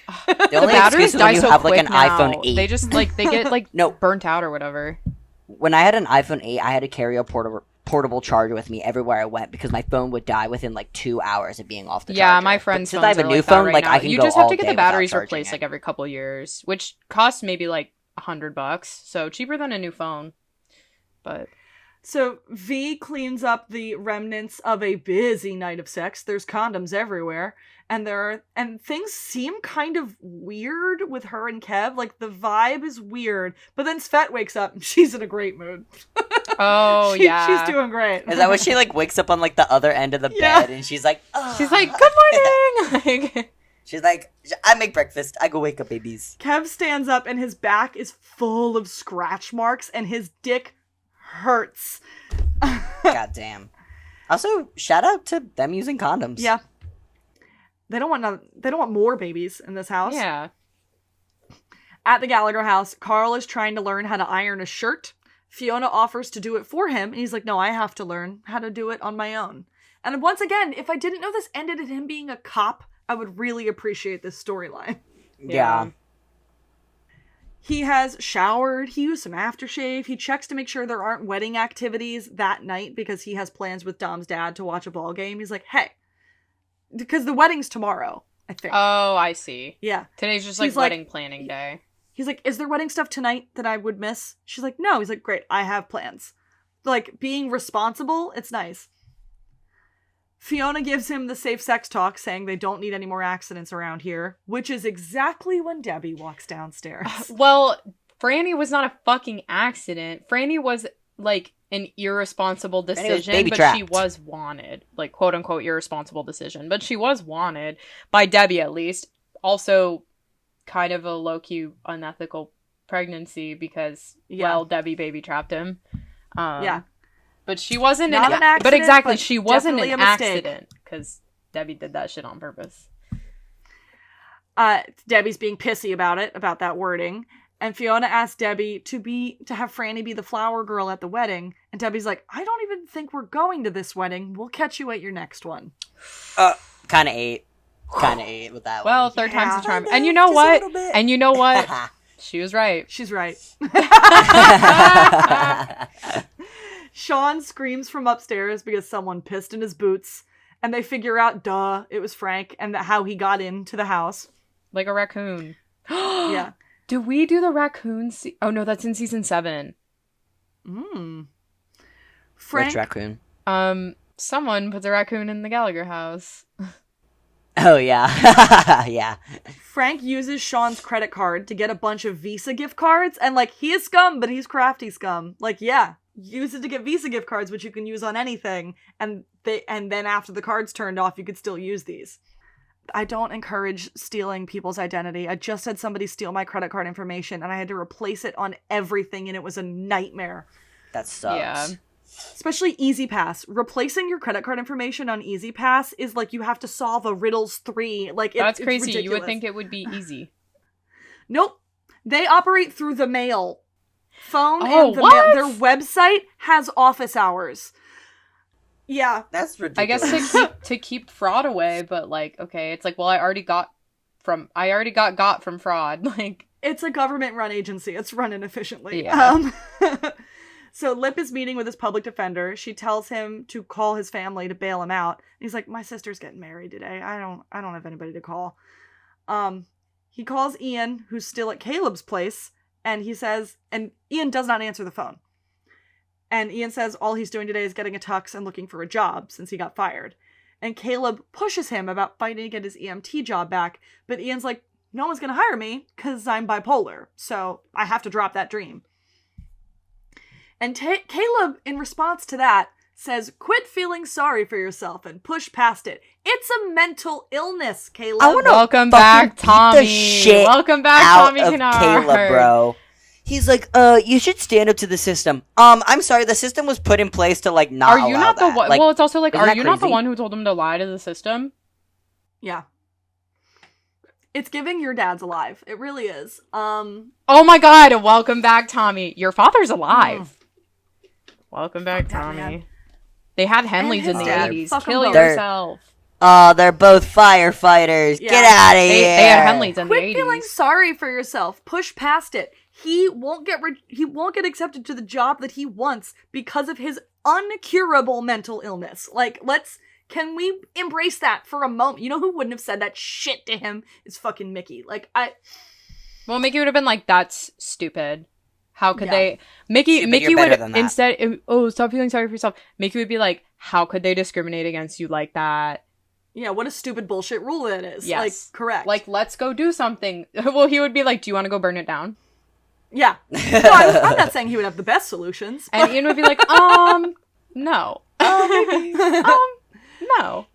Speaker 3: The
Speaker 2: only
Speaker 3: batteries
Speaker 2: excuse is
Speaker 3: die
Speaker 2: when you
Speaker 3: so
Speaker 2: have
Speaker 3: quick
Speaker 2: an
Speaker 3: now.
Speaker 2: iPhone 8.
Speaker 3: They just, they get,
Speaker 2: No.
Speaker 3: burnt out or whatever.
Speaker 2: When I had an iPhone 8, I had to carry a portable charger with me everywhere I went because my phone would die within 2 hours of being off the charger.
Speaker 3: Yeah, my friend's
Speaker 2: since
Speaker 3: phones
Speaker 2: I have a
Speaker 3: are
Speaker 2: new
Speaker 3: like
Speaker 2: phone,
Speaker 3: that right now.
Speaker 2: I can
Speaker 3: you
Speaker 2: go
Speaker 3: just have
Speaker 2: all
Speaker 3: to get
Speaker 2: day
Speaker 3: the batteries
Speaker 2: without
Speaker 3: replaced
Speaker 2: charging it.
Speaker 3: every couple years, which costs maybe $100, so cheaper than a new phone. But
Speaker 1: So V cleans up the remnants of a busy night of sex. There's condoms everywhere. And things seem kind of weird with her and Kev. The vibe is weird. But then Svet wakes up and she's in a great mood.
Speaker 3: oh yeah,
Speaker 1: She's doing great.
Speaker 2: Is that when she wakes up on the other end of the
Speaker 1: Yeah.
Speaker 2: bed and she's like, oh.
Speaker 3: she's like, good morning.
Speaker 2: She's like, I make breakfast. I go wake up babies.
Speaker 1: Kev stands up and his back is full of scratch marks and his dick hurts.
Speaker 2: God damn. Also, shout out to them using condoms.
Speaker 1: Yeah. They don't want more babies in this house.
Speaker 3: Yeah.
Speaker 1: At the Gallagher house, Carl is trying to learn how to iron a shirt. Fiona offers to do it for him, and he's like, no, I have to learn how to do it on my own. And once again, if I didn't know this ended in him being a cop, I would really appreciate this storyline.
Speaker 2: Yeah.
Speaker 1: He has showered, he used some aftershave, he checks to make sure there aren't wedding activities that night because he has plans with Dom's dad to watch a ball game. He's like, hey, because the wedding's tomorrow, I think.
Speaker 3: Oh, I see.
Speaker 1: Yeah.
Speaker 3: Today's just
Speaker 1: He's
Speaker 3: wedding planning day.
Speaker 1: He's like, is there wedding stuff tonight that I would miss? She's like, no. He's like, great, I have plans. Being responsible, it's nice. Fiona gives him the safe sex talk, saying they don't need any more accidents around here, which is exactly when Debbie walks downstairs.
Speaker 3: Well, Franny was not a fucking accident. Franny was, an irresponsible
Speaker 2: was
Speaker 3: decision,
Speaker 2: baby
Speaker 3: but she
Speaker 2: trapped.
Speaker 3: was wanted. Like, quote unquote, irresponsible decision. But she was wanted by Debbie, at least. Also, kind of a low-key unethical pregnancy because, well, Debbie baby trapped him.
Speaker 1: Yeah.
Speaker 3: But she wasn't
Speaker 1: Not an accident,
Speaker 3: but exactly,
Speaker 1: but
Speaker 3: she wasn't
Speaker 1: definitely
Speaker 3: an
Speaker 1: a mistake.
Speaker 3: accident because Debbie did that shit on purpose.
Speaker 1: Debbie's being pissy about that wording. And Fiona asked Debbie to have Franny be the flower girl at the wedding. And Debbie's like, I don't even think we're going to this wedding. We'll catch you at your next one.
Speaker 2: Kind of ate with that one.
Speaker 3: Well, third time's the charm. And you know what? And you know what? She was right.
Speaker 1: She's right. Sean screams from upstairs because someone pissed in his boots. And they figure out, duh, it was Frank and how he got into the house.
Speaker 3: Like a raccoon.
Speaker 1: Yeah.
Speaker 3: Do we do the raccoon? Oh, no, that's in season 7.
Speaker 1: Frank,
Speaker 2: Which raccoon?
Speaker 3: Someone puts a raccoon in the Gallagher house.
Speaker 2: Oh, yeah. Yeah.
Speaker 1: Frank uses Sean's credit card to get a bunch of Visa gift cards. And, like, he is scum, but he's crafty scum. Like, yeah, use it to get Visa gift cards, which you can use on anything. And then after the card's turned off, you could still use these. I don't encourage stealing people's identity. I just had somebody steal my credit card information and I had to replace it on everything and it was a nightmare.
Speaker 2: That sucks.
Speaker 3: Yeah.
Speaker 1: Especially EasyPass. Replacing your credit card information on EasyPass is like you have to solve a Riddles 3. Like
Speaker 3: That's
Speaker 1: it's
Speaker 3: crazy.
Speaker 1: ridiculous.
Speaker 3: You would think it would be easy.
Speaker 1: Nope. They operate through the mail. Phone
Speaker 3: Oh,
Speaker 1: and the
Speaker 3: what?
Speaker 1: mail. Their website has office hours. Yeah.
Speaker 2: That's
Speaker 3: I
Speaker 2: ridiculous.
Speaker 3: guess to keep fraud away, but like, okay, it's like, well, I already got from fraud. Like,
Speaker 1: It's a government-run agency. It's run inefficiently.
Speaker 3: Yeah.
Speaker 1: So Lip is meeting with his public defender. She tells him to call his family to bail him out. And he's like, my sister's getting married today. I don't have anybody to call. He calls Ian, who's still at Caleb's place, and Ian does not answer the phone. And Ian says all he's doing today is getting a tux and looking for a job since he got fired. And Caleb pushes him about fighting to get his EMT job back. But Ian's like, no one's going to hire me because I'm bipolar. So I have to drop that dream. And Caleb, in response to that, says, quit feeling sorry for yourself and push past it. It's a mental illness, Caleb.
Speaker 2: I wanna
Speaker 3: welcome
Speaker 2: fucking
Speaker 3: back,
Speaker 2: beat the
Speaker 3: Tommy.
Speaker 2: shit
Speaker 3: Welcome back,
Speaker 2: out
Speaker 3: Tommy
Speaker 2: of
Speaker 3: Kennard.
Speaker 2: Caleb, bro. He's like, you should stand up to the system. I'm sorry, the system was put in place to, like, not
Speaker 3: Are you
Speaker 2: allow
Speaker 3: not the
Speaker 2: that.
Speaker 3: one?
Speaker 2: Like,
Speaker 3: Well, it's also like,
Speaker 2: isn't
Speaker 3: are
Speaker 2: that
Speaker 3: you not the
Speaker 2: crazy?
Speaker 3: one who told him to lie to the system?
Speaker 1: Yeah. It's giving your dad's alive. It really is.
Speaker 3: Oh my god, welcome back, Tommy. Your father's alive. Welcome back,
Speaker 1: that
Speaker 3: Tommy.
Speaker 1: man.
Speaker 3: They had Henleys
Speaker 1: his
Speaker 3: in the
Speaker 2: dad.
Speaker 3: 80s.
Speaker 1: Fuck 'em
Speaker 3: Kill
Speaker 1: both.
Speaker 3: yourself.
Speaker 2: they're both firefighters.
Speaker 1: Yeah.
Speaker 2: Get out of here.
Speaker 3: They had Henleys in the
Speaker 1: Quit
Speaker 3: 80s.
Speaker 1: feeling sorry for yourself. Push past it. He won't get accepted to the job that he wants because of his uncurable mental illness. Like, can we embrace that for a moment? You know who wouldn't have said that shit to him? Is fucking Mickey.
Speaker 3: Well, Mickey would have been like, that's stupid. How could
Speaker 1: Yeah.
Speaker 3: they... Mickey
Speaker 2: you're better
Speaker 3: would
Speaker 2: than that.
Speaker 3: instead... Oh, stop feeling sorry for yourself. Mickey would be like, how could they discriminate against you like that?
Speaker 1: Yeah, what a stupid bullshit rule that is.
Speaker 3: Yes.
Speaker 1: Like, correct.
Speaker 3: Like, let's go do something. Well, he would be like, do you want to go burn it down?
Speaker 1: yeah. No, I'm not saying he would have the best solutions.
Speaker 3: And Ian would be like, no. No.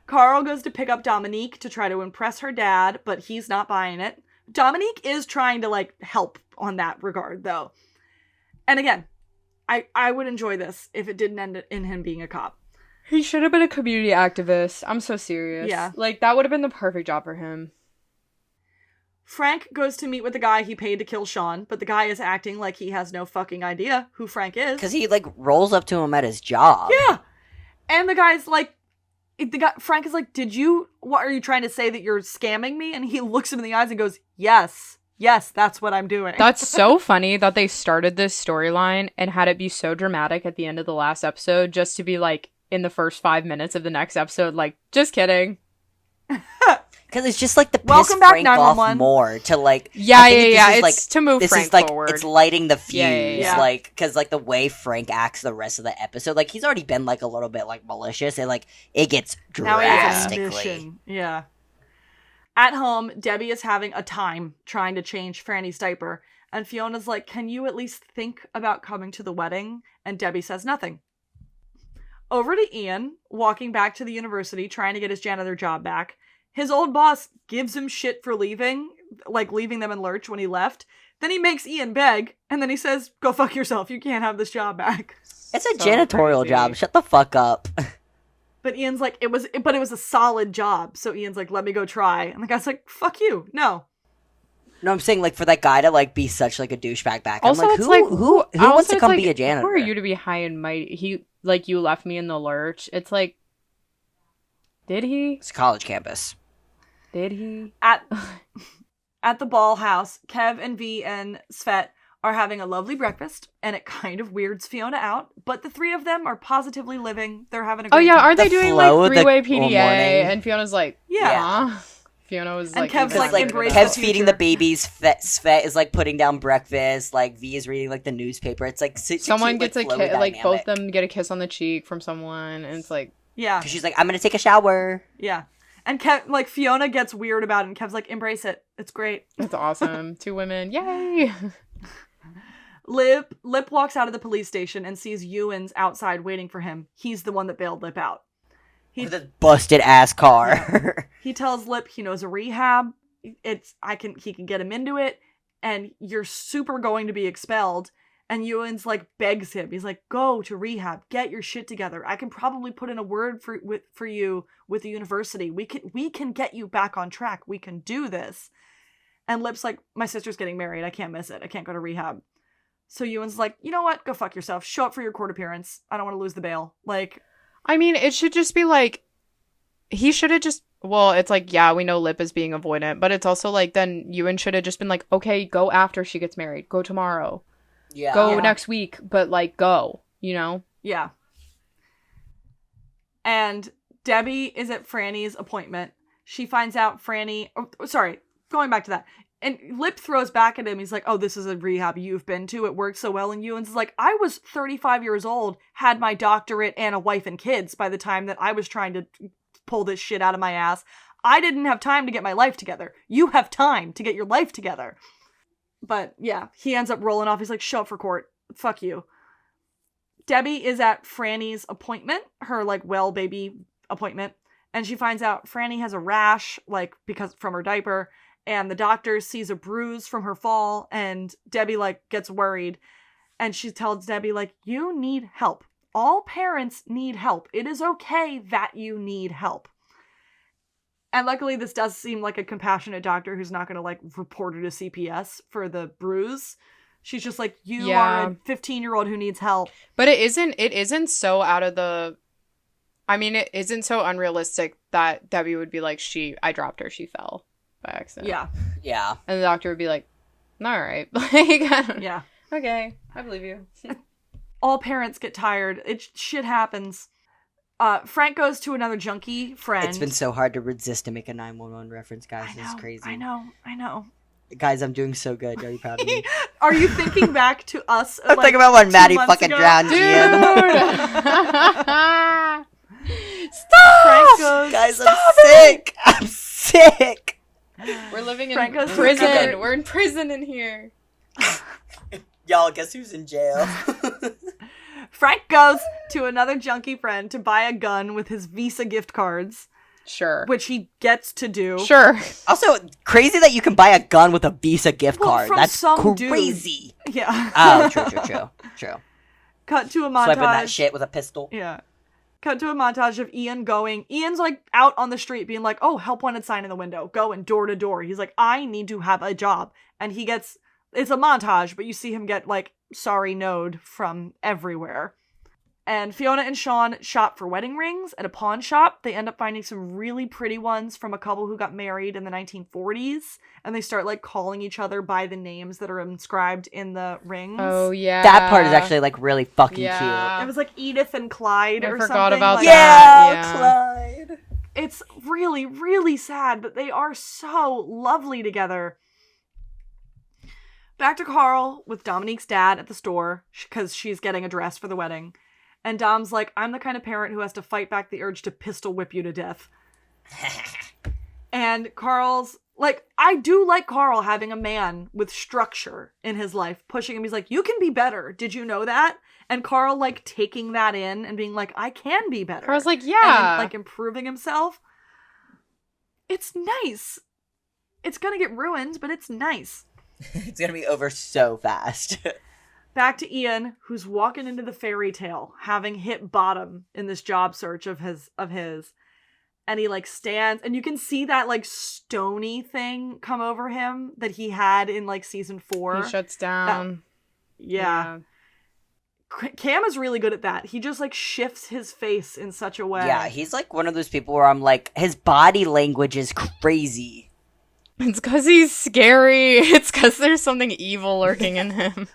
Speaker 1: Carl goes to pick up Dominique to try to impress her dad, but he's not buying it. Dominique is trying to, like, help on that regard, though. And again, I would enjoy this if it didn't end in him being a cop.
Speaker 3: He should have been a community activist. I'm so serious.
Speaker 1: Yeah.
Speaker 3: Like, that would have been the perfect job for him.
Speaker 1: Frank goes to meet with the guy he paid to kill Sean, but the guy is acting like he has no fucking idea who Frank is.
Speaker 2: Because he, like, rolls up to him at his job.
Speaker 1: Yeah! And the guy's like, Frank is like, what are you trying to say, that you're scamming me? And he looks him in the eyes and goes, yes, that's what I'm doing.
Speaker 3: That's so funny that they started this storyline and had it be so dramatic at the end of the last episode just to be like, in the first 5 minutes of the next episode, like, just kidding.
Speaker 2: Because it's just, like, the piss
Speaker 1: Welcome back,
Speaker 2: Frank off
Speaker 1: 911.
Speaker 2: more to, like...
Speaker 3: Yeah,
Speaker 2: I think this is,
Speaker 3: it's
Speaker 2: like,
Speaker 3: to move
Speaker 2: this
Speaker 3: Frank
Speaker 2: is, like,
Speaker 3: forward.
Speaker 2: it's lighting the fuse,
Speaker 3: Yeah.
Speaker 2: like, because, like, the way Frank acts the rest of the episode, like, he's already been, like, a little bit, like, malicious, and, like, it gets
Speaker 1: Now he has a
Speaker 2: drastically...
Speaker 1: mission. Yeah. At home, Debbie is having a time trying to change Franny's diaper, and Fiona's like, can you at least think about coming to the wedding? And Debbie says nothing. Over to Ian, walking back to the university, trying to get his janitor job back. His old boss gives him shit for leaving them in lurch when he left. Then he makes Ian beg, and then he says, go fuck yourself, you can't have this job back.
Speaker 2: It's a janitorial job, shut the fuck up.
Speaker 1: But Ian's like, it was a solid job. So Ian's like, let me go try. And the guy's like, fuck you, no.
Speaker 2: No, I'm saying, like, for that guy to, like, be such, like, a douchebag back.
Speaker 3: Also,
Speaker 2: I'm like,
Speaker 3: it's
Speaker 2: who wants to come be a janitor?
Speaker 3: Who are you to be high and mighty? You left me in the lurch. It's like, did he?
Speaker 2: It's a college campus.
Speaker 3: Did he?
Speaker 1: At the ball house, Kev and V and Svet are having a lovely breakfast, and it kind of weirds Fiona out, but the three of them are positively living. They're having a great time.
Speaker 3: Aren't they doing, like, three-way PDA?
Speaker 2: Morning.
Speaker 3: And Fiona's like,
Speaker 1: yeah.
Speaker 3: Fiona was
Speaker 1: and
Speaker 3: like...
Speaker 1: Kev's like, embrace
Speaker 2: Kev's
Speaker 1: the
Speaker 2: feeding
Speaker 1: future.
Speaker 2: the babies, Svet is, like, putting down breakfast, like, V is reading, like, the newspaper. It's, like,
Speaker 3: someone gets
Speaker 2: like,
Speaker 3: a kiss, like, both of them get a kiss on the cheek from someone, and it's like...
Speaker 1: Yeah.
Speaker 2: Because she's like, I'm gonna take a shower.
Speaker 1: Yeah. And Kev, like, Fiona gets weird about it, and Kev's like, embrace it. It's great.
Speaker 3: It's awesome. 2 women. Yay!
Speaker 1: Lip walks out of the police station and sees Ewan's outside waiting for him. He's the one that bailed Lip out.
Speaker 2: With a busted ass car.
Speaker 1: He tells Lip he knows a rehab. He can get him into it, and you're super going to be expelled. And Ewan's like begs him. He's like, go to rehab, get your shit together. I can probably put in a word for you with the university. We can get you back on track. We can do this. And Lip's like, my sister's getting married. I can't miss it. I can't go to rehab. So Ewan's like, you know what? Go fuck yourself. Show up for your court appearance. I don't want to lose the bail. Like,
Speaker 3: I mean, it should just be like, he should have just, well, it's like, yeah, we know Lip is being avoidant, but it's also like, then Ewan should have just been like, okay, go after she gets married. Go tomorrow.
Speaker 2: Yeah.
Speaker 3: Go next week, but like, go, you know?
Speaker 1: yeah. And Debbie is at Franny's appointment. She finds out going back to that. And Lip throws back at him. He's like, oh, this is a rehab you've been to. It worked so well. And Ewan's like, I was 35 years old, had my doctorate and a wife and kids by the time that I was trying to pull this shit out of my ass. I didn't have time to get my life together. You have time to get your life together. But yeah, he ends up rolling off. He's like, show up for court. Fuck you. Debbie is at Franny's appointment, her like well baby appointment. And she finds out Franny has a rash, like because from her diaper. And the doctor sees a bruise from her fall, and Debbie, like, gets worried. And she tells Debbie, like, you need help. All parents need help. It is okay that you need help. And luckily, this does seem like a compassionate doctor who's not going to, like, report her to CPS for the bruise. She's just like, you are a 15-year-old who needs help.
Speaker 3: But it isn't so out of the... I mean, it isn't so unrealistic that Debbie would be like, I dropped her, she fell. By accident.
Speaker 1: Yeah.
Speaker 2: Yeah.
Speaker 3: And the doctor would be like, all right. Like,
Speaker 1: yeah.
Speaker 3: Okay, I believe you.
Speaker 1: All parents get tired. Shit happens. Frank goes to another junkie friend.
Speaker 2: It's been so hard to resist to make a 911 reference, guys. This is crazy.
Speaker 1: I know.
Speaker 2: Guys, I'm doing so good. Are you proud of me?
Speaker 1: Are you thinking back to us?
Speaker 2: I'm thinking about when Maddie fucking drowned Ian.
Speaker 3: Stop!
Speaker 1: Frank goes,
Speaker 2: guys, I'm sick. I'm sick.
Speaker 3: We're living in
Speaker 1: Franco's
Speaker 3: prison. We're in prison in here.
Speaker 2: Y'all, guess who's in jail?
Speaker 1: Frank goes to another junkie friend to buy a gun with his Visa gift cards.
Speaker 3: Sure.
Speaker 1: Which he gets to do.
Speaker 3: Sure.
Speaker 2: Also, crazy that you can buy a gun with a Visa gift card.
Speaker 1: From
Speaker 2: That's
Speaker 1: some
Speaker 2: crazy.
Speaker 1: Dude. Yeah.
Speaker 2: Oh, true.
Speaker 1: Cut to a montage.
Speaker 2: Swiping that shit with a pistol.
Speaker 1: Yeah. Cut to a montage of Ian going. Ian's like out on the street being like, oh, help wanted sign in the window. Going door to door. He's like, I need to have a job. And he gets, it's a montage, but you see him get like, sorry, node from everywhere. And Fiona and Sean shop for wedding rings at a pawn shop. They end up finding some really pretty ones from a couple who got married in the 1940s. And they start like calling each other by the names that are inscribed in the rings.
Speaker 3: Oh, yeah.
Speaker 2: That part is actually like really fucking cute.
Speaker 1: It was like Edith and Clyde or something.
Speaker 3: I forgot about
Speaker 1: like,
Speaker 3: that.
Speaker 2: Clyde.
Speaker 1: It's really, really sad, but they are so lovely together. Back to Carl with Dominique's dad at the store because she's getting a dress for the wedding. And Dom's like, I'm the kind of parent who has to fight back the urge to pistol whip you to death. And Carl's like, I do like Carl having a man with structure in his life, pushing him. He's like, you can be better. Did you know that? And Carl, like, taking that in and being like, I can be better.
Speaker 3: Carl's like, yeah.
Speaker 1: And then, like, improving himself. It's nice. It's gonna get ruined, but it's nice.
Speaker 2: It's gonna be over so fast.
Speaker 1: Back to Ian, who's walking into the fairy tale, having hit bottom in this job search of his. And he, like, stands, and you can see that, like, stony thing come over him that he had in, like, season 4.
Speaker 3: He shuts down.
Speaker 1: Yeah. Cam is really good at that. He just, like, shifts his face in such a way.
Speaker 2: Yeah, he's, like, one of those people where I'm like, his body language is crazy.
Speaker 3: It's because he's scary. It's because there's something evil lurking in him.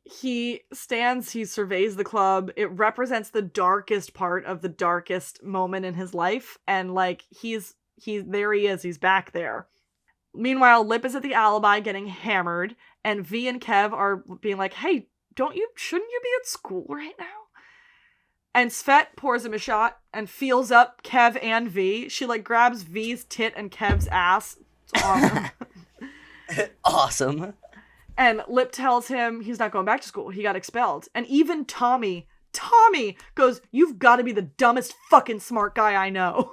Speaker 1: He stands, he surveys the club. It represents the darkest part of the darkest moment in his life. And, like, there he is. He's back there. Meanwhile, Lip is at the Alibi getting hammered. And V and Kev are being like, hey, shouldn't you be at school right now? And Svet pours him a shot and feels up Kev and V. She, like, grabs V's tit and Kev's ass. It's awesome.
Speaker 2: Awesome.
Speaker 1: And Lip tells him he's not going back to school. He got expelled. And even Tommy goes, you've got to be the dumbest fucking smart guy I know.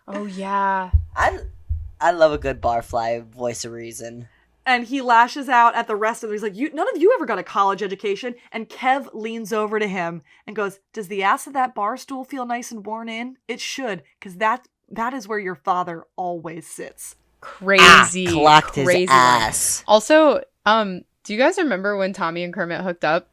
Speaker 3: Oh, yeah.
Speaker 2: I love a good barfly voice of reason.
Speaker 1: And he lashes out at the rest of them. He's like, none of you ever got a college education. And Kev leans over to him and goes, does the ass of that bar stool feel nice and worn in? It should, because that is where your father always sits.
Speaker 3: Crazy.
Speaker 2: Clocked
Speaker 3: crazy
Speaker 2: his ass.
Speaker 3: Also, do you guys remember when Tommy and Kermit hooked up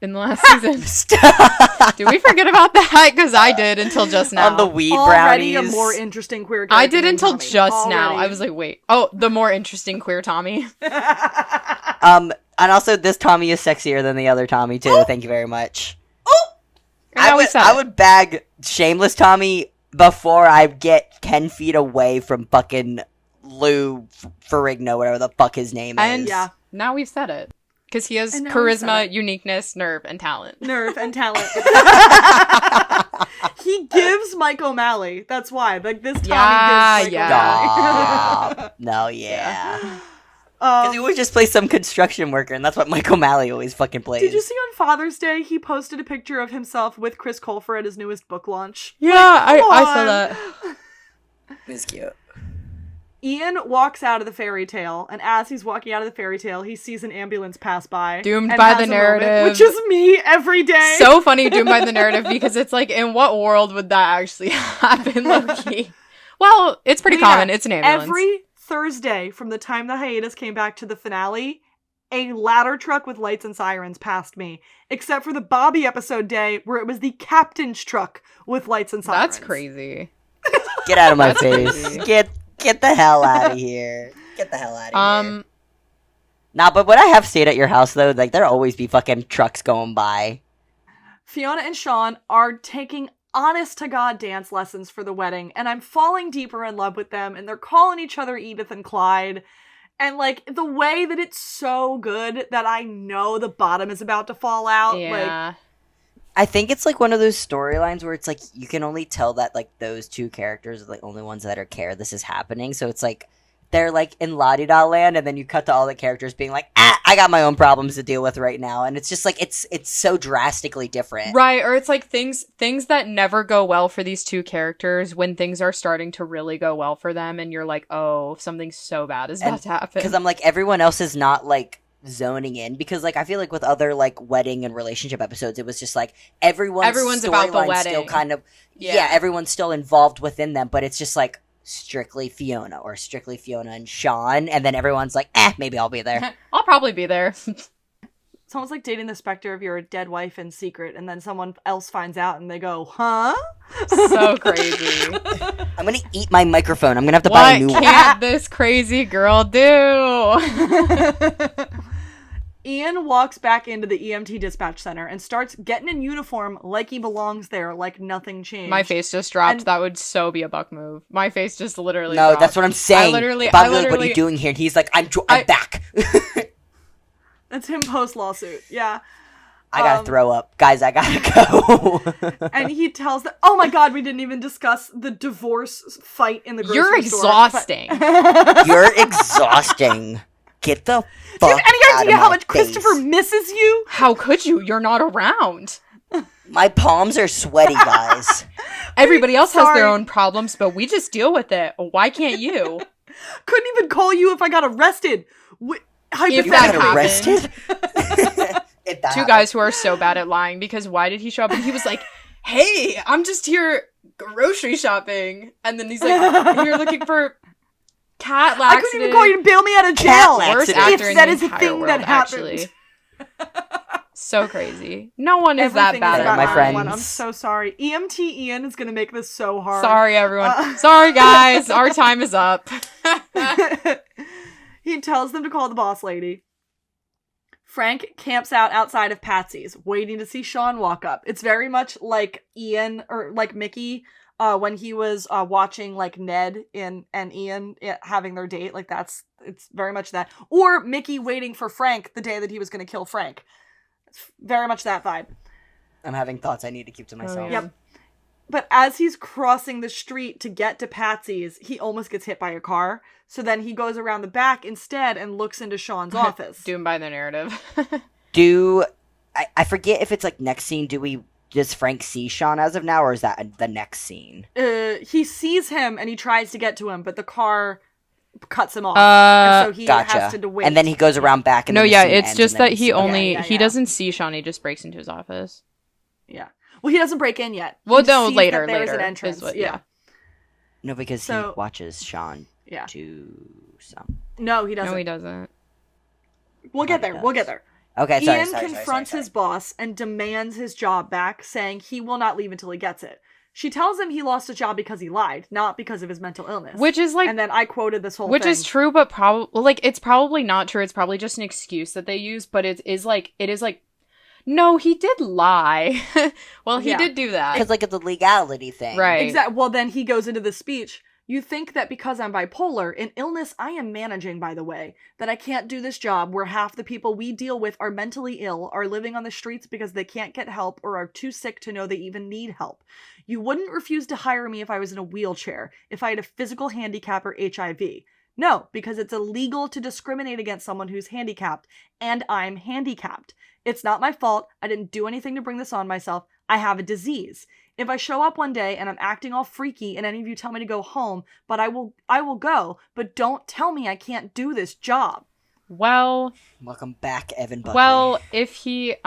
Speaker 3: in the last season?
Speaker 2: Stop.
Speaker 3: Did we forget about that? Because I did until just now.
Speaker 2: On the weed
Speaker 1: Already
Speaker 2: brownies.
Speaker 1: a more interesting queer character
Speaker 3: I did
Speaker 1: than
Speaker 3: until
Speaker 1: Tommy.
Speaker 3: just now.
Speaker 1: Already.
Speaker 3: I was like, wait. Oh, the more interesting queer Tommy.
Speaker 2: And also this Tommy is sexier than the other Tommy too.
Speaker 1: Oh.
Speaker 2: Thank you very much.
Speaker 3: And now we said
Speaker 2: I
Speaker 3: it.
Speaker 2: would bag shameless Tommy before I get 10 feet away from fucking Lou Ferrigno, whatever the fuck his name
Speaker 3: And
Speaker 2: is.
Speaker 1: Yeah.
Speaker 3: now we've said it. Because he has
Speaker 1: And now we've said
Speaker 3: charisma,
Speaker 1: it.
Speaker 3: uniqueness, nerve, and talent.
Speaker 1: Nerve and talent. He gives Mike O'Malley. That's why. Like, this Tommy gives Mike
Speaker 3: yeah.
Speaker 1: O'Malley.
Speaker 2: Stop. No, yeah. Because he always just plays some construction worker, and that's what Mike O'Malley always fucking plays.
Speaker 1: Did you see on Father's Day, he posted a picture of himself with Chris Colfer at his newest book launch?
Speaker 3: Yeah,
Speaker 1: Come
Speaker 3: I saw
Speaker 1: on.
Speaker 3: that.
Speaker 2: He's cute.
Speaker 1: Ian walks out of the fairy tale, and as he's walking out of the fairy tale, he sees an ambulance pass by.
Speaker 3: Doomed
Speaker 1: and
Speaker 3: by
Speaker 1: has
Speaker 3: the
Speaker 1: a moment,
Speaker 3: narrative.
Speaker 1: which is me every day.
Speaker 3: So funny, doomed by the narrative, because it's like, in what world would that actually happen, low-key? Well, it's pretty common. It's an ambulance.
Speaker 1: Every Thursday, from the time the hiatus came back to the finale, a ladder truck with lights and sirens passed me. Except for the Bobby episode day, where it was the captain's truck with lights and sirens.
Speaker 3: That's crazy.
Speaker 2: Get out of my
Speaker 3: That's
Speaker 2: face.
Speaker 3: crazy.
Speaker 2: Get the hell out of here. Get the hell out of here.
Speaker 3: Um,
Speaker 2: Nah, but when I have stayed at your house, though, like, there'll always be fucking trucks going by.
Speaker 1: Fiona and Sean are taking honest-to-God dance lessons for the wedding, and I'm falling deeper in love with them, and they're calling each other Edith and Clyde. And, like, the way that it's so good that I know the bottom is about to fall out.
Speaker 3: yeah.
Speaker 2: I think it's, like, one of those storylines where it's, like, you can only tell that, like, those two characters are the only ones that are care this is happening. So it's, like, they're, like, in la-di-da land, and then you cut to all the characters being like, I got my own problems to deal with right now. And it's just, like, it's so drastically different.
Speaker 3: Right, or it's like things that never go well for these two characters when things are starting to really go well for them, and you're like, oh, something so bad is about to happen.
Speaker 2: Because I'm like, everyone else is not, like, zoning in. Because, like, I feel like with other, like, wedding and relationship episodes, it was just, like, everyone's
Speaker 3: about the
Speaker 2: storyline's still
Speaker 3: wedding.
Speaker 2: kind of...
Speaker 3: Yeah.
Speaker 2: Yeah, everyone's still involved within them, but it's just, like, strictly Fiona or strictly Fiona and Sean, and then everyone's like, maybe I'll be there.
Speaker 3: I'll probably be there.
Speaker 1: It's almost like dating the specter of your dead wife in secret, and then someone else finds out, and they go, huh?
Speaker 3: So crazy.
Speaker 2: I'm gonna eat my microphone. I'm gonna have to buy a new
Speaker 3: What
Speaker 2: one.
Speaker 3: can't this crazy girl do?
Speaker 1: Ian walks back into the EMT dispatch center and starts getting in uniform like he belongs there, like nothing changed.
Speaker 3: My face just dropped.
Speaker 1: And-
Speaker 3: That would so be a Buck move. My face just literally
Speaker 2: No,
Speaker 3: dropped.
Speaker 2: that's what I'm saying.
Speaker 3: I literally-
Speaker 2: Bobby, like, what are you doing here? And he's like, I'm back.
Speaker 1: That's him post lawsuit. Yeah.
Speaker 2: I gotta throw up. Guys, I gotta
Speaker 1: go. And he tells them, oh my god, we didn't even discuss the divorce fight in the grocery store.
Speaker 3: You're exhausting.
Speaker 2: You're exhausting. Get the fuck
Speaker 1: Do you have any idea how much
Speaker 2: face.
Speaker 1: Christopher misses you?
Speaker 3: How could you? You're not around.
Speaker 2: My palms are sweaty, guys.
Speaker 3: Everybody else has their own problems, but we just deal with it. Why can't you?
Speaker 1: Couldn't even call you if I got arrested.
Speaker 2: You got arrested?
Speaker 3: Two guys who are so bad at lying, because why did he show up? And he was like, hey, I'm just here grocery shopping. And then he's like, you're looking for cat laxative.
Speaker 1: I couldn't even call you to bail me out of jail.
Speaker 3: Worst actor
Speaker 1: if that
Speaker 3: in
Speaker 1: is
Speaker 3: the
Speaker 1: a
Speaker 3: entire
Speaker 1: thing
Speaker 3: world,
Speaker 1: that happened.
Speaker 3: actually. So crazy. No one is that bad,
Speaker 2: my friends.
Speaker 1: I'm so sorry. EMT Ian is going to make this so hard.
Speaker 3: Sorry, everyone. Sorry, guys. Our time is up.
Speaker 1: He tells them to call the boss lady. Frank camps out outside of Patsy's, waiting to see Sean walk up. It's very much like Ian, or like Mickey, when he was watching like Ned and Ian having their date. Like it's very much that. Or Mickey waiting for Frank the day that he was going to kill Frank. It's very much that vibe.
Speaker 2: I'm having thoughts I need to keep to myself.
Speaker 3: Oh, yeah.
Speaker 1: Yep. But as he's crossing the street to get to Patsy's, he almost gets hit by a car. So then he goes around the back instead and looks into Sean's office.
Speaker 3: Doomed by the narrative.
Speaker 2: I forget if it's like next scene, does Frank see Sean as of now, or is that the next scene?
Speaker 1: He sees him and he tries to get to him, but the car cuts him off. And so he has to wait.
Speaker 2: And then he goes around back and
Speaker 3: it's just that he doesn't see Sean, he just breaks into his office.
Speaker 1: Yeah. Well, he doesn't break in yet.
Speaker 3: Well, no, later.
Speaker 1: There's an entrance.
Speaker 3: Yeah.
Speaker 2: No, because he watches Sean do some.
Speaker 1: No, he doesn't.
Speaker 3: No, he doesn't.
Speaker 1: We'll get there. We'll get there.
Speaker 2: Okay,
Speaker 1: Ian confronts his boss and demands his job back, saying he will not leave until he gets it. She tells him he lost a job because he lied, not because of his mental illness.
Speaker 3: Which is like...
Speaker 1: And then I quoted this whole thing.
Speaker 3: Which is true, but it's probably not true. It's probably just an excuse that they use, but it is like... No, he did lie. Well, he did do that.
Speaker 2: Because, like, it's a legality thing.
Speaker 3: Right.
Speaker 1: Exactly. Well, then he goes into the speech. You think that because I'm bipolar, an illness I am managing, by the way, that I can't do this job where half the people we deal with are mentally ill, are living on the streets because they can't get help, or are too sick to know they even need help. You wouldn't refuse to hire me if I was in a wheelchair, if I had a physical handicap or HIV. No, because it's illegal to discriminate against someone who's handicapped, and I'm handicapped. It's not my fault. I didn't do anything to bring this on myself. I have a disease. If I show up one day and I'm acting all freaky and any of you tell me to go home, but I will go, but don't tell me I can't do this job.
Speaker 3: Well,
Speaker 2: welcome back, Evan Buckley.
Speaker 3: Well, if he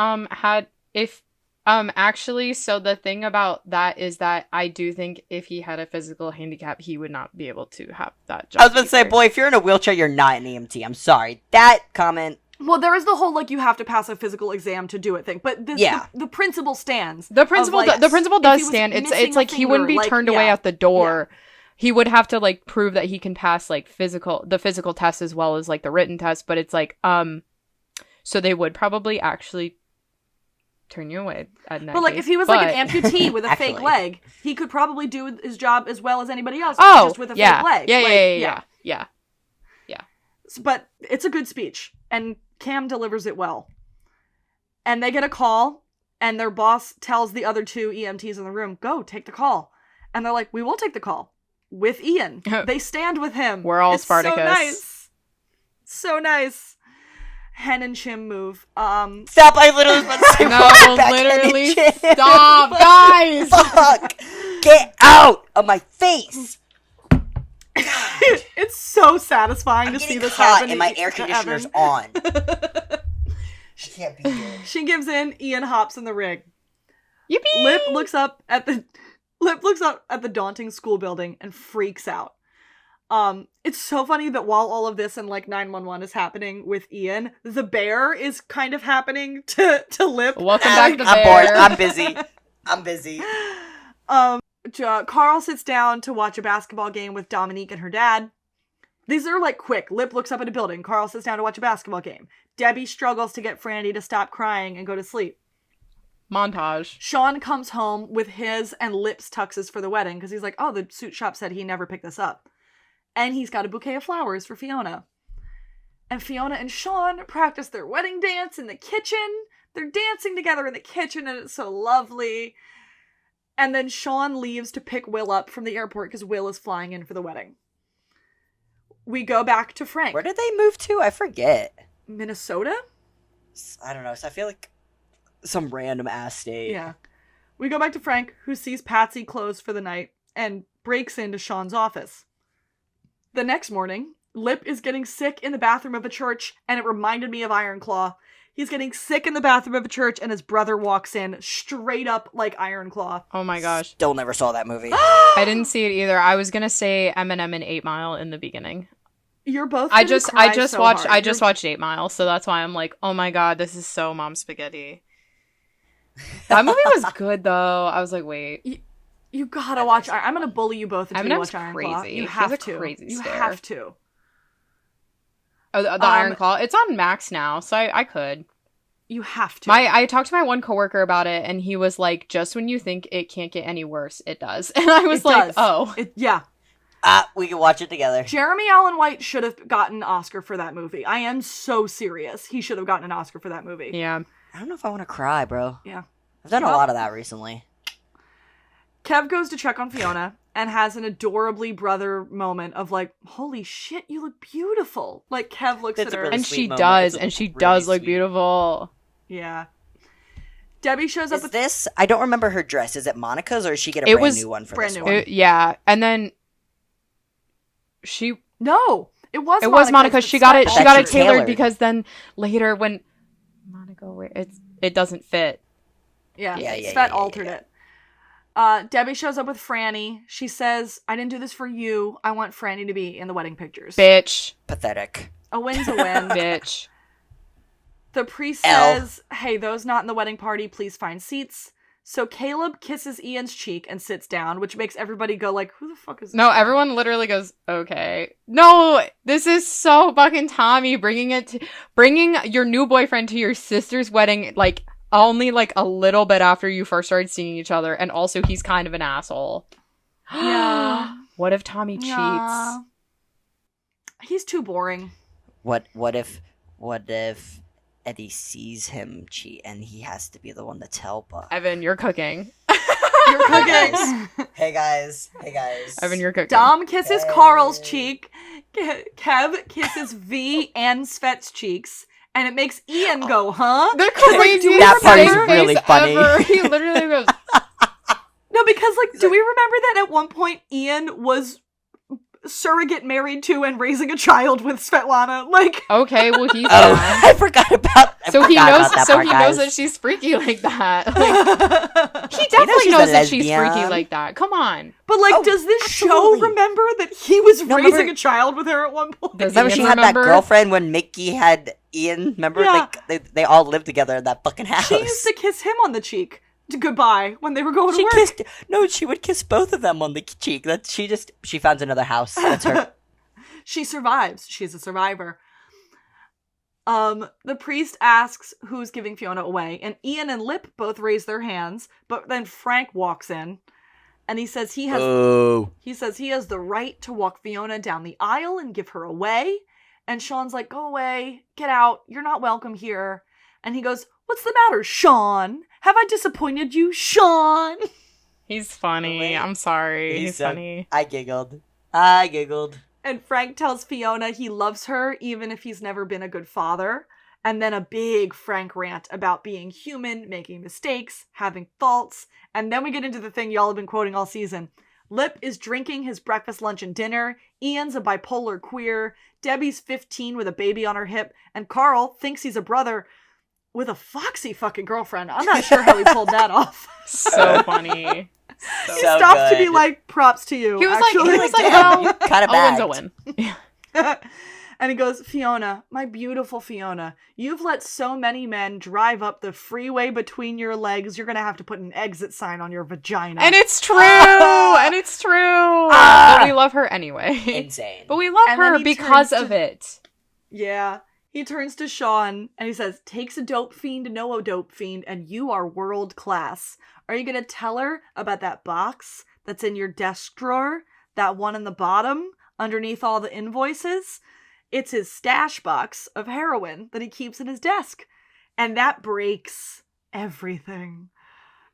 Speaker 3: actually, so the thing about that is that I do think if he had a physical handicap, he would not be able to have that job.
Speaker 2: I was going to say, boy, if you're in a wheelchair, you're not an EMT. I'm sorry. That comment...
Speaker 1: Well, there is the whole, like, you have to pass a physical exam to do it thing, but the principle stands.
Speaker 3: The principle does stand. It's like he wouldn't be turned away at the door. Yeah. He would have to, like, prove that he can pass, like, the physical test as well as, like, the written test, but it's like, so they would probably actually turn you away at night.
Speaker 1: But, like, if he was, like, an amputee with a fake leg, he could probably do his job as well as anybody else, just with a fake leg.
Speaker 3: Yeah.
Speaker 1: But it's a good speech, and Cam delivers it well. And they get a call, and their boss tells the other two EMTs in the room, go, take the call. And they're like, we will take the call. With Ian. They stand with him.
Speaker 3: We're all Spartacus.
Speaker 1: So nice. So nice. Hen and Chim move.
Speaker 2: Stop, I literally was about to say
Speaker 3: no, literally stop, guys!
Speaker 2: Fuck! Get out of my face!
Speaker 1: It's so satisfying to see this happen.
Speaker 2: And my air conditioner's on. She can't be here.
Speaker 1: She gives in. Ian hops in the rig.
Speaker 3: Yippee!
Speaker 1: Lip looks up at the daunting school building and freaks out. It's so funny that while all of this and like 911 is happening with Ian, the bear is kind of happening to Lip.
Speaker 3: Welcome back to the bear.
Speaker 2: I'm bored. I'm busy.
Speaker 1: Carl sits down to watch a basketball game with Dominique and her dad. These are like quick. Lip looks up at a building. Carl sits down to watch a basketball game. Debbie struggles to get Franny to stop crying and go to sleep.
Speaker 3: Montage.
Speaker 1: Sean comes home with his and Lip's tuxes for the wedding because he's like, oh, the suit shop said he never picked this up. And he's got a bouquet of flowers for Fiona. And Fiona and Sean practice their wedding dance in the kitchen. They're dancing together in the kitchen and it's so lovely. And then Sean leaves to pick Will up from the airport because Will is flying in for the wedding. We go back to Frank.
Speaker 2: Where did they move to? I forget.
Speaker 1: Minnesota?
Speaker 2: I don't know. So I feel like some random ass state.
Speaker 1: Yeah. We go back to Frank, who sees Patsy closed for the night and breaks into Sean's office. The next morning, Lip is getting sick in the bathroom of a church, and it reminded me of Ironclaw. He's getting sick in the bathroom of a church, and his brother walks in straight up like Ironclaw.
Speaker 3: Oh my gosh.
Speaker 2: Still never saw that movie.
Speaker 3: I didn't see it either. I was gonna say Eminem and 8 Mile in the beginning.
Speaker 1: You're both.
Speaker 3: I just
Speaker 1: watched.
Speaker 3: watched 8 Mile, so that's why I'm like, oh my god, this is so mom spaghetti. That movie was good though. I was like, wait.
Speaker 1: You gotta watch. I'm gonna bully you both until you
Speaker 3: Eminem's
Speaker 1: watch Ironclaw.
Speaker 3: crazy.
Speaker 1: You have
Speaker 3: a
Speaker 1: to.
Speaker 3: crazy
Speaker 1: You
Speaker 3: stare.
Speaker 1: have to.
Speaker 3: Oh, the Ironclaw. It's on Max now, so I could.
Speaker 1: You have to.
Speaker 3: I talked to my one coworker about it, and he was like, just when you think it can't get any worse, it does. And I was like, oh.
Speaker 1: Yeah.
Speaker 2: We can watch it together.
Speaker 1: Jeremy Allen White should have gotten an Oscar for that movie. I am so serious. He should have gotten an Oscar for that movie.
Speaker 3: Yeah.
Speaker 2: I don't know if I want to cry, bro.
Speaker 1: Yeah.
Speaker 2: I've done a lot of that recently.
Speaker 1: Kev goes to check on Fiona and has an adorably brother moment of like, holy shit, you look beautiful. Like, Kev looks
Speaker 2: It's
Speaker 1: at
Speaker 2: a
Speaker 1: her.
Speaker 2: really
Speaker 3: And
Speaker 2: sweet
Speaker 3: she
Speaker 2: moment.
Speaker 3: does,
Speaker 2: It's
Speaker 3: and she
Speaker 2: really
Speaker 3: does look
Speaker 2: sweet.
Speaker 3: beautiful.
Speaker 1: Yeah. Debbie shows up
Speaker 2: Is
Speaker 1: with
Speaker 2: this? I don't remember her dress. Is it Monica's or did she get a brand new one for
Speaker 1: brand
Speaker 2: this
Speaker 1: new
Speaker 2: one?
Speaker 1: one.
Speaker 3: Yeah, and then she
Speaker 1: No, it was
Speaker 3: Monica. She got it. She
Speaker 2: That
Speaker 3: got
Speaker 2: she
Speaker 3: it tailored
Speaker 2: tailored.
Speaker 3: because then later when Monica, it doesn't fit.
Speaker 1: Yeah,
Speaker 2: Yeah,
Speaker 1: Svet altered it. Debbie shows up with Franny. She says, I didn't do this for you. I want Franny to be in the wedding pictures.
Speaker 3: Bitch,
Speaker 2: Pathetic.
Speaker 1: A win's a win.
Speaker 3: bitch.
Speaker 1: The priest
Speaker 2: L.
Speaker 1: says, hey, those not in the wedding party, please find seats. So Caleb kisses Ian's cheek and sits down, which makes everybody go like, who the fuck is this?
Speaker 3: No, everyone literally goes, okay. No, this is so fucking Tommy bringing your new boyfriend to your sister's wedding, like, only like a little bit after you first started seeing each other, and also he's kind of an asshole.
Speaker 1: Yeah.
Speaker 3: What if Tommy cheats?
Speaker 1: Yeah. He's too boring.
Speaker 2: What if Eddie sees him cheat and he has to be the one to tell Buck?
Speaker 3: Evan, you're cooking.
Speaker 1: You're cooking.
Speaker 2: Hey guys.
Speaker 3: Evan, you're cooking.
Speaker 1: Dom kisses Carl's cheek. Kev kisses V and Svet's cheeks. And it makes Ian go, huh?
Speaker 3: The
Speaker 1: Like,
Speaker 3: craziest
Speaker 1: do we
Speaker 2: That part is
Speaker 1: remember-
Speaker 2: really funny.
Speaker 3: ever. He literally goes,
Speaker 1: No, because, like, do we remember that at one point Ian was surrogate married to and raising a child with Svetlana? Like,
Speaker 3: okay, well he's
Speaker 2: Oh,
Speaker 3: down.
Speaker 2: I forgot about.
Speaker 3: So he knows.
Speaker 2: That
Speaker 3: So
Speaker 2: part,
Speaker 3: he knows
Speaker 2: guys.
Speaker 3: that she's freaky like that. Like, he definitely
Speaker 2: she's a
Speaker 3: knows that she's
Speaker 2: lesbian.
Speaker 3: freaky like that. Come on.
Speaker 1: but, like,
Speaker 2: Oh,
Speaker 1: does this show
Speaker 2: absolutely.
Speaker 1: remember that he was
Speaker 2: No,
Speaker 1: raising
Speaker 2: remember-
Speaker 1: a child with her at one point?
Speaker 3: Does
Speaker 2: Remember
Speaker 3: Ian
Speaker 2: she had that
Speaker 3: remember?
Speaker 2: girlfriend when Mickey had Ian? Remember,
Speaker 1: Yeah.
Speaker 2: they all lived together in that fucking house.
Speaker 1: She used to kiss him on the cheek to goodbye when they were going to
Speaker 2: She
Speaker 1: work.
Speaker 2: kissed. No, she would kiss both of them on the cheek. That she found another house. That's her.
Speaker 1: She survives. She's a survivor. The priest asks who's giving Fiona away, and Ian and Lip both raise their hands, but then Frank walks in, and he says he has the right to walk Fiona down the aisle and give her away. And Sean's like, go away, get out, you're not welcome here. And he goes, what's the matter, Sean? Have I disappointed you, Sean?
Speaker 3: He's funny.
Speaker 2: Wait.
Speaker 3: I'm sorry. He's
Speaker 2: so-
Speaker 3: funny.
Speaker 2: I giggled.
Speaker 1: And Frank tells Fiona he loves her even if he's never been a good father. And then a big Frank rant about being human, making mistakes, having faults. And then we get into the thing y'all have been quoting all season. Lip is drinking his breakfast, lunch, and dinner. Ian's a bipolar queer. Debbie's 15 with a baby on her hip. And Carl thinks he's a brother with a foxy fucking girlfriend. I'm not sure how he pulled that off.
Speaker 3: So funny.
Speaker 1: He stopped to be like, props to you.
Speaker 3: He was
Speaker 1: actually.
Speaker 3: like, well,
Speaker 2: Kind of
Speaker 3: a win's
Speaker 2: bad.
Speaker 3: a win.
Speaker 1: And he goes, Fiona, my beautiful Fiona, you've let so many men drive up the freeway between your legs, you're going to have to put an exit sign on your vagina.
Speaker 3: And it's true. And it's true. But we love her anyway.
Speaker 2: Insane.
Speaker 3: But we love
Speaker 1: And then
Speaker 3: her
Speaker 1: he
Speaker 3: because
Speaker 1: turns
Speaker 3: of
Speaker 1: to-
Speaker 3: it.
Speaker 1: Yeah. He turns to Sean and he says, takes a dope fiend to know a dope fiend, and you are world class. Are you going to tell her about that box that's in your desk drawer? That one in the bottom, underneath all the invoices? It's his stash box of heroin that he keeps in his desk. And that breaks everything.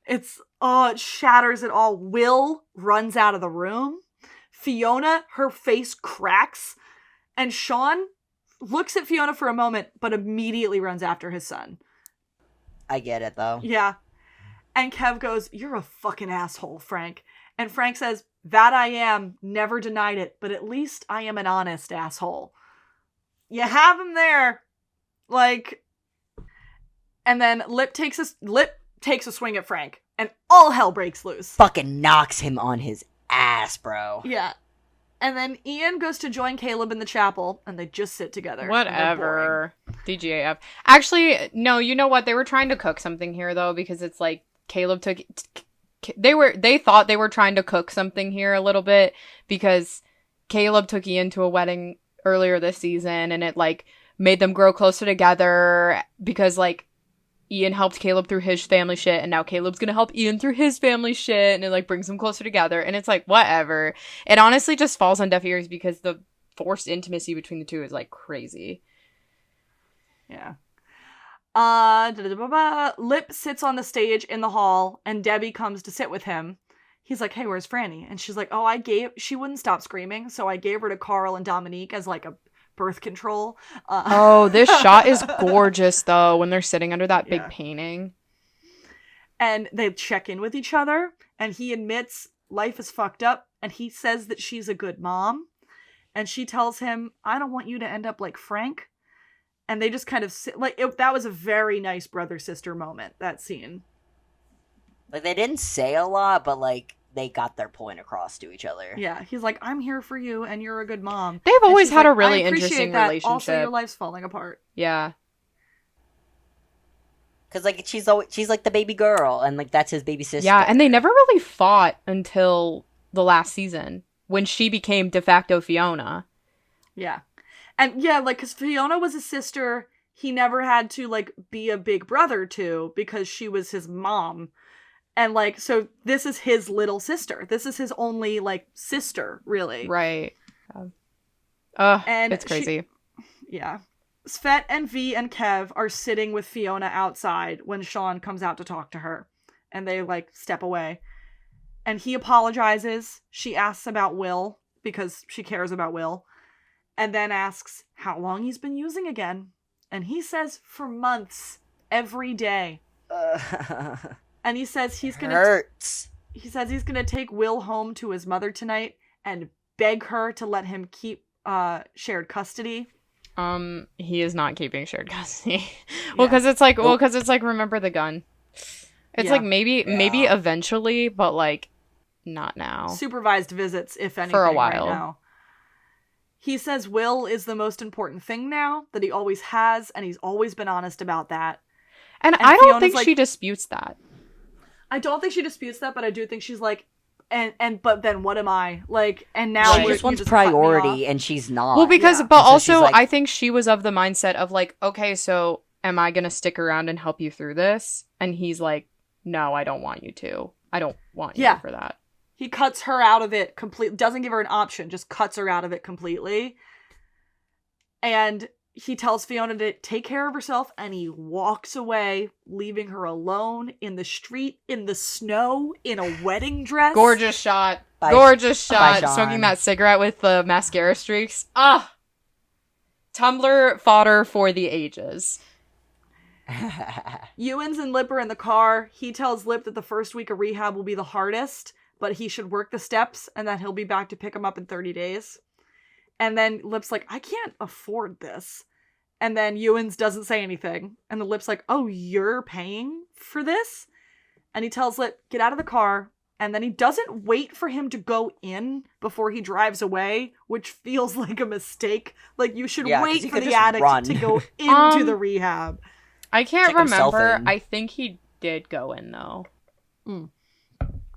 Speaker 1: It shatters it all. Will runs out of the room. Fiona, her face cracks. And Sean looks at Fiona for a moment, but immediately runs after his son.
Speaker 2: I get it, though.
Speaker 1: Yeah. And Kev goes, "You're a fucking asshole, Frank." And Frank says, "That I am. Never denied it. But at least I am an honest asshole." You have him there. Like... And then Lip takes a swing at Frank. And all hell breaks loose.
Speaker 2: Fucking knocks him on his ass, bro.
Speaker 1: Yeah. And then Ian goes to join Caleb in the chapel, and they just sit together.
Speaker 3: Whatever. DGAF. Actually, no, you know what? They were trying to cook something here, though, because it's like Caleb took... They thought they were trying to cook something here a little bit, because Caleb took Ian to a wedding earlier this season, and it, like, made them grow closer together, because, like, Ian helped Caleb through his family shit, and now Caleb's gonna help Ian through his family shit, and it, like, brings them closer together, and it's like, whatever. It honestly just falls on deaf ears, because the forced intimacy between the two is, like, crazy.
Speaker 1: Yeah. Lip sits on the stage in the hall, and Debbie comes to sit with him. He's like, "Hey, where's Franny?" And she's like, she wouldn't stop screaming, so I gave her to Carl and Dominique as, like, a birth control.
Speaker 3: This shot is gorgeous, though, when they're sitting under that big painting.
Speaker 1: And they check in with each other, and he admits life is fucked up, and he says that she's a good mom. And she tells him, "I don't want you to end up like Frank." And they just kind of sit, like, that was a very nice brother-sister moment, that scene.
Speaker 2: Like, they didn't say a lot, but, like, they got their point across to each other.
Speaker 1: Yeah, he's like, "I'm here for you, and you're a good mom."
Speaker 3: They've always had a really
Speaker 1: "I appreciate
Speaker 3: interesting
Speaker 1: that.
Speaker 3: relationship.
Speaker 1: Also, your life's falling apart.
Speaker 3: Yeah.
Speaker 2: Because, like, she's like the baby girl, and, like, that's his baby sister.
Speaker 3: Yeah, and they never really fought until the last season, when she became de facto Fiona.
Speaker 1: Yeah. And, yeah, like, because Fiona was a sister he never had to, like, be a big brother to, because she was his mom. And, like, so this is his little sister. This is his only, like, sister, really.
Speaker 3: Right. And it's crazy.
Speaker 1: Yeah. Svet and V and Kev are sitting with Fiona outside when Sean comes out to talk to her. And they, like, step away. And he apologizes. She asks about Will, because she cares about Will. And then asks how long he's been using again. And he says for months. Every day. And he says he's gonna...
Speaker 2: Hurts.
Speaker 1: He says he's gonna take Will home to his mother tonight and beg her to let him keep shared custody.
Speaker 3: He is not keeping shared custody. Because it's like, remember the gun. It's like maybe eventually, but like not now.
Speaker 1: Supervised visits, if anything,
Speaker 3: for a while.
Speaker 1: Right now. He says Will is the most important thing now, that he always has, and he's always been honest about that.
Speaker 3: And I don't think she disputes that.
Speaker 1: I don't think she disputes that, but I do think she's like, but then what am I? Like, and now
Speaker 2: she just wants priority, and she's not.
Speaker 3: Well, because, but also, like, I think she was of the mindset of like, okay, so am I gonna stick around and help you through this? And he's like, no, I don't want you to. I don't want you for that.
Speaker 1: He cuts her out of it completely. Doesn't give her an option. Just cuts her out of it completely. And he tells Fiona to take care of herself, and he walks away, leaving her alone in the street, in the snow, in a wedding dress.
Speaker 3: Gorgeous shot. Gorgeous shot. Smoking that cigarette with the mascara streaks. Ah! Tumblr fodder for the ages.
Speaker 1: Ewan's and Lip are in the car. He tells Lip that the first week of rehab will be the hardest, but he should work the steps, and that he'll be back to pick him up in 30 days. And then Lip's like, I can't afford this. And then Ewan's doesn't say anything. And the Lip's like, oh, you're paying for this? And he tells Lip, get out of the car. And then he doesn't wait for him to go in before he drives away, which feels like a mistake. Like, you should wait for the addict to go into the rehab.
Speaker 3: I can't remember. I think he did go in, though.
Speaker 1: Mm.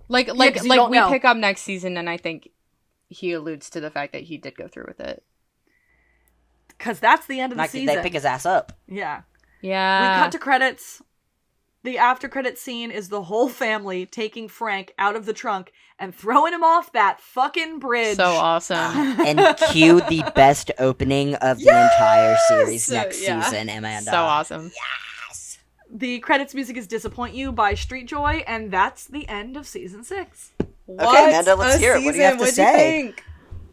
Speaker 3: Like we pick up next season, and I think he alludes to the fact that he did go through with it.
Speaker 1: Because that's the end of the season.
Speaker 2: They pick his ass up.
Speaker 1: Yeah.
Speaker 3: Yeah.
Speaker 1: We cut to credits. The after credit scene is the whole family taking Frank out of the trunk and throwing him off that fucking bridge.
Speaker 3: So awesome.
Speaker 2: And cue the best opening of the entire series next season, Amanda.
Speaker 3: So awesome.
Speaker 2: Yes!
Speaker 1: The credits music is Disappoint You by Street Joy, and that's the end of season 6.
Speaker 3: What
Speaker 2: Okay, Amanda, let's
Speaker 3: a
Speaker 2: hear it. What do you have to
Speaker 3: season.
Speaker 2: say?
Speaker 3: What'd you think?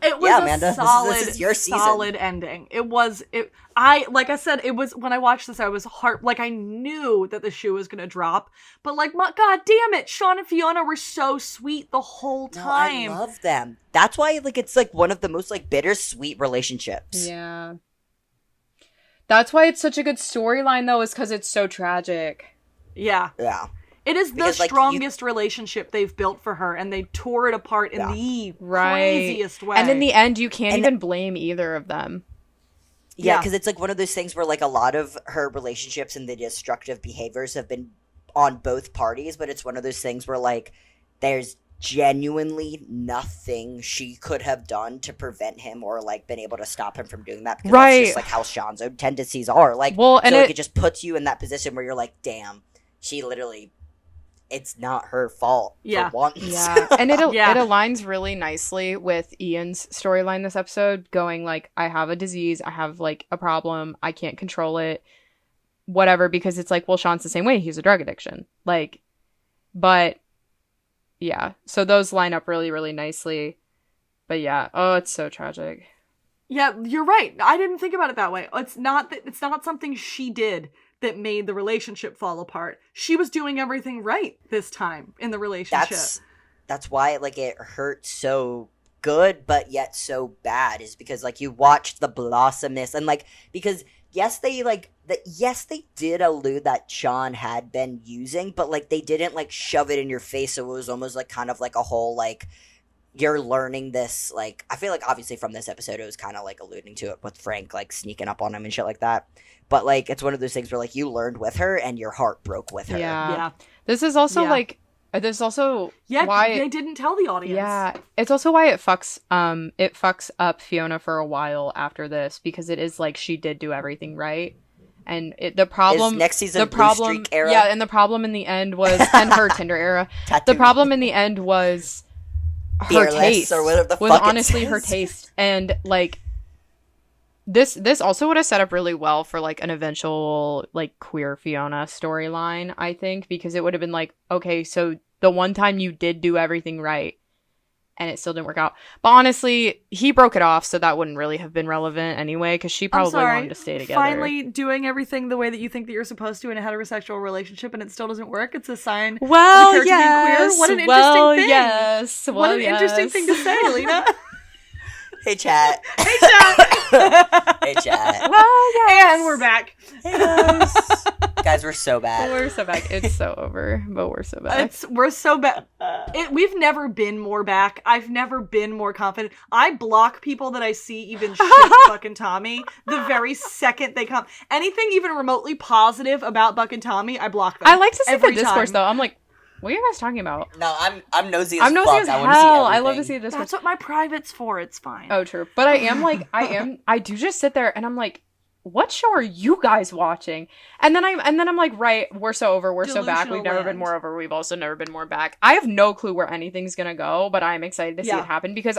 Speaker 1: It was
Speaker 2: Yeah,
Speaker 1: a
Speaker 2: Amanda,
Speaker 1: solid,
Speaker 2: this is your season.
Speaker 1: solid ending. Like I said, it was, when I watched this, I was I knew that the shoe was gonna drop, but like, god damn it, Sean and Fiona were so sweet the whole time.
Speaker 2: No, I love them. That's why, like, it's like one of the most like bittersweet relationships.
Speaker 3: Yeah. That's why it's such a good storyline, though, is because it's so tragic.
Speaker 1: Yeah.
Speaker 2: Yeah.
Speaker 1: It is
Speaker 2: Because,
Speaker 1: the
Speaker 2: like,
Speaker 1: strongest relationship they've built for her, and they tore it apart in the craziest way.
Speaker 3: And in the end, you can't even blame either of them.
Speaker 2: Yeah, because it's like one of those things where like a lot of her relationships and the destructive behaviors have been on both parties, but it's one of those things where like there's genuinely nothing she could have done to prevent him or like been able to stop him from doing that, because that's just like how Sean's own tendencies are. Like,
Speaker 3: well, and
Speaker 2: so like, it just puts you in that position where you're like, damn, she literally, it's not her fault for once.
Speaker 3: Yeah, and it aligns really nicely with Ian's storyline this episode, going like, I have a disease, I have like a problem, I can't control it, whatever, because it's like, well, Sean's the same way, he's a drug addiction. Like, but yeah, so those line up really, really nicely. But yeah, oh, it's so tragic.
Speaker 1: Yeah, you're right. I didn't think about it that way. It's not something she did that made the relationship fall apart. She was doing everything right this time in the relationship.
Speaker 2: That's why like it hurt so good but yet so bad, is because like you watched the blossomness, and like, because yes they did allude that Sean had been using, but like they didn't like shove it in your face, so it was almost like kind of like a whole like, you're learning this. Like, I feel like obviously from this episode it was kind of like alluding to it with Frank like sneaking up on him and shit like that, but like it's one of those things where like you learned with her and your heart broke with her.
Speaker 3: Yeah. This is also like, there's also why
Speaker 1: they didn't tell the audience.
Speaker 3: Yeah, it's also why it fucks up Fiona for a while after this, because it is like she did do everything right, and the problem
Speaker 2: is next season
Speaker 3: the
Speaker 2: Blue
Speaker 3: problem
Speaker 2: Streak era?
Speaker 3: Yeah, and the problem in the end was and her Tinder era. The problem in the end was her
Speaker 2: Fearless,
Speaker 3: taste,
Speaker 2: or whatever the
Speaker 3: was
Speaker 2: fuck it
Speaker 3: honestly her
Speaker 2: says.
Speaker 3: taste, and like this also would have set up really well for like an eventual like queer Fiona storyline, I think, because it would have been like, okay, so the one time you did do everything right and it still didn't work out. But honestly, he broke it off, so that wouldn't really have been relevant anyway, because she probably wanted to stay together.
Speaker 1: Finally doing everything the way that you think that you're supposed to in a heterosexual relationship, and it still doesn't work. It's a sign
Speaker 3: well,
Speaker 1: of the character being queer. What an interesting thing.
Speaker 3: Yes.
Speaker 1: What an interesting thing to say, Lena.
Speaker 2: Hey, chat.
Speaker 1: Hey, chat.
Speaker 2: Hey, chat.
Speaker 3: Well, yes.
Speaker 1: And we're back.
Speaker 2: Hey, guys. Guys, we're so bad.
Speaker 3: We're so back. It's so over, but we're so back.
Speaker 1: We're so bad. We've never been more back. I've never been more confident. I block people that I see even shit Buck and Tommy the very second they come. Anything even remotely positive about Buck and Tommy, I block them.
Speaker 3: I like to see
Speaker 1: every
Speaker 3: the discourse,
Speaker 1: time.
Speaker 3: though. I'm like, what are you guys talking about?
Speaker 2: No, I'm nosy as
Speaker 3: I'm nosy
Speaker 2: fuck.
Speaker 3: as
Speaker 2: I want to see
Speaker 3: hell.
Speaker 2: everything.
Speaker 3: I love to see the discourse.
Speaker 1: That's what my private's for. It's fine.
Speaker 3: Oh, true. But I am like, I do just sit there and I'm like, what show are you guys watching? And then I'm like, right, we're so over, we're so back. We've never been more over. We've also never been more back. I have no clue where anything's gonna go, but I'm excited to see it happen, because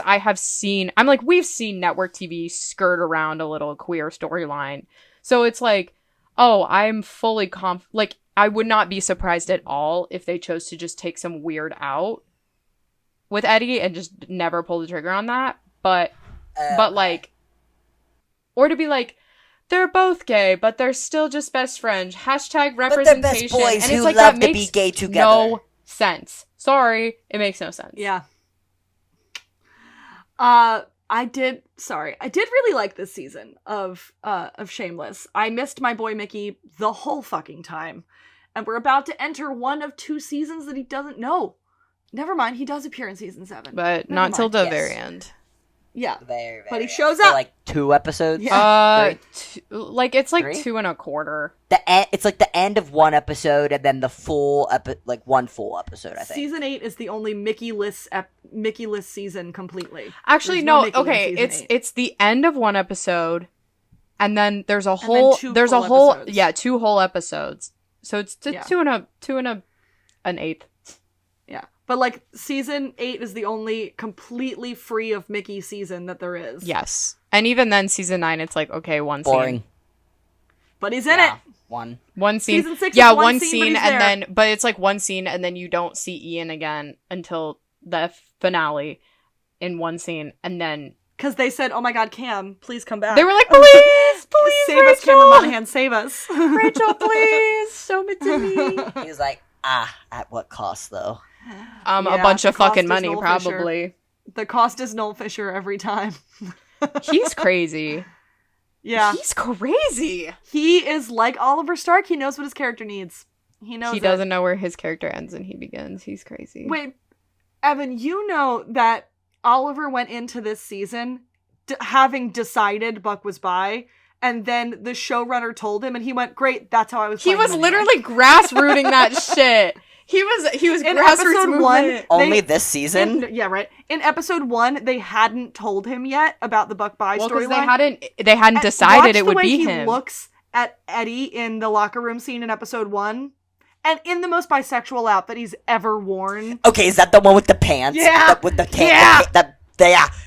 Speaker 3: we've seen network TV skirt around a little queer storyline. So it's like, oh, I'm fully like, I would not be surprised at all if they chose to just take some weird out with Eddie and just never pull the trigger on that. But like, or to be like, they're both gay, but they're still just best friends. Hashtag representation.
Speaker 2: But they're best boys
Speaker 3: and
Speaker 2: who
Speaker 3: it's like,
Speaker 2: love
Speaker 3: that
Speaker 2: to
Speaker 3: makes
Speaker 2: be gay together.
Speaker 3: No sense. Sorry, it makes no sense.
Speaker 1: Yeah. I did really like this season of Shameless. I missed my boy Mickey the whole fucking time. And we're about to enter one of 2 seasons that he doesn't know. Never mind, he does appear in season 7.
Speaker 3: But not till the very end.
Speaker 1: Yeah.
Speaker 2: Very, very
Speaker 1: but he
Speaker 2: end.
Speaker 1: shows
Speaker 2: For
Speaker 1: up.
Speaker 2: like 2 episodes.
Speaker 1: Yeah.
Speaker 3: Like it's like
Speaker 2: 3?
Speaker 3: 2 1/4.
Speaker 2: It's like the end of one episode and then the full one full episode, I think.
Speaker 1: Season 8 is the only Mickey-less season completely.
Speaker 3: Actually,
Speaker 1: There's
Speaker 3: no.
Speaker 1: Mickey in
Speaker 3: Okay,
Speaker 1: season 8.
Speaker 3: it's the end of one episode, and then there's a
Speaker 1: then
Speaker 3: whole
Speaker 1: 2
Speaker 3: there's a
Speaker 1: full
Speaker 3: whole
Speaker 1: episodes.
Speaker 3: 2 whole episodes. So it's 2 and an eighth.
Speaker 1: Yeah. But like season 8 is the only completely free of Mickey season that there is.
Speaker 3: Yes, and even then, season 9, it's like, okay, one
Speaker 2: Boring.
Speaker 3: scene.
Speaker 1: But he's in it.
Speaker 2: one.
Speaker 3: One scene.
Speaker 1: Season 6
Speaker 3: yeah,
Speaker 1: is
Speaker 3: one
Speaker 1: but
Speaker 3: scene,
Speaker 1: he's
Speaker 3: and
Speaker 1: there.
Speaker 3: then, but it's like one scene, and then you don't see Ian again until the finale in one scene, and then
Speaker 1: Because they said, oh my god, Cam, please come back.
Speaker 3: they were like, please,
Speaker 1: Save
Speaker 3: Rachel!
Speaker 1: us, Cameron Monaghan, save us.
Speaker 3: Rachel, please, show it to me.
Speaker 2: He was like, at what cost though?
Speaker 3: A
Speaker 1: Yeah,
Speaker 3: bunch
Speaker 1: the
Speaker 3: of fucking
Speaker 1: cost is
Speaker 3: money,
Speaker 1: Noel Fisher.
Speaker 3: probably.
Speaker 1: The cost is Noel Fisher every time.
Speaker 3: He's crazy.
Speaker 1: Yeah.
Speaker 3: He's crazy.
Speaker 1: He is like Oliver Stark. He knows what his character needs. He knows
Speaker 3: He
Speaker 1: it.
Speaker 3: doesn't know where his character ends and he begins. He's crazy.
Speaker 1: Wait, Evan, you know that Oliver went into this season having decided Buck was bi, and then the showrunner told him, and he went, great, that's how I was
Speaker 3: He
Speaker 1: playing
Speaker 3: was
Speaker 1: him anyway."
Speaker 3: literally grassrooting that shit. He was
Speaker 1: In
Speaker 3: grassroots
Speaker 1: episode 1,
Speaker 3: movement.
Speaker 2: Only this season?
Speaker 1: Yeah, right. In episode 1, they hadn't told him yet about the Buck bi
Speaker 3: Well, because
Speaker 1: storyline.
Speaker 3: they hadn't
Speaker 1: And
Speaker 3: decided
Speaker 1: watch
Speaker 3: it would
Speaker 1: the way
Speaker 3: be
Speaker 1: he
Speaker 3: him.
Speaker 1: looks at Eddie in the locker room scene in episode 1, and in the most bisexual outfit he's ever worn.
Speaker 2: Okay, is that the one with the pants?
Speaker 1: Yeah.
Speaker 2: With the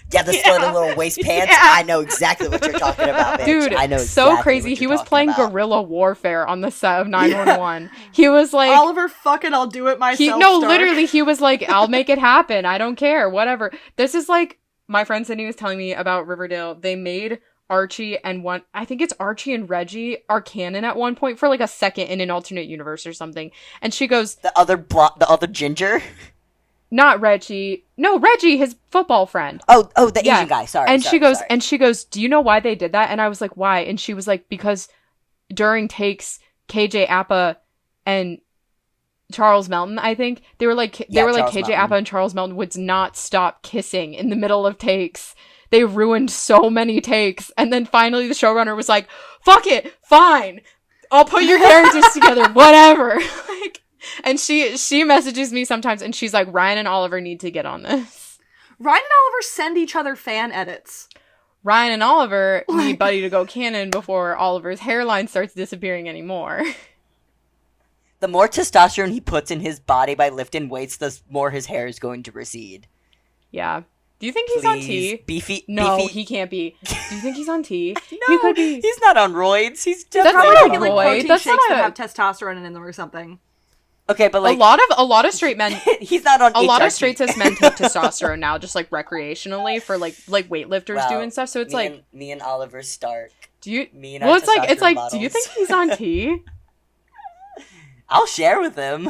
Speaker 1: Yeah.
Speaker 2: The slitted little waist pants.
Speaker 1: Yeah.
Speaker 2: I know exactly what you're talking about, bitch.
Speaker 3: Dude,
Speaker 2: I know
Speaker 3: so
Speaker 2: exactly
Speaker 3: crazy.
Speaker 2: what
Speaker 3: He
Speaker 2: you're
Speaker 3: was
Speaker 2: talking
Speaker 3: playing
Speaker 2: about.
Speaker 3: guerrilla warfare on the set of 911. He was like,
Speaker 1: Oliver, fuck it, I'll do it myself. Stark.
Speaker 3: literally, he was like, I'll make it happen. I don't care. Whatever. This is like, my friend Sydney was telling me about Riverdale. They made Archie and I think it's Archie and Reggie are canon at one point for like a second in an alternate universe or something. And she goes,
Speaker 2: The other ginger?
Speaker 3: not Reggie. No, Reggie, his football friend.
Speaker 2: Oh, the
Speaker 3: Yeah.
Speaker 2: Asian guy. Sorry.
Speaker 3: And
Speaker 2: sorry,
Speaker 3: she goes, do you know why they did that? And I was like, why? And she was like, because during KJ Appa and Charles Melton, I think they were like
Speaker 2: Charles
Speaker 3: KJ
Speaker 2: Melton.
Speaker 3: Appa and Charles Melton would not stop kissing in the middle of takes. They ruined so many takes, and then finally the showrunner was like, "Fuck it, fine, I'll put your characters together, whatever." Like, and she messages me sometimes, and she's like, "Ryan and Oliver need to get on this."
Speaker 1: Ryan and Oliver send each other fan edits.
Speaker 3: Ryan and Oliver need Buddy to go canon before Oliver's hairline starts disappearing anymore.
Speaker 2: The more testosterone he puts in his body by lifting weights, the more his hair is going to recede.
Speaker 3: Yeah. Do you think he's on
Speaker 2: Please.
Speaker 3: T?
Speaker 2: Beefy.
Speaker 3: No,
Speaker 2: beefy.
Speaker 3: he can't be. Do you think he's on T?
Speaker 2: No,
Speaker 3: he could be.
Speaker 2: he's not on roids. He's
Speaker 3: That's
Speaker 2: definitely
Speaker 3: not
Speaker 1: Probably
Speaker 3: a
Speaker 1: taking
Speaker 3: roid.
Speaker 1: like protein
Speaker 3: That's
Speaker 1: shakes
Speaker 3: not
Speaker 1: that
Speaker 3: a-
Speaker 1: have testosterone in them or something.
Speaker 2: Okay, but like
Speaker 3: a lot of straight men
Speaker 2: he's not on
Speaker 3: a lot of
Speaker 2: HRT.
Speaker 3: straight cis men take testosterone now, just like recreationally for like weightlifters
Speaker 2: Wow.
Speaker 3: doing stuff. So it's
Speaker 2: me
Speaker 3: like,
Speaker 2: and, me and Oliver Stark.
Speaker 3: do you?
Speaker 2: Me and
Speaker 3: Well,
Speaker 2: our
Speaker 3: it's like
Speaker 2: testosterone
Speaker 3: do you
Speaker 2: bottles.
Speaker 3: think he's on T?
Speaker 2: I'll share with him.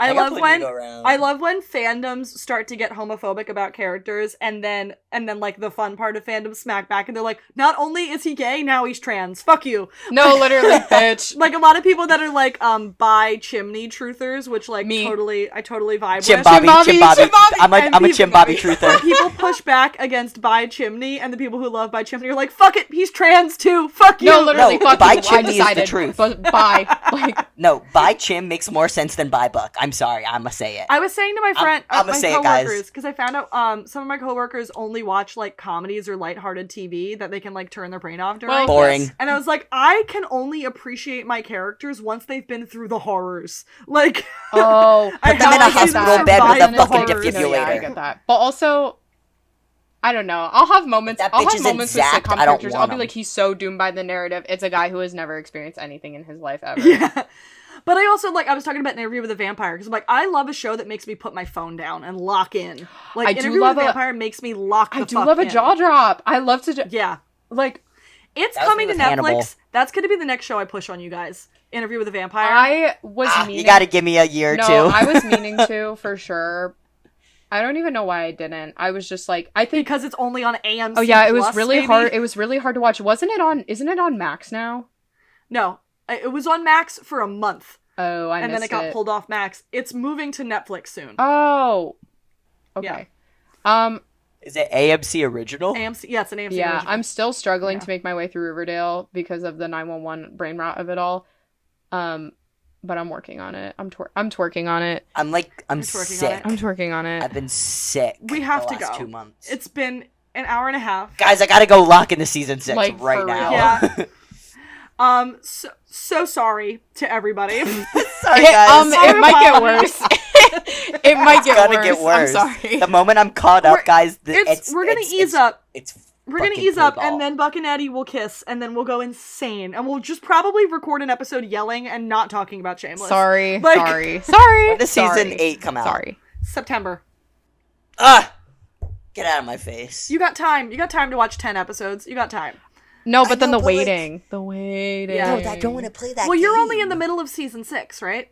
Speaker 1: I
Speaker 2: got
Speaker 1: love
Speaker 2: plenty
Speaker 1: when
Speaker 2: to go around.
Speaker 1: I love when fandoms start to get homophobic about characters, and then like the fun part of fandom smack back, and they're like, not only is he gay, now he's trans. Fuck you.
Speaker 3: No, literally, bitch.
Speaker 1: Like a lot of people that are like bi chimney truthers, which like
Speaker 3: Me.
Speaker 1: I totally vibe
Speaker 2: Chim
Speaker 1: with.
Speaker 2: Bobby.
Speaker 3: Chim Bobby.
Speaker 2: I'm a
Speaker 1: And
Speaker 2: Chim
Speaker 1: people-
Speaker 2: Bobby truther.
Speaker 1: People push back against bi chimney, and the people who love bi chimney are like, fuck it, he's trans too. Fuck you.
Speaker 3: No, literally,
Speaker 2: No,
Speaker 3: fuck
Speaker 2: bi
Speaker 3: you. I
Speaker 2: chimney is the
Speaker 3: decided.
Speaker 2: truth.
Speaker 3: But bye. Like,
Speaker 2: No, by Chim makes more sense than by Buck. I'm sorry, I'ma say it.
Speaker 1: I was saying to my friend,
Speaker 2: I'ma
Speaker 1: my
Speaker 2: say it, guys.
Speaker 1: coworkers, because I found out some of my coworkers only watch like comedies or lighthearted TV that they can like turn their brain off during.
Speaker 3: Well,
Speaker 2: Boring.
Speaker 3: yes.
Speaker 1: And I was like, I can only appreciate my characters once they've been through the horrors. Like,
Speaker 3: oh,
Speaker 1: I
Speaker 2: Put them in a
Speaker 1: have to see them
Speaker 2: hospital bed with
Speaker 1: survive
Speaker 2: a
Speaker 1: the
Speaker 2: fucking
Speaker 1: horrors.
Speaker 3: No, yeah, I
Speaker 2: defibrillator.
Speaker 3: get that. But also, I don't know. I'll have moments.
Speaker 2: That
Speaker 3: I'll
Speaker 2: bitch
Speaker 3: have
Speaker 2: is
Speaker 3: moments with
Speaker 2: exact.
Speaker 3: sitcom
Speaker 2: I don't
Speaker 3: characters. I'll
Speaker 2: want
Speaker 3: be
Speaker 2: 'em.
Speaker 3: like, he's so doomed by the narrative. It's a guy who has never experienced anything in his life ever.
Speaker 1: Yeah. But I also, like, I was talking about an interview with a vampire, because I'm like, I love a show that makes me put my phone down and lock in. Like,
Speaker 3: I do
Speaker 1: interview
Speaker 3: love
Speaker 1: with a
Speaker 3: a-
Speaker 1: vampire makes me lock the
Speaker 3: I do
Speaker 1: fuck
Speaker 3: love a
Speaker 1: in.
Speaker 3: jaw drop. I love to.
Speaker 1: Yeah.
Speaker 3: Like,
Speaker 1: It's
Speaker 2: That was
Speaker 1: coming
Speaker 2: me
Speaker 1: to
Speaker 2: with
Speaker 1: Netflix.
Speaker 2: Hannibal.
Speaker 1: That's going to be the next show I push on you guys. Interview with a vampire.
Speaker 3: I was meaning.
Speaker 2: You gotta give me a year or
Speaker 3: no,
Speaker 2: two.
Speaker 3: I was meaning to for sure. I don't even know why I didn't. I was just like, I think.
Speaker 1: Because it's only on AMC.
Speaker 3: Oh yeah, it was
Speaker 1: Plus,
Speaker 3: really
Speaker 1: maybe.
Speaker 3: hard. It was really hard to watch. Wasn't it on? Isn't it on Max now?
Speaker 1: No. It was on Max for a month.
Speaker 3: Oh, I
Speaker 1: and
Speaker 3: missed
Speaker 1: then it got pulled off Max. It's moving to Netflix soon.
Speaker 3: Oh. Okay.
Speaker 2: Is it AMC original?
Speaker 1: AMC, yeah, it's an AMC
Speaker 3: Yeah,
Speaker 1: original.
Speaker 3: I'm still struggling
Speaker 1: Yeah.
Speaker 3: to make my way through Riverdale because of the 911 brain rot of it all. But I'm working on it. I'm twerking on it.
Speaker 2: I'm
Speaker 1: You're twerking on
Speaker 2: sick.
Speaker 1: it.
Speaker 3: I'm twerking on it.
Speaker 2: I've been sick.
Speaker 1: We have
Speaker 2: the
Speaker 1: to
Speaker 2: last
Speaker 1: go.
Speaker 2: 2 months.
Speaker 1: It's been an hour and a half.
Speaker 2: Guys, I gotta go lock into season 6
Speaker 3: Like,
Speaker 2: right
Speaker 3: for
Speaker 2: now.
Speaker 3: real.
Speaker 1: Yeah. So sorry to everybody.
Speaker 2: Sorry, guys.
Speaker 3: It might get worse. It might
Speaker 2: It's gonna
Speaker 3: get
Speaker 2: get
Speaker 3: worse.
Speaker 2: worse.
Speaker 3: I'm sorry.
Speaker 2: The moment I'm caught up, guys,
Speaker 1: We're gonna ease up.
Speaker 2: It's
Speaker 1: We're gonna
Speaker 2: fucking
Speaker 1: ease
Speaker 2: play
Speaker 1: up,
Speaker 2: ball.
Speaker 1: and then Buck and Eddie will kiss, and then we'll go insane, and we'll just probably record an episode yelling and not talking about Shameless.
Speaker 3: Sorry.
Speaker 1: Like-
Speaker 3: Sorry.
Speaker 2: When does season
Speaker 3: Sorry.
Speaker 2: 8 come out?
Speaker 3: Sorry.
Speaker 1: September.
Speaker 2: Ah! Get out of my face.
Speaker 1: You got time. You got time to watch 10 episodes. You got time.
Speaker 3: No,
Speaker 2: I
Speaker 3: but then
Speaker 2: know,
Speaker 3: the
Speaker 2: but, like-
Speaker 3: waiting. The waiting.
Speaker 1: Yeah.
Speaker 2: No, I don't want to play that
Speaker 1: Well, you're
Speaker 2: game.
Speaker 1: only in the middle of season 6, right?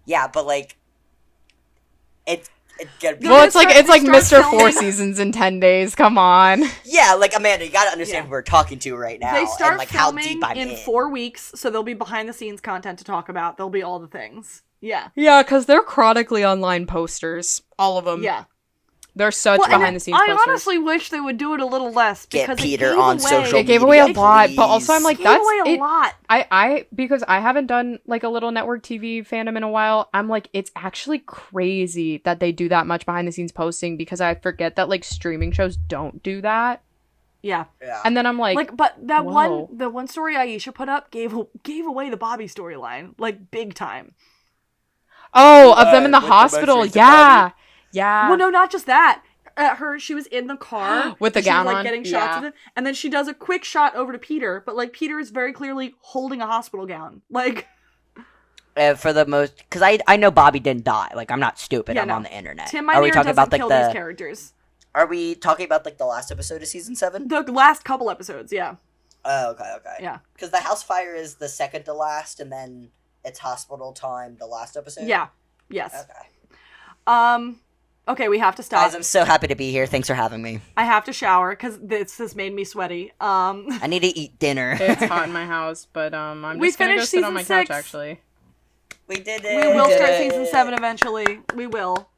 Speaker 2: Yeah, but like... It's gonna be...
Speaker 1: They're
Speaker 3: Well,
Speaker 1: gonna
Speaker 3: it's like
Speaker 1: start-
Speaker 3: Mr.
Speaker 1: start
Speaker 3: 4
Speaker 1: filming-
Speaker 3: seasons in 10 days. Come on.
Speaker 2: Yeah, like, Amanda, you gotta understand
Speaker 1: Yeah.
Speaker 2: who we're talking to right now.
Speaker 1: They start
Speaker 2: and, like, how
Speaker 1: filming
Speaker 2: deep I'm
Speaker 1: in 4 weeks, so there'll be behind-the-scenes content to talk about. There'll be all the things. Yeah.
Speaker 3: Yeah, because they're chronically online posters. All of them.
Speaker 1: Yeah.
Speaker 3: They're such
Speaker 1: Well, and
Speaker 3: behind-the-scenes
Speaker 1: I
Speaker 3: posters.
Speaker 1: honestly wish they would do it a little less,
Speaker 2: Get
Speaker 1: because
Speaker 2: Peter
Speaker 1: it gave
Speaker 2: on
Speaker 1: away,
Speaker 2: social
Speaker 3: It gave away a
Speaker 2: media,
Speaker 3: lot, but also I'm
Speaker 2: please.
Speaker 3: like,
Speaker 1: gave
Speaker 3: that's
Speaker 1: away a
Speaker 3: it.
Speaker 1: lot.
Speaker 3: Because I haven't done like a little network TV fandom in a while, I'm like, it's actually crazy that they do that much behind the scenes posting, because I forget that like streaming shows don't do that.
Speaker 1: Yeah.
Speaker 2: Yeah.
Speaker 3: And then I'm like,
Speaker 1: But that
Speaker 3: whoa.
Speaker 1: the one story Aisha put up gave away the Bobby storyline, like, big time.
Speaker 3: oh, of them in the
Speaker 2: With the
Speaker 3: hospital.
Speaker 2: most recent
Speaker 3: Yeah. Yeah.
Speaker 1: Well, no, not just that. She was in the car
Speaker 3: With the
Speaker 1: she was,
Speaker 3: gown
Speaker 1: like,
Speaker 3: on?
Speaker 1: getting shots
Speaker 3: Yeah.
Speaker 1: of it, and then she does a quick shot over to Peter, but like Peter is very clearly holding a hospital gown. Like,
Speaker 2: For the most... Because I know Bobby didn't die. Like, I'm not stupid.
Speaker 1: Yeah,
Speaker 2: I'm
Speaker 1: no.
Speaker 2: on the internet.
Speaker 1: Tim
Speaker 2: Are we
Speaker 1: Minear
Speaker 2: talking
Speaker 1: doesn't
Speaker 2: about, like,
Speaker 1: kill
Speaker 2: the...
Speaker 1: these characters.
Speaker 2: Are we talking about, like, the last episode of season 7?
Speaker 1: The last couple episodes, yeah,
Speaker 2: Oh, okay.
Speaker 1: yeah,
Speaker 2: Because the house fire is the second to last, and then it's hospital time, the last episode?
Speaker 1: yeah, yes.
Speaker 2: Okay.
Speaker 1: Okay, we have to stop.
Speaker 2: Guys, I'm so happy to be here. Thanks for having me.
Speaker 1: I have to shower because this has made me sweaty.
Speaker 2: I need to eat dinner.
Speaker 3: it's hot in my house, but I'm
Speaker 1: We
Speaker 3: just gonna go
Speaker 1: finished
Speaker 3: sit on my
Speaker 1: season
Speaker 3: couch
Speaker 1: 6.
Speaker 3: actually.
Speaker 2: We did
Speaker 1: we
Speaker 2: it.
Speaker 1: will start season 7 eventually. We will.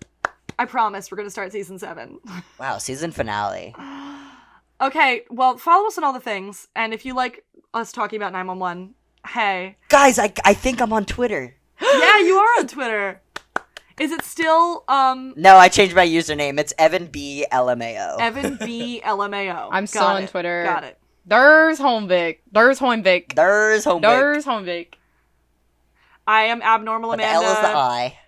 Speaker 1: I promise we're gonna start season 7.
Speaker 2: Wow, season finale.
Speaker 1: Okay, well, follow us on all the things, and if you like us talking about 911, hey.
Speaker 2: Guys, I think I'm on Twitter.
Speaker 1: Yeah, you are on Twitter. Is it still,
Speaker 2: No, I changed my username. It's Evan B. LMAO.
Speaker 1: Evan B. LMAO?
Speaker 3: I'm still
Speaker 1: Got
Speaker 3: on
Speaker 1: it.
Speaker 3: Twitter.
Speaker 1: Got it.
Speaker 3: There's Homevic.
Speaker 2: There's home bake.
Speaker 3: There's Homevic.
Speaker 1: I am Abnormal
Speaker 2: What the
Speaker 1: Amanda.
Speaker 2: L is the I?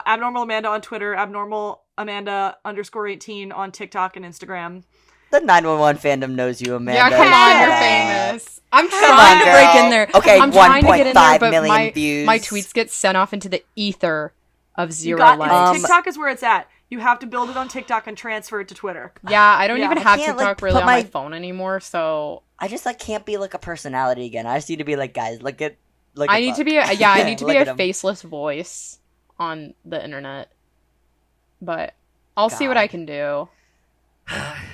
Speaker 1: Abnormal Amanda on Twitter, Abnormal Amanda _18 on TikTok and Instagram.
Speaker 2: The 911 fandom knows you, Amanda.
Speaker 3: Yeah, come on, you're
Speaker 1: Yeah.
Speaker 3: famous. I'm
Speaker 2: Come
Speaker 3: trying
Speaker 2: on,
Speaker 3: to break
Speaker 2: girl.
Speaker 3: in there.
Speaker 2: Okay,
Speaker 3: I'm trying to get in there,
Speaker 2: 1.5
Speaker 3: but
Speaker 2: million views.
Speaker 3: my tweets get sent off into the ether of
Speaker 1: You
Speaker 3: zero
Speaker 1: got
Speaker 3: likes.
Speaker 1: TikTok is where it's at. You have to build it on TikTok and transfer it to Twitter.
Speaker 3: Yeah, I don't
Speaker 1: Yeah.
Speaker 3: even
Speaker 1: I
Speaker 3: have
Speaker 2: can't,
Speaker 3: TikTok
Speaker 2: like,
Speaker 3: really
Speaker 2: put
Speaker 3: on my
Speaker 2: my-
Speaker 3: phone anymore, so
Speaker 2: I just like can't be like a personality again. I just need to be like, guys, look at.
Speaker 3: I need to be I need to be
Speaker 2: Look at
Speaker 3: a
Speaker 2: 'em.
Speaker 3: faceless voice on the internet. But I'll see what
Speaker 2: God.
Speaker 3: I can do.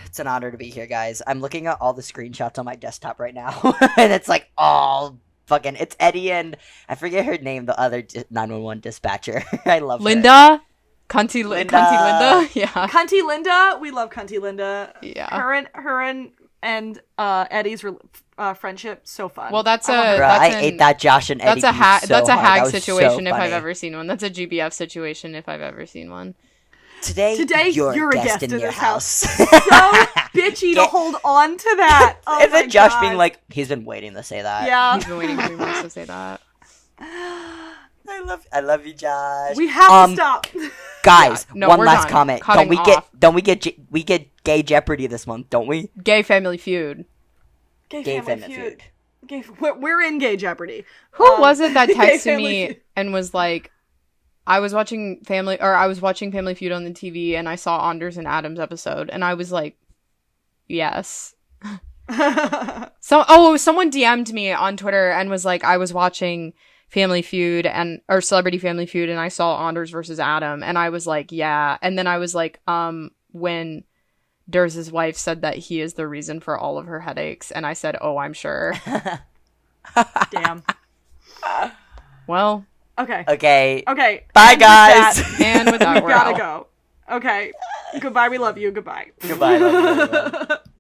Speaker 2: It's an honor to be here, guys. I'm looking at all the screenshots on my desktop right now, and it's like all fucking. It's Eddie and I forget her name, the other 911 dispatcher. I love her.
Speaker 3: Linda? Cunty
Speaker 2: Linda.
Speaker 3: Linda? Yeah.
Speaker 1: Cunty Linda, we love Cunty Linda.
Speaker 3: Yeah.
Speaker 1: Her and Eddie's friendship, so fun.
Speaker 3: Well, that's
Speaker 1: I want
Speaker 3: a
Speaker 1: her-
Speaker 2: Bruh, I
Speaker 3: that's
Speaker 2: ate that Josh and Eddie.
Speaker 3: That's a
Speaker 2: beef so
Speaker 3: that's a
Speaker 2: hard. That
Speaker 3: hag
Speaker 2: was so
Speaker 3: situation if I've
Speaker 2: funny.
Speaker 3: ever seen one. That's a GBF situation if I've ever seen one.
Speaker 2: Today
Speaker 1: you're a guest in
Speaker 2: your
Speaker 1: this
Speaker 2: house.
Speaker 1: so bitchy to
Speaker 2: Get-
Speaker 1: hold on to that. Oh
Speaker 2: Is
Speaker 1: my
Speaker 2: it Josh
Speaker 1: God.
Speaker 2: being like, he's been waiting to say that?
Speaker 1: Yeah.
Speaker 3: He's been waiting 3 months to say that.
Speaker 2: I love you, Josh.
Speaker 1: We have to stop.
Speaker 2: Guys,
Speaker 3: Yeah, no,
Speaker 2: one
Speaker 3: we're
Speaker 2: last
Speaker 3: done.
Speaker 2: comment.
Speaker 3: Cutting
Speaker 2: Don't we get Gay Jeopardy this month? Don't we?
Speaker 3: Gay Family Feud.
Speaker 1: Gay
Speaker 2: Gay
Speaker 1: Family
Speaker 2: Family
Speaker 1: Feud.
Speaker 2: Feud.
Speaker 1: We're in Gay Jeopardy.
Speaker 3: Who was it that
Speaker 1: Gay
Speaker 3: texted
Speaker 1: Family
Speaker 3: me
Speaker 1: Feud.
Speaker 3: and was like, I was watching Family Feud on the TV and I saw Anders and Adam's episode and I was like, yes. Someone DM'd me on Twitter and was like, I was watching Family Feud or Celebrity Family Feud and I saw Anders versus Adam and I was like, yeah. And then I was like, when Durz's wife said that he is the reason for all of her headaches and I said, oh, I'm sure.
Speaker 1: Damn.
Speaker 3: Well,
Speaker 1: Okay.
Speaker 2: Okay.
Speaker 1: Okay.
Speaker 2: Bye,
Speaker 1: and with
Speaker 2: guys.
Speaker 1: that,
Speaker 3: and with that,
Speaker 1: We've
Speaker 3: we're
Speaker 1: gotta
Speaker 3: out.
Speaker 1: go. Okay. Goodbye. We love you. Goodbye.
Speaker 2: Goodbye. Love you, everyone.